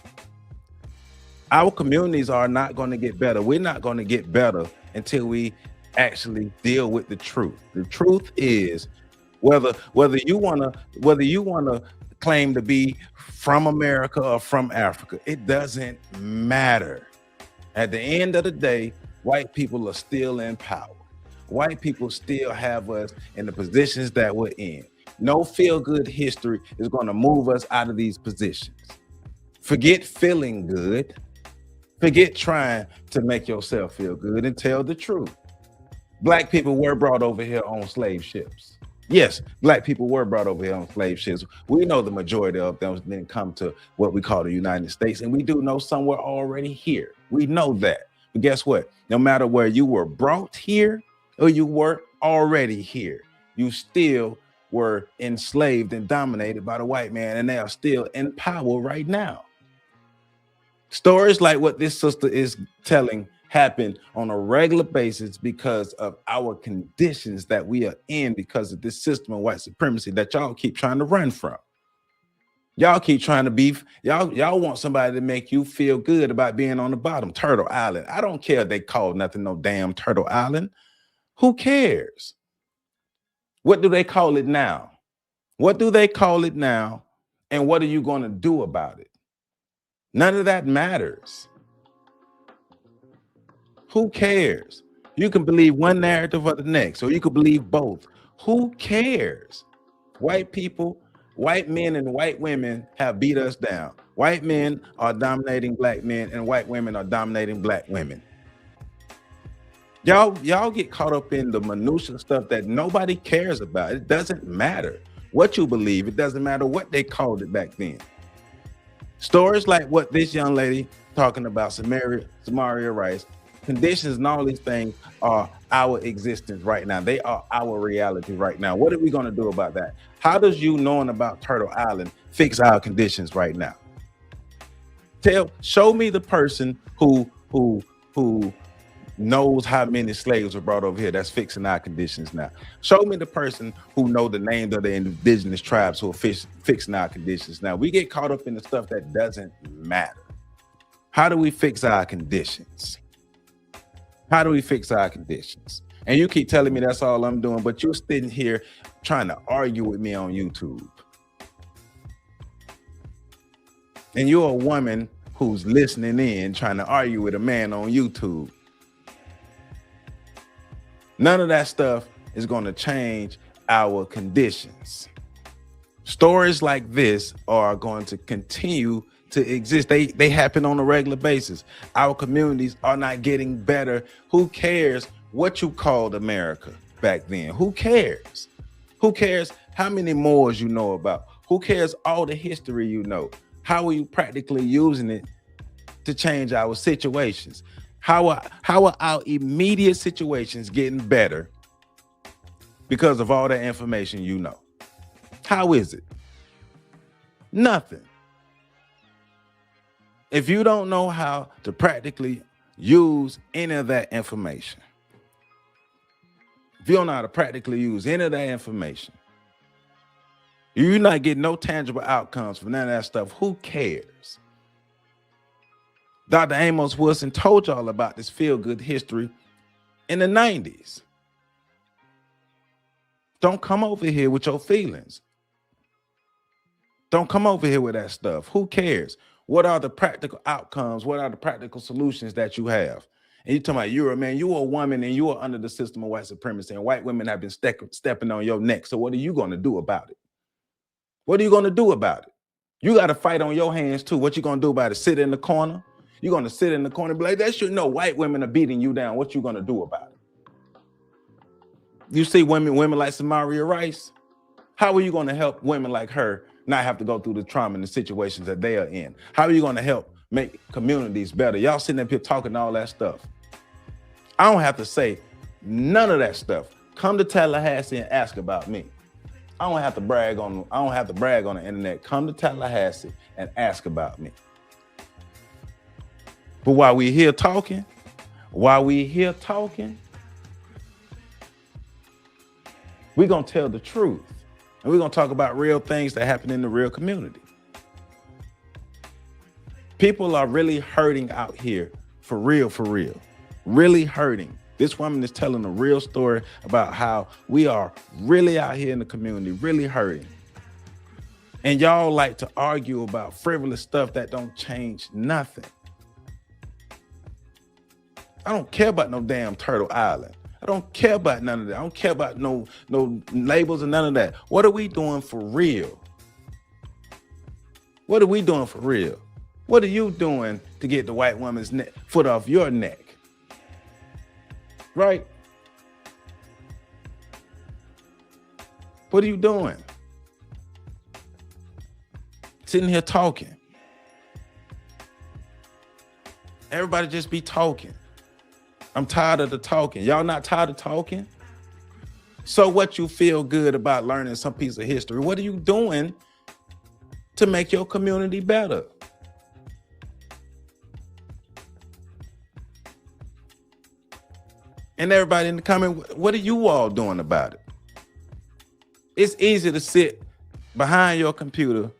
Speaker 1: Our communities are not going to get better. We're not going to get better until we actually deal with the truth. The truth is whether you want to claim to be from America or from Africa, it doesn't matter. At the end of the day, white people are still in power. White people still have us in the positions that we're in. No feel-good history is going to move us out of these positions. Forget feeling good. Forget trying to make yourself feel good and tell the truth. Black people were brought over here on slave ships. Yes, black people were brought over here on slave ships. We know the majority of them didn't come to what we call the United States, and we do know some were already here. We know that. But guess what? No matter where you were brought here or you were already here, you still were enslaved and dominated by the white man, and they are still in power right now. Stories like what this sister is telling happen on a regular basis because of our conditions that we are in, because of this system of white supremacy that y'all keep trying to run from. Y'all keep trying to beef. Y'all want somebody to make you feel good about being on the bottom. Turtle Island. I don't care if they call nothing no damn Turtle Island. Who cares? What do they call it now? What do they call it now? And what are you going to do about it? None of that matters. Who cares? You can believe one narrative or the next, or you could believe both. Who cares? White people, white men and white women have beat us down. White men are dominating black men, and white women are dominating black women. Y'all get caught up in the minutia stuff that nobody cares about. It doesn't matter what you believe. It doesn't matter what they called it back then. Stories like what this young lady talking about, Samaria Rice, conditions and all these things are our existence right now. They are our reality right now. What are we going to do about that? How does you knowing about Turtle Island fix our conditions right now? Show me the person who knows how many slaves were brought over here that's fixing our conditions now. Show me the person who know the names of the indigenous tribes who are fixing our conditions now. We get caught up in the stuff that doesn't matter. How do we fix our conditions? How do we fix our conditions? And you keep telling me that's all I'm doing, but you're sitting here trying to argue with me on YouTube. And you're a woman who's listening in, trying to argue with a man on YouTube. None of that stuff is going to change our conditions. Stories like this are going to continue to exist. They happen on a regular basis. Our communities are not getting better. Who cares what you called America back then? Who cares? Who cares how many Moors you know about? Who cares all the history you know? How are you practically using it to change our situations? How are our immediate situations getting better because of all that information you know? How is it? Nothing. If you don't know how to practically use any of that information, if you don't know how to practically use any of that information, you're not getting no tangible outcomes from none of that stuff. Who cares? Dr. Amos Wilson told y'all about this feel-good history in the 90s. Don't come over here with your feelings. Don't come over here with that stuff. Who cares? What are the practical outcomes? What are the practical solutions that you have? And you're talking about you're a man, you're a woman, and you are under the system of white supremacy, and white women have been stepping on your neck. So what are you going to do about it? What are you going to do about it? You got to fight on your hands too. What you going to do about it? Sit in the corner? You're going to sit in the corner and be like, that should know white women are beating you down. What you going to do about it? You see women like Samaria Rice. How are you going to help women like her not have to go through the trauma and the situations that they are in? How are you going to help make communities better? Y'all sitting up here talking all that stuff. I don't have to say none of that stuff. Come to Tallahassee and ask about me. I don't have to brag on the internet. Come to Tallahassee and ask about me. But while we're here talking, we're going to tell the truth. And we're going to talk about real things that happen in the real community. People are really hurting out here, for real, really hurting. This woman is telling a real story about how we are really out here in the community, really hurting. And y'all like to argue about frivolous stuff that don't change nothing. I don't care about no damn Turtle Island. I don't care about none of that. I don't care about no labels and none of that. What are we doing for real? What are we doing for real? What are you doing to get the white woman's foot off your neck? Right? What are you doing? Sitting here talking. Everybody just be talking. I'm tired of the talking. Y'all not tired of talking? So what you feel good about learning some piece of history? What are you doing to make your community better? And everybody in the comment, what are you all doing about it? It's easy to sit behind your computer,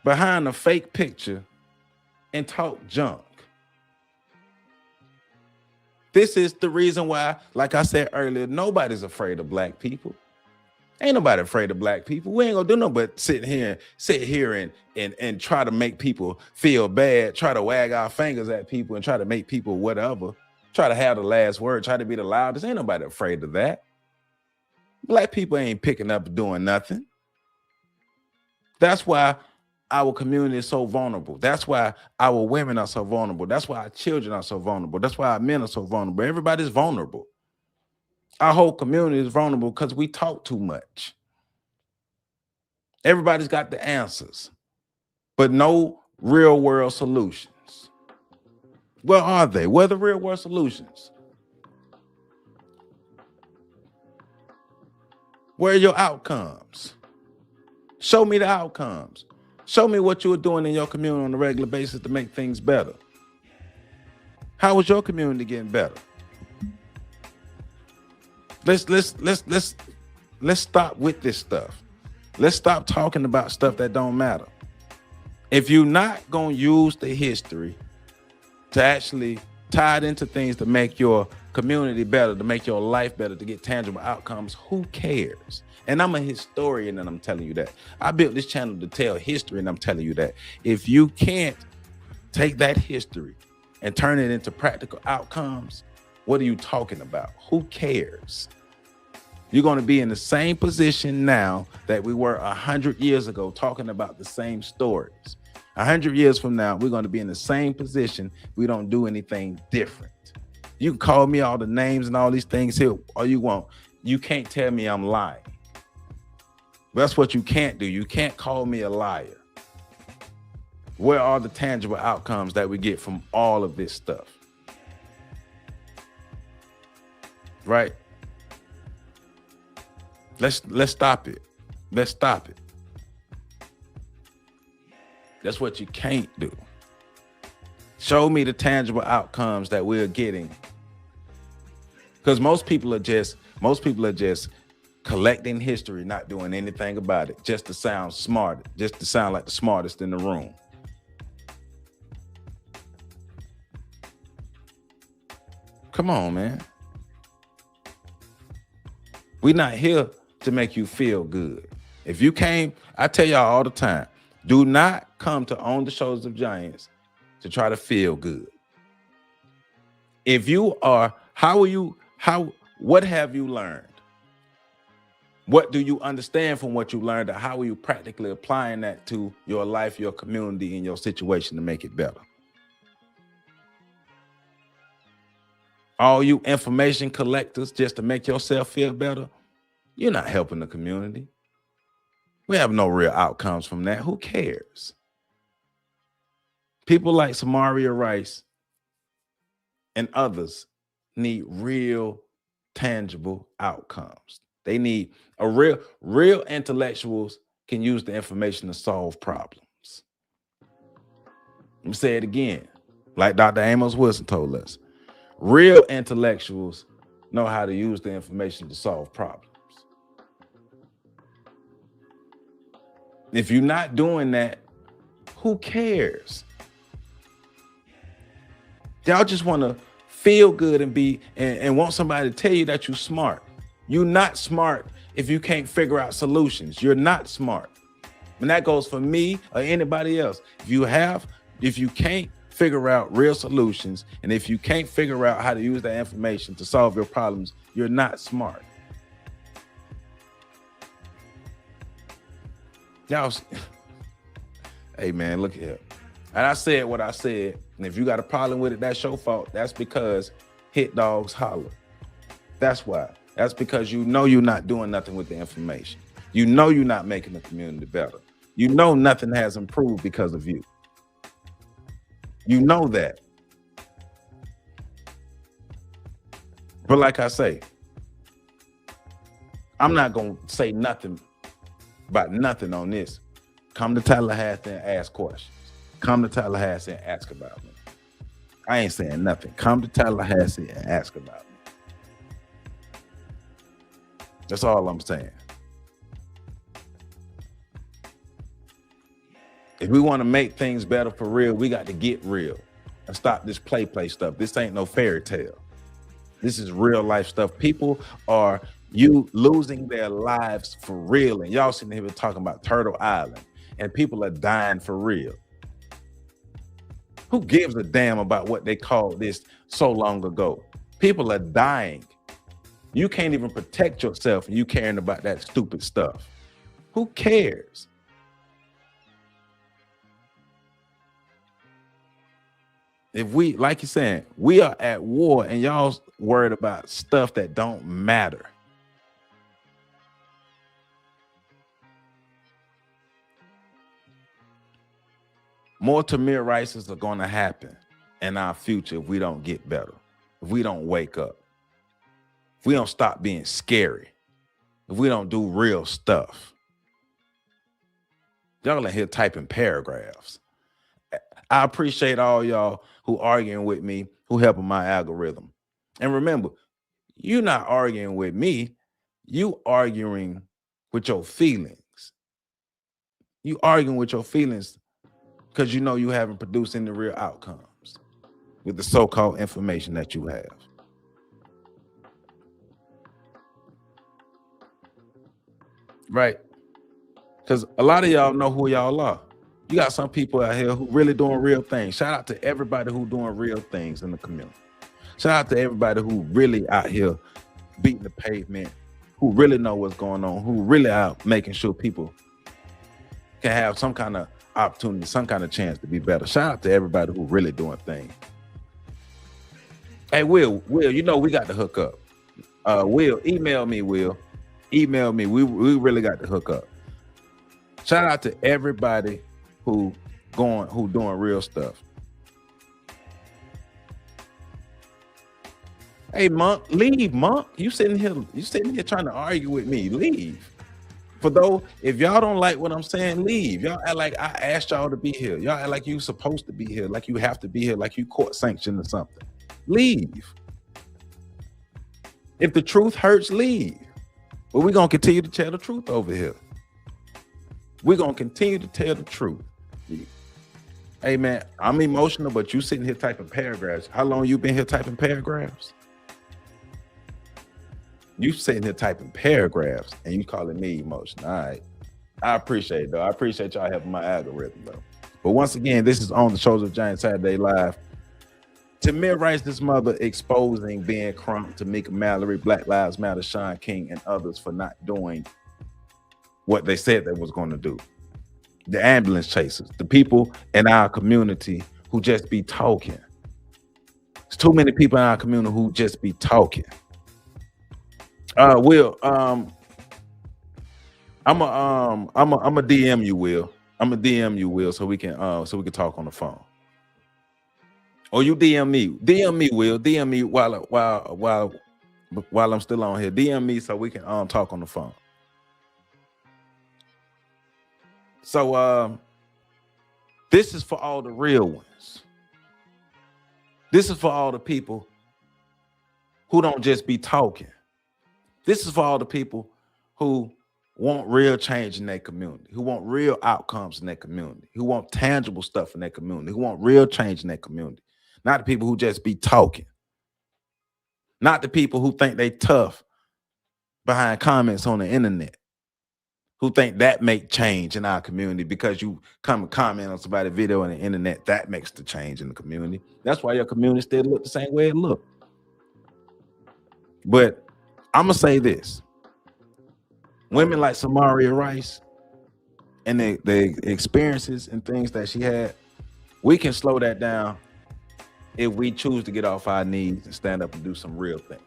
Speaker 1: behind a fake picture, and talk junk. This is the reason why, like I said earlier, nobody's afraid of black people. Ain't nobody afraid of black people. We ain't gonna do no but sit here and try to make people feel bad, try to wag our fingers at people and try to make people whatever, try to have the last word, try to be the loudest. Ain't nobody afraid of that. Black people ain't picking up and doing nothing. That's why our community is so vulnerable. That's why our women are so vulnerable. That's why our children are so vulnerable. That's why our men are so vulnerable. Everybody's vulnerable. Our whole community is vulnerable because we talk too much. Everybody's got the answers, but no real world solutions. Where are they? Where are the real world solutions? Where are your outcomes? Show me the outcomes. Show me what you were doing in your community on a regular basis to make things better. How was your community getting better? Let's stop with this stuff. Let's stop talking about stuff that don't matter. If you're not gonna use the history to actually tie it into things to make your community better, to make your life better, to get tangible outcomes, who cares? And I'm a historian and I'm telling you that. I built this channel to tell history and I'm telling you that. If you can't take that history and turn it into practical outcomes, what are you talking about? Who cares? You're going to be in the same position now that we were 100 years ago talking about the same stories. 100 years from now, we're going to be in the same position. We don't do anything different. You can call me all the names and all these things here all you want. You can't tell me I'm lying. That's what you can't do. You can't call me a liar. Where are the tangible outcomes that we get from all of this stuff? Right? Let's stop it. Let's stop it. That's what you can't do. Show me the tangible outcomes that we're getting. Because most people are just collecting history, not doing anything about it, just to sound smart, just to sound like the smartest in the room. Come on, man. We're not here to make you feel good. If you came, I tell y'all all the time, do not come to On the Shoulders of Giants to try to feel good. If you are, what have you learned? What do you understand from what you learned? Or how are you practically applying that to your life, your community, and your situation to make it better? All you information collectors just to make yourself feel better, you're not helping the community. We have no real outcomes from that. Who cares? People like Samaria Rice and others need real, tangible outcomes. They need a real intellectuals can use the information to solve problems. Let me say it again, like Dr. Amos Wilson told us. Real intellectuals know how to use the information to solve problems. If you're not doing that, who cares? Y'all just want to feel good and want somebody to tell you that you're smart. You're not smart if you can't figure out solutions. You're not smart. And that goes for me or anybody else. If you can't figure out real solutions, and if you can't figure out how to use that information to solve your problems, you're not smart. Y'all, hey man, look here. And I said what I said, and if you got a problem with it, that's your fault. That's because hit dogs holler. That's why. That's because you know you're not doing nothing with the information. You know you're not making the community better. You know nothing has improved because of you. You know that. But like I say, I'm not going to say nothing about nothing on this. Come to Tallahassee and ask questions. Come to Tallahassee and ask about me. I ain't saying nothing. Come to Tallahassee and ask about me. That's all I'm saying. If we want to make things better for real, we got to get real and stop this play stuff. This ain't no fairy tale. This is real life stuff. People are losing their lives for real. And y'all sitting here talking about Turtle Island and people are dying for real. Who gives a damn about what they called this so long ago? People are dying. You can't even protect yourself and you caring about that stupid stuff. Who cares? If we, like you're saying, we are at war and y'all worried about stuff that don't matter. More Tamir Rices are going to happen in our future if we don't get better, if we don't wake up, if we don't stop being scary, if we don't do real stuff. Y'all in here typing paragraphs. I appreciate all y'all who arguing with me, who helping my algorithm. And remember, you're not arguing with me. You arguing with your feelings. You arguing with your feelings because you know you haven't produced any real outcomes with the so-called information that you have. Right? Because a lot of y'all know who y'all are. You got some people out here who really doing real things. Shout out to everybody who doing real things in the community. Shout out to everybody who really out here beating the pavement, who really know what's going on, who really out making sure people can have some kind of opportunity, some kind of chance to be better. Shout out to everybody who really doing things. Hey, Will, you know we got to hook up. Will, email me, Will. Email me. We really got to hook up. Shout out to everybody who doing real stuff. Hey, Monk, leave, Monk. You sitting here trying to argue with me. Leave. For though, if y'all don't like what I'm saying, leave. Y'all act like I asked y'all to be here. Y'all act like you supposed to be here, like you have to be here, like you court sanctioned or something. Leave. If the truth hurts, leave. But we're gonna continue to tell the truth over here. We're gonna continue to tell the truth. Hey man, I'm emotional, but you sitting here typing paragraphs. How long you been here typing paragraphs? You sitting here typing paragraphs and you calling me emotional. All right. I appreciate it, though. I appreciate y'all helping my algorithm, though. But once again, this is on the Shows of Giant Saturday Live. Tamir Rice's mother exposing Ben Crump, Tamika Mallory, Black Lives Matter, Sean King, and others for not doing what they said they was going to do. The ambulance chasers, the people in our community who just be talking. There's too many people in our community who just be talking. Will, I'm a DM you, Will. I'm a DM you, Will, so we can talk on the phone. Or you DM me, Will. DM me while I'm still on here. DM me so we can talk on the phone. So this is for all the real ones. This is for all the people who don't just be talking. This is for all the people who want real change in their community, who want real outcomes in their community, who want tangible stuff in their community, who want real change in their community. Not the people who just be talking. Not the people who think they tough behind comments on the internet, who think that make change in our community because you come and comment on somebody's video on the internet, that makes the change in the community. That's why your community still look the same way it look. But I'm gonna say this: women like Samaria Rice and the experiences and things that she had, we can slow that down if we choose to get off our knees and stand up and do some real things.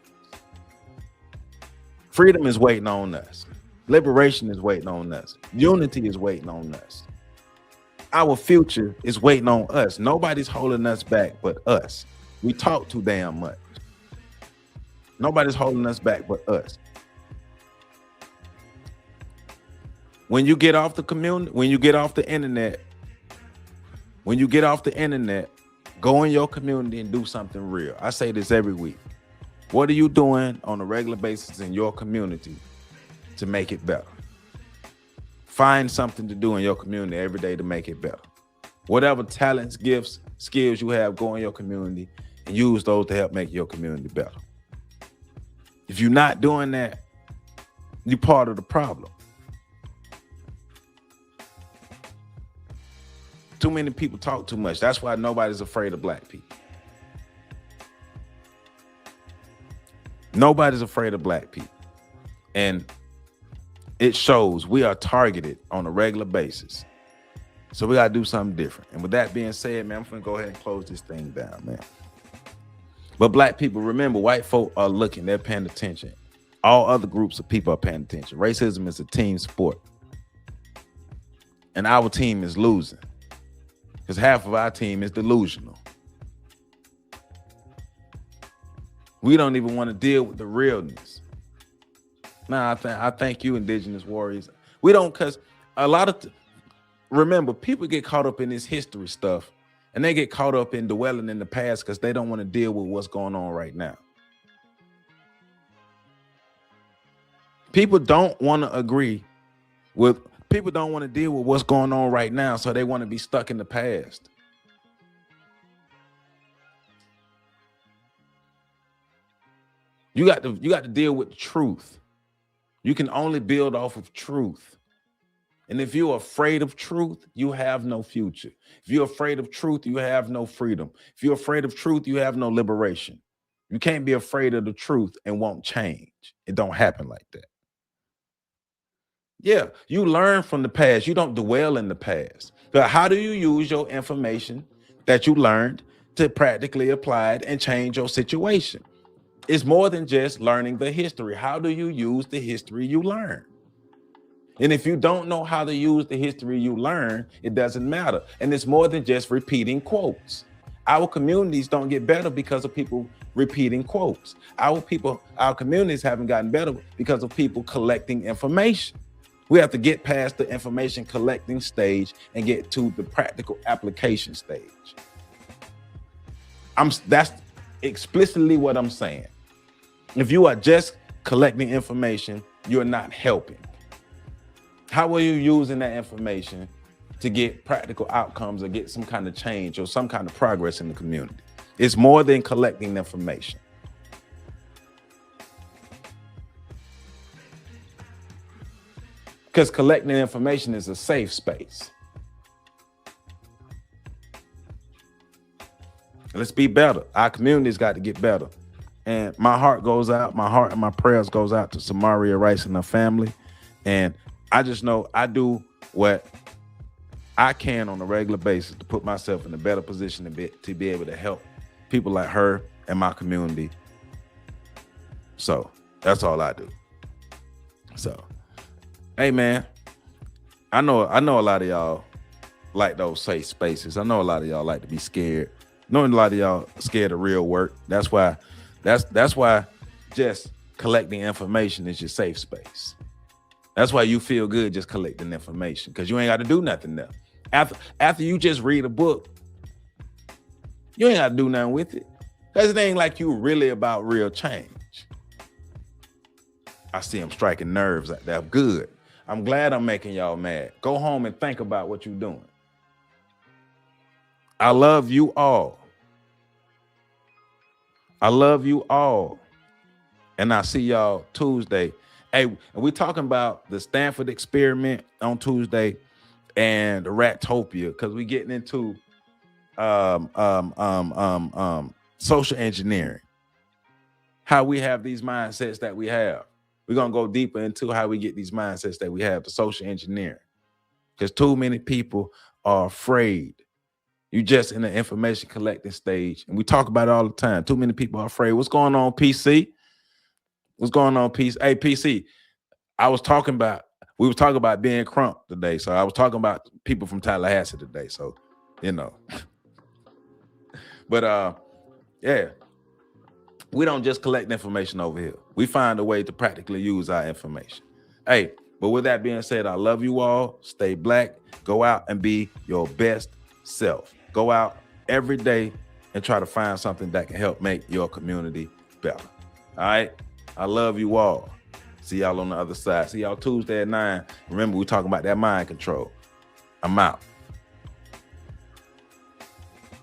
Speaker 1: Freedom is waiting on us. Liberation is waiting on us. Unity is waiting on us. Our future is waiting on us. Nobody's holding us back but us. We talk too damn much. Nobody's holding us back but us. When you get off the community, when you get off the internet, go in your community and do something real. I say this every week. What are you doing on a regular basis in your community to make it better? Find something to do in your community every day to make it better. Whatever talents, gifts, skills you have, go in your community and use those to help make your community better. If you're not doing that, you're part of the problem. Too many people talk too much. That's why nobody's afraid of black people. Nobody's afraid of black people. And it shows. We are targeted on a regular basis. So we got to do something different. And with that being said, man, I'm going to go ahead and close this thing down, man. But black people, remember, white folk are looking. They're paying attention. All other groups of people are paying attention. Racism is a team sport. And our team is losing. Because half of our team is delusional. We don't even want to deal with the realness. Nah, I thank you, indigenous warriors. We don't, because a lot of, remember, people get caught up in this history stuff, and they get caught up in dwelling in the past because they don't want to deal with what's going on right now. People don't want to agree with, people don't want to deal with what's going on right now, so they want to be stuck in the past. You got to deal with the truth. You can only build off of truth. And if you're afraid of truth, you have no future. If you're afraid of truth, you have no freedom. If you're afraid of truth, you have no liberation. You can't be afraid of the truth and won't change. It don't happen like that. Yeah, you learn from the past. You don't dwell in the past. But how do you use your information that you learned to practically apply it and change your situation? It's more than just learning the history. How do you use the history you learn? And if you don't know how to use the history you learn, it doesn't matter. And it's more than just repeating quotes. Our communities don't get better because of people repeating quotes. Our communities haven't gotten better because of people collecting information. We have to get past the information collecting stage and get to the practical application stage. That's explicitly what I'm saying. If you are just collecting information, you're not helping. How are you using that information to get practical outcomes or get some kind of change or some kind of progress in the community? It's more than collecting information. Because collecting information is a safe space. Let's be better. Our community's got to get better. And my heart and my prayers goes out to Samaria Rice and her family. And I just know I do what I can on a regular basis to put myself in a better position to be able to help people like her and my community. So that's all I do. So, hey man, I know a lot of y'all like those safe spaces. I know a lot of y'all like to be scared. Knowing a lot of y'all scared of real work. That's why just collecting information is your safe space. That's why you feel good just collecting information, because you ain't got to do nothing there. After you just read a book, you ain't got to do nothing with it. Because it ain't like you really about real change. I see them striking nerves like that. Good. I'm glad I'm making y'all mad. Go home and think about what you're doing. I love you all. I love you all. And I see y'all Tuesday. Hey, we're talking about the Stanford experiment on Tuesday and the Ratopia, because we're getting into social engineering. How we have these mindsets that we have. We're going to go deeper into how we get these mindsets that we have, the social engineering. Because too many people are afraid. You just in the information collecting stage. And we talk about it all the time. Too many people are afraid. What's going on, PC? What's going on, PC? Hey, PC. We was talking about being Crump today. So I was talking about people from Tallahassee today. So, you know. But yeah. We don't just collect information over here. We find a way to practically use our information. Hey, but with that being said, I love you all. Stay black. Go out and be your best self. Go out every day and try to find something that can help make your community better. All right? I love you all. See y'all on the other side. See y'all Tuesday at 9. Remember, we're talking about that mind control. I'm out.